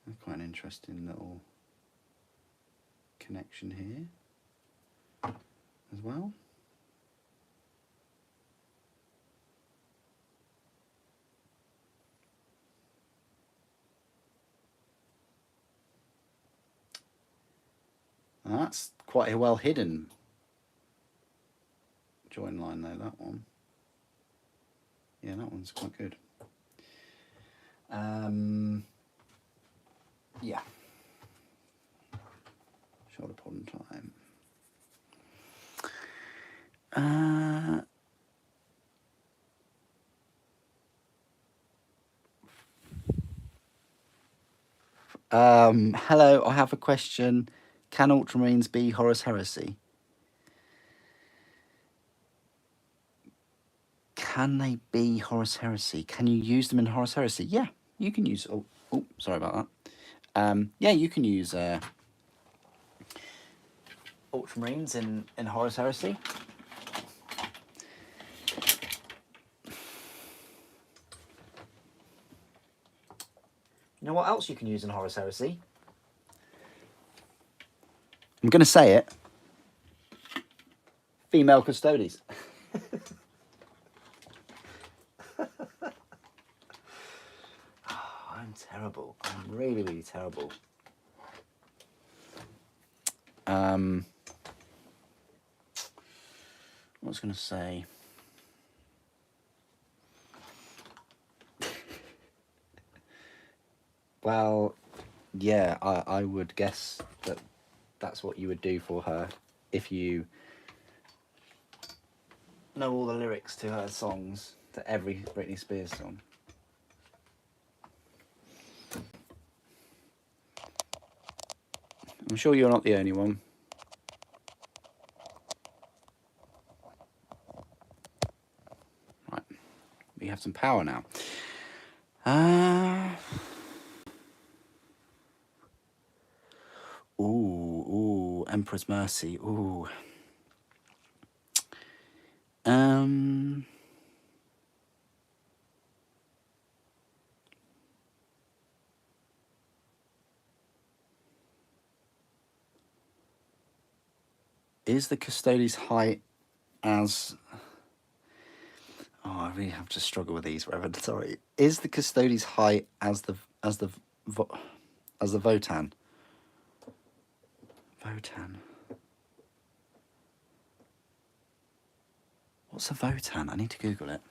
that's quite an interesting little connection here as well. That's quite a well hidden join line though, that one. Yeah, that one's quite good. Yeah. Shoulder pod and time. Hello, I have a question. Can Ultramarines be Horus Heresy? Can they be Horus Heresy? Can you use them in Horus Heresy? Yeah, you can use... Oh, sorry about that. Yeah, you can use Ultramarines in Horus Heresy. You know what else you can use in Horus Heresy? I'm going to say it. Female Custodes. Oh, I'm terrible. I'm really, really terrible. What was I going to say? Well, yeah, I would guess that that's what you would do for her if you know all the lyrics to her songs, to every Britney Spears song. I'm sure you're not the only one. Right, we have some power now. Ooh, Emperor's Mercy. Ooh. Is the Custodes' height as... Oh, I really have to struggle with these, Reverend. Sorry. Is the Custodes' height as the Votan? Votan. What's a Votan? I need to Google it.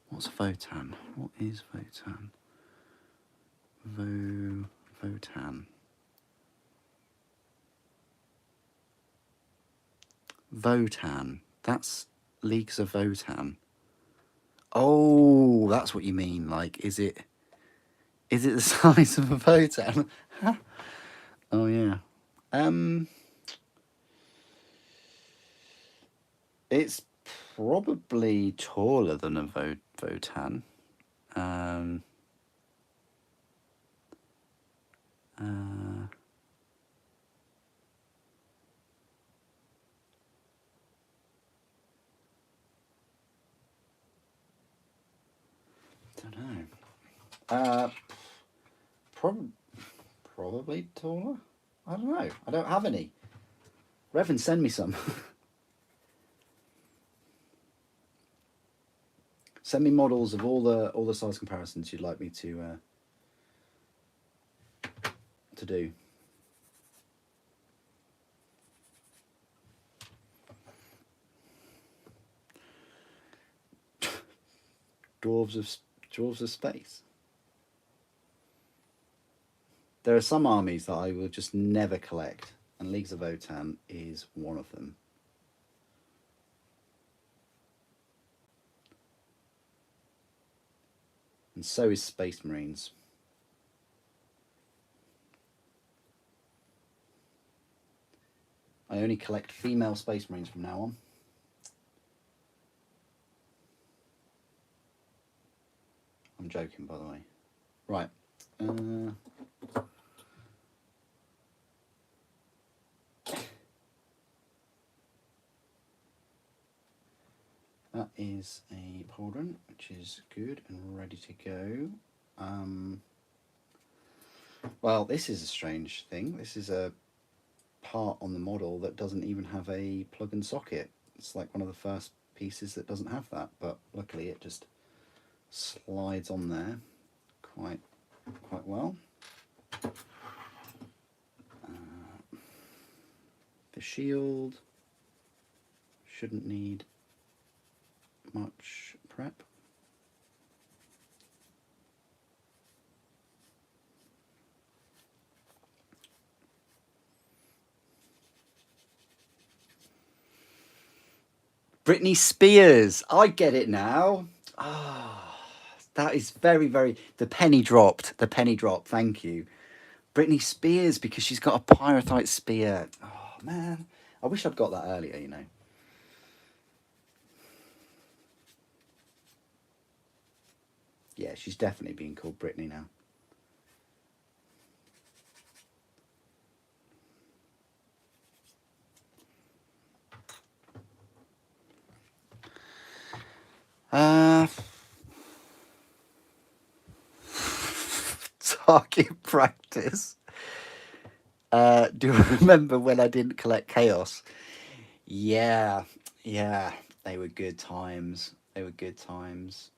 What's a Votan? What is Votan? Votan. Votan. That's Leagues of Votan. Oh, that's what you mean. Like, is it the size of a Votan? Oh yeah. It's probably taller than a Votan. Don't know. Probably taller. I don't know. I don't have any. Revan, send me some. Send me models of all the size comparisons you'd like me to do. Dwarves of space. There are some armies that I will just never collect, and Leagues of Votann is one of them. And so is Space Marines. I only collect female Space Marines from now on. I'm joking, by the way. Right. That is a pauldron, which is good and ready to go. Well, this is a strange thing. This is a part on the model that doesn't even have a plug and socket. It's like one of the first pieces that doesn't have that, but luckily it just slides on there quite well. The shield shouldn't need much prep. Britney Spears, I get it now. Ah, that is very, very. The penny dropped. The penny dropped. Thank you, Britney Spears, because she's got a pyrethite spear. Oh man, I wish I'd got that earlier. You know. Yeah, she's definitely being called Britney now. Target practice. Do you remember when I didn't collect Chaos? Yeah, they were good times. They were good times.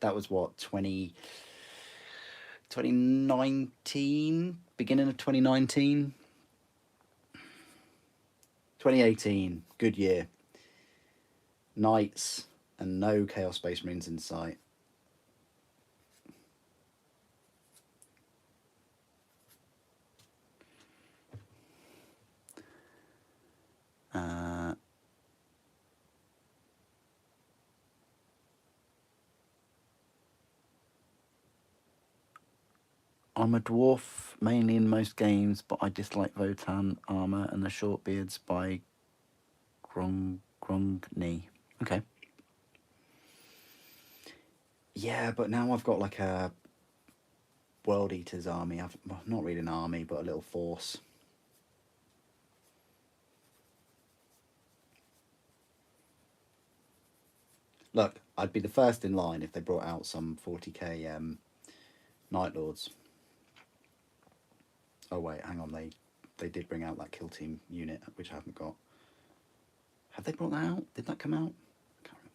That was what, 2019? Beginning of 2019? 2018, good year. Knights and no Chaos Space Marines in sight. I'm a dwarf mainly in most games, but I dislike Votann armor and the short beards by Grongni. Okay. Yeah, but now I've got like a World Eaters army. Well, not really an army, but a little force. Look, I'd be the first in line if they brought out some 40k Night Lords. Oh wait, hang on, they did bring out that Kill Team unit, which I haven't got. Have they brought that out? Did that come out? I can't remember.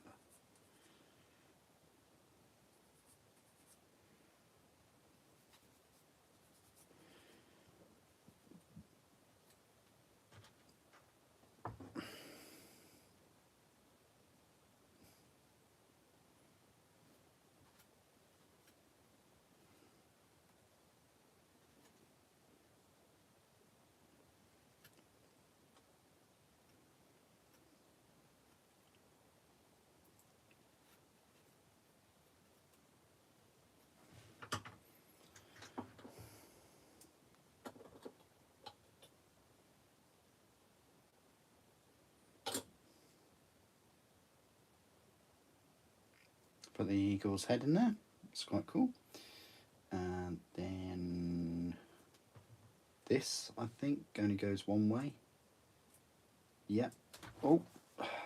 Put the eagle's head in there. It's quite cool. And then this, I think, only goes one way. Yep. Oh,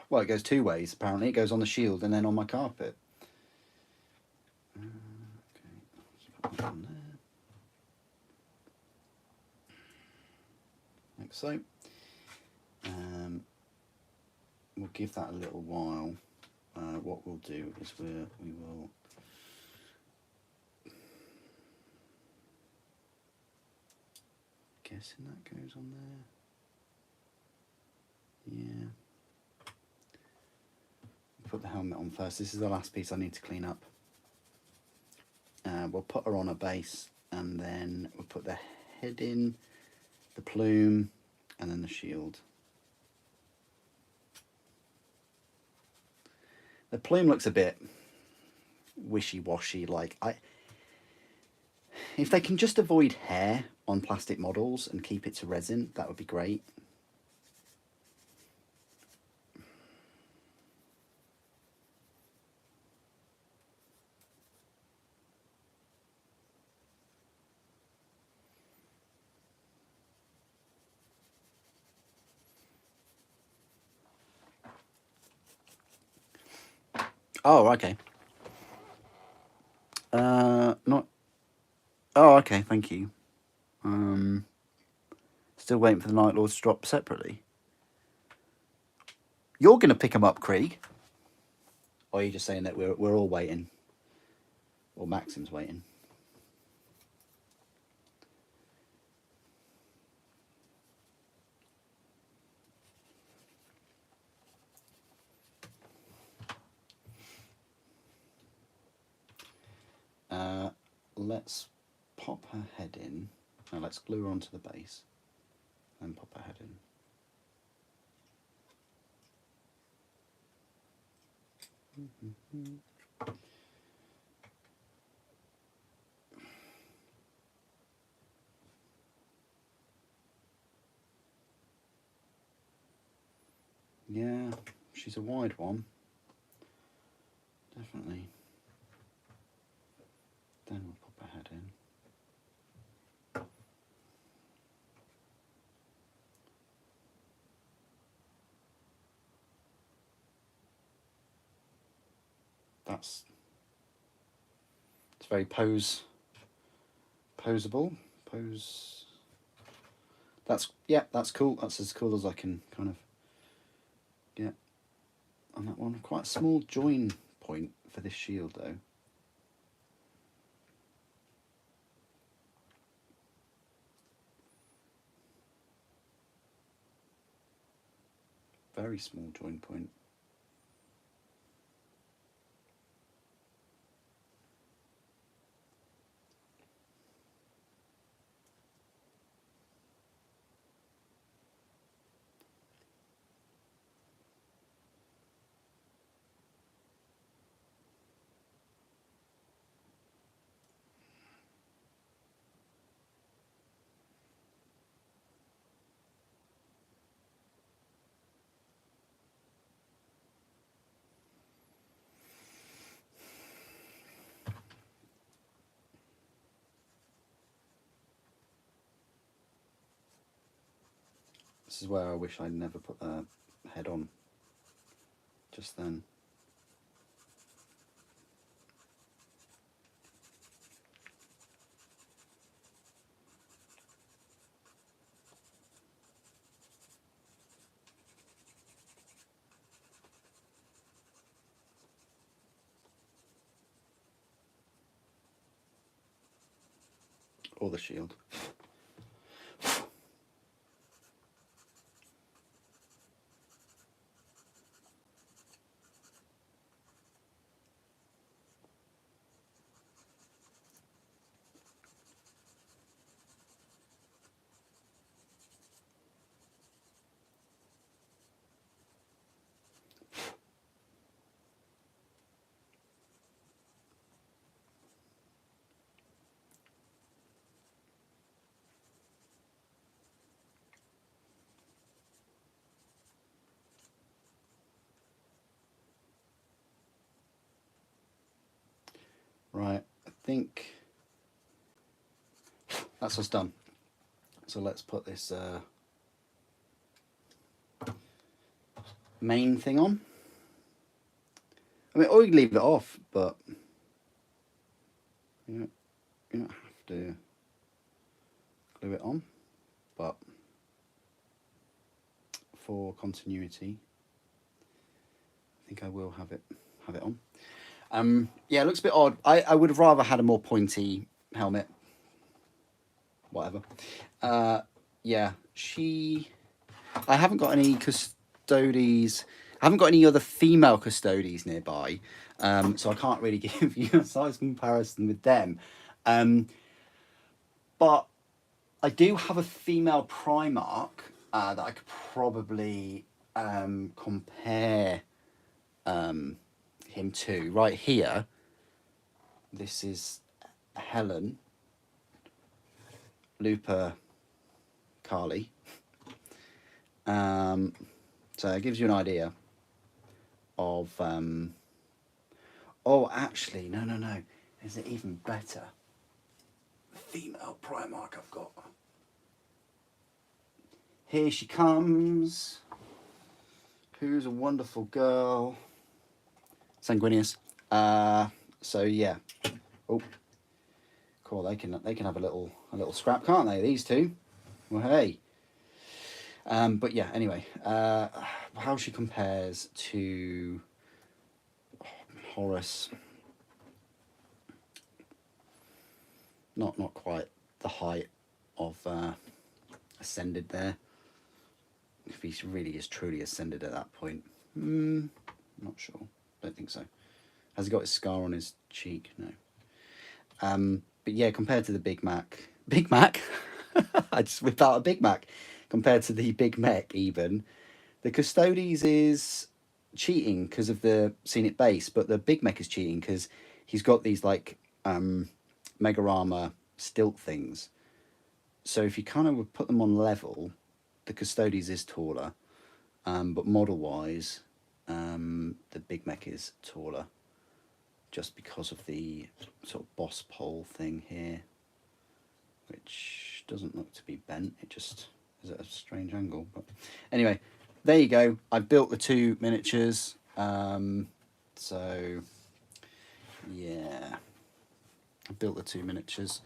well, it goes two ways, apparently. It goes on the shield and then on my carpet. Okay, let's put that on there. Like so. We'll give that a little while. what we'll do is we will guessing that goes on there. Yeah. Put the helmet on first. This is the last piece I need to clean up. We'll put her on a base, and then we'll put the head in, the plume, and then the shield. The plume looks a bit wishy-washy. Like, if they can just avoid hair on plastic models and keep it to resin, that would be great. Oh, okay. Not. Oh, okay. Thank you. Still waiting for the Night Lords to drop separately. You're gonna pick them up, Krieg. Or are you just saying that we're all waiting? Or Maxim's waiting? Let's pop her head in. Now let's glue her onto the base. And pop her head in. Yeah, she's a wide one. Definitely. Then we'll pop her head in. It's very posable. That's cool. That's as cool as I can kind of get on that one. Quite a small join point for this shield though. Very small join point. This is where I wish I'd never put the head on just then. Or the shield. Right, I think that's us done. So let's put this main thing on. I mean, or you can leave it off, but you don't have to glue it on. But for continuity, I think I will have it have it on. Yeah, it looks a bit odd. I would have rather had a more pointy helmet. Whatever. Yeah, I haven't got any custodies. I haven't got any other female custodies nearby, so I can't really give you a size comparison with them. But I do have a female Primarch that I could probably compare him to. Right here, this is Helen, Lupa Carly. So it gives you an idea of oh, actually, no, is it even better? The female Primarch I've got. Here she comes. Who's a wonderful girl. Sanguinius. So yeah. Oh, cool. They can have a little scrap, can't they? These two. Well, hey. But yeah. Anyway, how she compares to Horus. Not quite the height of Ascended there. If he really is truly Ascended at that point. Not sure. Don't think so. Has he got his scar on his cheek? No. But yeah, compared to the Big Mek. Big Mek? I just whipped out a Big Mek. Compared to the Big Mek even. The Custodes is cheating because of the Scenic base, but the Big Mek is cheating because he's got these like Mega Armor stilt things. So if you kind of would put them on level, the Custodes is taller, but model-wise, the Big Mek is taller, just because of the sort of boss pole thing here, which doesn't look to be bent. It just is at a strange angle. But anyway, there you go. I've built the two miniatures. So yeah, I built the two miniatures.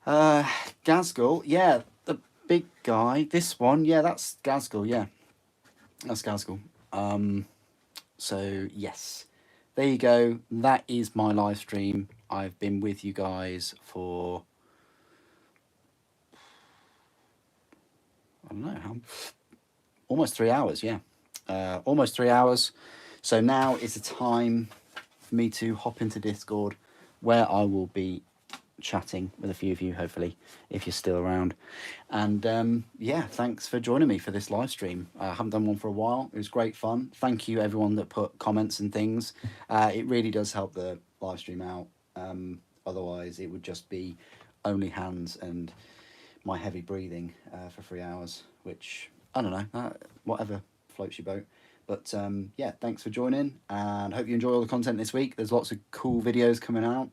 Gazgul, yeah, the big guy. This one, yeah, that's Gazgul, yeah. That's Gazgul. So yes, there you go. That is my live stream. I've been with you guys for, I don't know how, almost 3 hours, yeah. Almost 3 hours. So now is the time for me to hop into Discord, where I will be chatting with a few of you, hopefully, if you're still around. And yeah, thanks for joining me for this live stream. I haven't done one for a while. It was great fun. Thank you everyone that put comments and things. It really does help the live stream out. Otherwise it would just be only hands and my heavy breathing for 3 hours, which I don't know, whatever floats your boat. But yeah, thanks for joining, and hope you enjoy all the content this week. There's lots of cool videos coming out.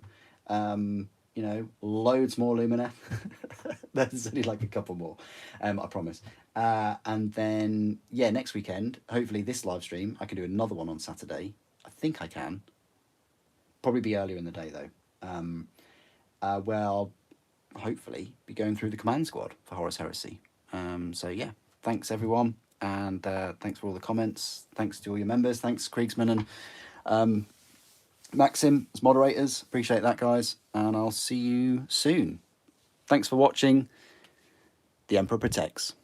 You know, loads more Lumineth. There's only like a couple more, I promise. And then, yeah, next weekend, hopefully this live stream, I can do another one on Saturday. I think I can. Probably be earlier in the day, though. Where I'll hopefully be going through the command squad for Horus Heresy. So, yeah, thanks, everyone. And thanks for all the comments. Thanks to all your members. Thanks, Kriegsman and Maxim as moderators. Appreciate that, guys. And I'll see you soon. Thanks for watching. The Emperor Protects.